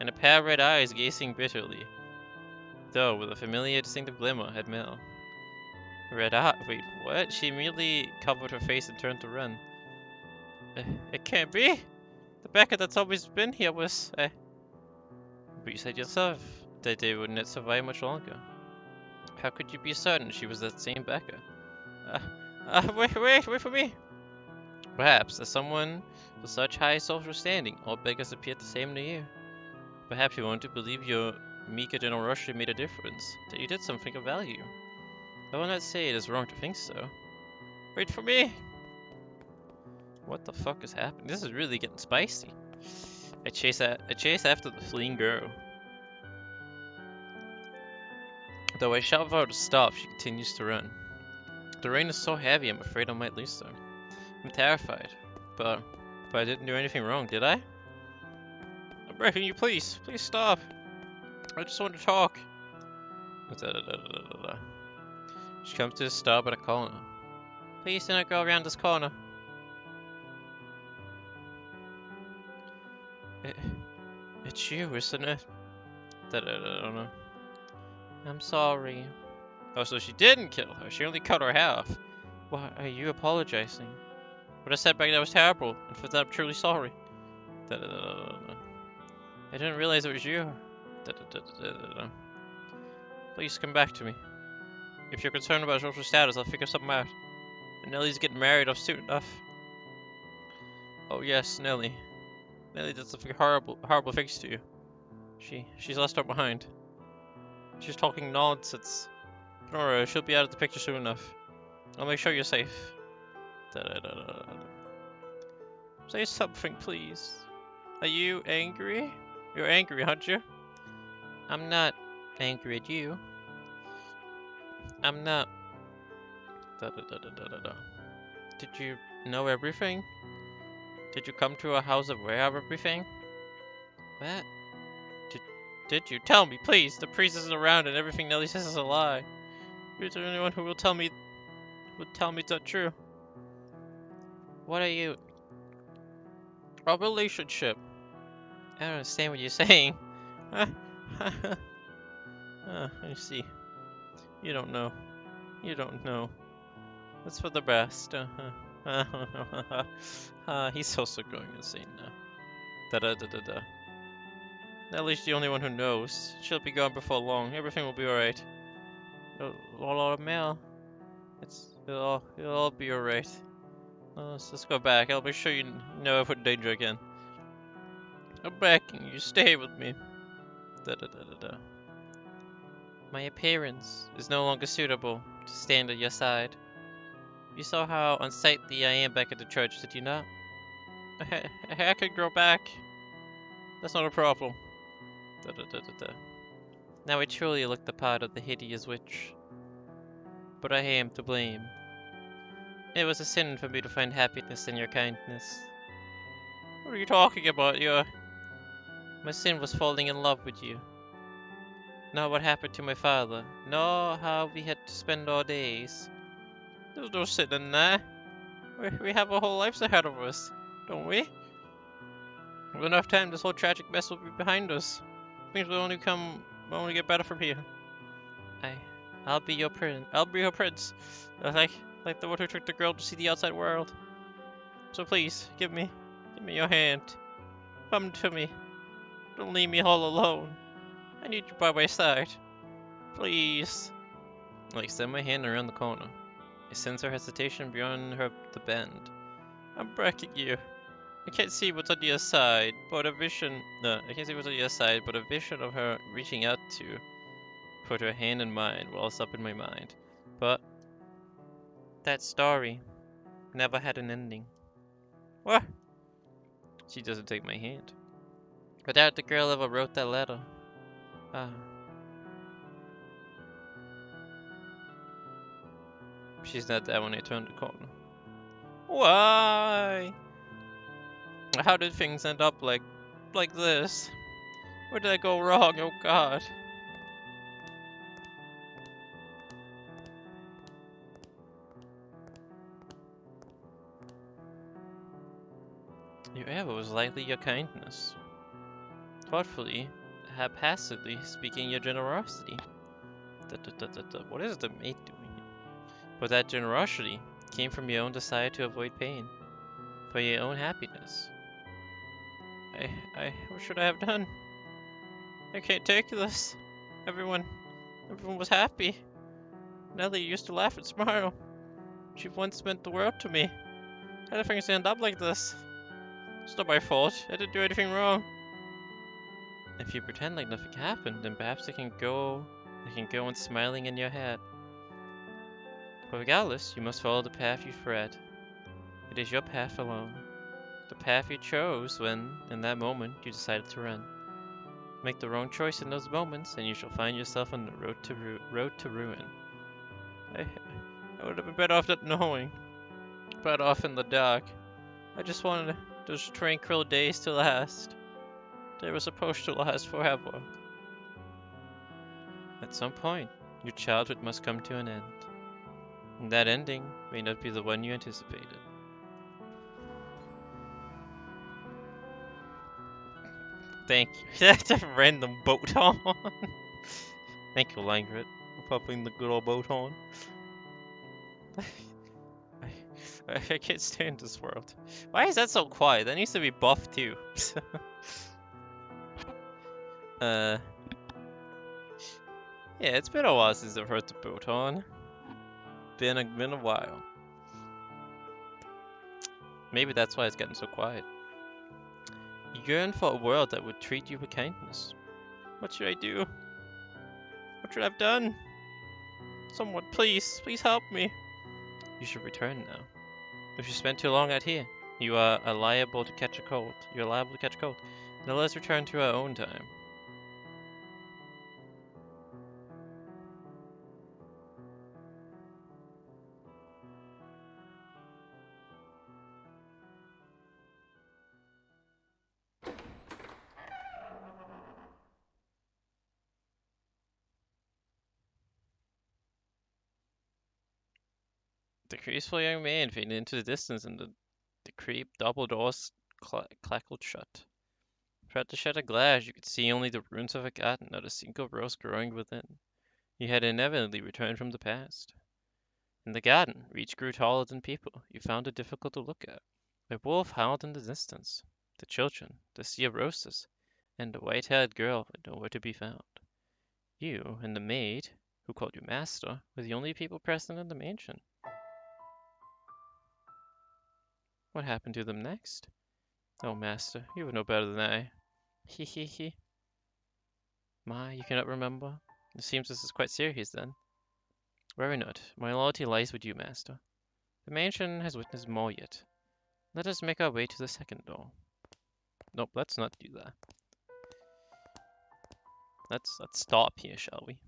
And a pair of red eyes gazing bitterly, though with a familiar distinctive glimmer at Mel. Red eye? Wait, what? She immediately covered her face and turned to run. It can't be! The beggar that's always been here was, But you said yourself that they would not survive much longer. How could you be certain she was that same beggar? Wait for me! Perhaps, as someone with such high social standing, all beggars appear the same to you. Perhaps you want to believe your meager generosity made a difference, that you did something of value. I will not say it is wrong to think so. Wait for me! What the fuck is happening? This is really getting spicy. I chase after the fleeing girl. Though I shout for her to stop, she continues to run. The rain is so heavy, I'm afraid I might lose her. I'm terrified, but But I didn't do anything wrong, did I? I'm begging you, please. Please stop. I just want to talk. She comes to a stop at a corner. Please do not go around this corner. It's you, isn't it? I don't know. I'm sorry. Oh, so she didn't kill her. She only cut her half. Why are you apologizing? What I said back then was terrible, and for that I'm truly sorry. I didn't realize it was you. Please come back to me. If you're concerned about social status, I'll figure something out. And Nellie's getting married off soon enough. Oh yes, Nellie. Nellie did something horrible things to you. She's lost her mind. She's talking nonsense. Don't worry, she'll be out of the picture soon enough. I'll make sure you're safe. Say something, please. Are you angry? You're angry, aren't you? I'm not angry at you. I'm not. Did you know everything? Did you come to a house of where everything? What? Did you? Tell me, please. The priest isn't around and everything Nellie says is a lie. You're the only one who will tell me it's not true. What are you? A relationship. I don't understand what you're saying. I see. You don't know. You don't know. It's for the best. He's also going insane now. Nellie's the only one who knows. She'll be gone before long. Everything will be alright. Lord Mel. It'll all be alright. Let's go back. I'll make sure you never put in danger again. I'm begging you, stay with me. My appearance is no longer suitable to stand at your side. You saw how unsightly I am back at the church, did you not? I could grow back. That's not a problem. Now I truly look the part of the hideous witch. But I am to blame. It was a sin for me to find happiness in your kindness. What are you talking about? My sin was falling in love with you. Not what happened to my father, nor how we had to spend our days. There was no sin in that. We have our whole lives ahead of us, don't we? With enough time, this whole tragic mess will be behind us. Things will only get better from here. I'll be your prince. I'll be your prince. Like the one who took the girl to see the outside world. So please, give me your hand. Come to me. Don't leave me all alone. I need you by my side. Please. I extend my hand around the corner. I sense her hesitation beyond the bend. I'm begging you. I can't see what's on the other side, but a vision. No, I can't see what's on the other side, but a vision of her reaching out to put her hand in mine wells up in my mind. But that story never had an ending. What? She doesn't take my hand. I doubt the girl ever wrote that letter. She's not there when I turn the corner. Why? How did things end up like this? Where did I go wrong? Oh God. Your error was likely your kindness. Thoughtfully, haphazardly speaking your generosity. What is the mate doing? But that generosity came from your own desire to avoid pain, for your own happiness. What should I have done? I can't take this. Everyone was happy. Nellie used to laugh and smile. She once meant the world to me. How did things end up like this? It's not my fault. I didn't do anything wrong. If you pretend like nothing happened, then perhaps I can go on smiling in your head. But regardless, you must follow the path you tread. It is your path alone. The path you chose when, in that moment, you decided to run. Make the wrong choice in those moments, and you shall find yourself on the road to ruin. I would have been better off not knowing. Better off in the dark. I just wanted those tranquil days to last. They were supposed to last forever. At some point, your childhood must come to an end. And that ending may not be the one you anticipated. Thank you. That's a random boat on. Thank you, Langrid, for popping the good old boat on. I can't stand this world. Why is that so quiet? That needs to be buffed too. Yeah, it's been a while since I've heard the boat on. Been a while. Maybe that's why it's getting so quiet. You yearn for a world that would treat you with kindness. What should I do? What should I have done? Someone, please help me. You should return now. If you spend too long out here, you are liable to catch a cold. You're liable to catch a cold. Now let's return to our own time. The graceful young man faded into the distance, and the creep double doors clackled shut. Throughout the shattered glass, you could see only the ruins of a garden, not a single rose growing within. You had inevitably returned from the past. In the garden, each grew taller than people. You found it difficult to look at. A wolf howled in the distance. The children, the sea of roses, and the white-haired girl were nowhere to be found. You and the maid, who called you master, were the only people present in the mansion. What happened to them next? Oh, master, you would know better than I. He he he. My, you cannot remember? It seems this is quite serious then. Worry not. My loyalty lies with you, master. The mansion has witnessed more yet. Let us make our way to the second door. Nope, let's not do that. Let's stop here, shall we?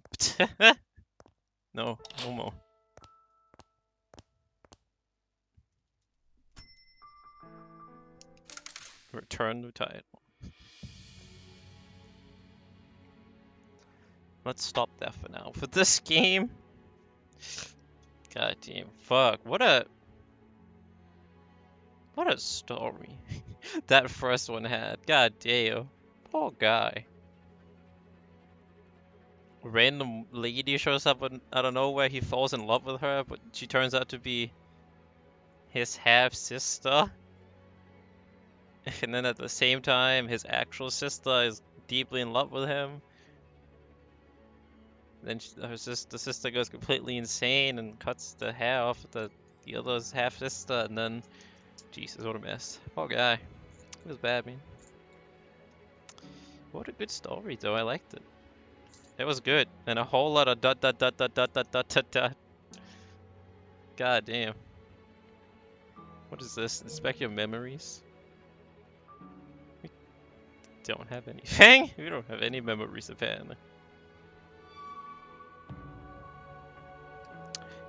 No more. Return the title. Let's stop that for now. For this game, god damn, fuck, what a story that first one had. God damn, poor guy. Random lady shows up out of nowhere. He falls in love with her, but she turns out to be his half sister. And then at the same time, his actual sister is deeply in love with him. Then the sister goes completely insane and cuts the hair off the other's half sister, and then Jesus, what a mess. Poor guy. It was bad, man. What a good story, though. I liked it. It was good, and a whole lot of dot dot dot dot dot dot dot dot dot. God damn. What is this? Inspect your memories. We don't have anything. We don't have any memories apparently.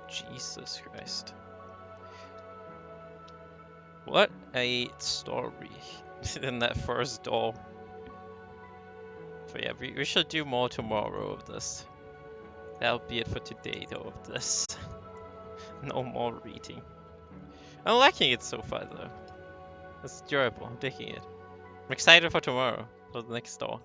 Jesus Christ. What a story in that first door. But yeah, we should do more tomorrow of this. That'll be it for today though of this. No more reading. I'm liking it so far though. It's enjoyable, I'm digging it. I'm excited for tomorrow, for the next story.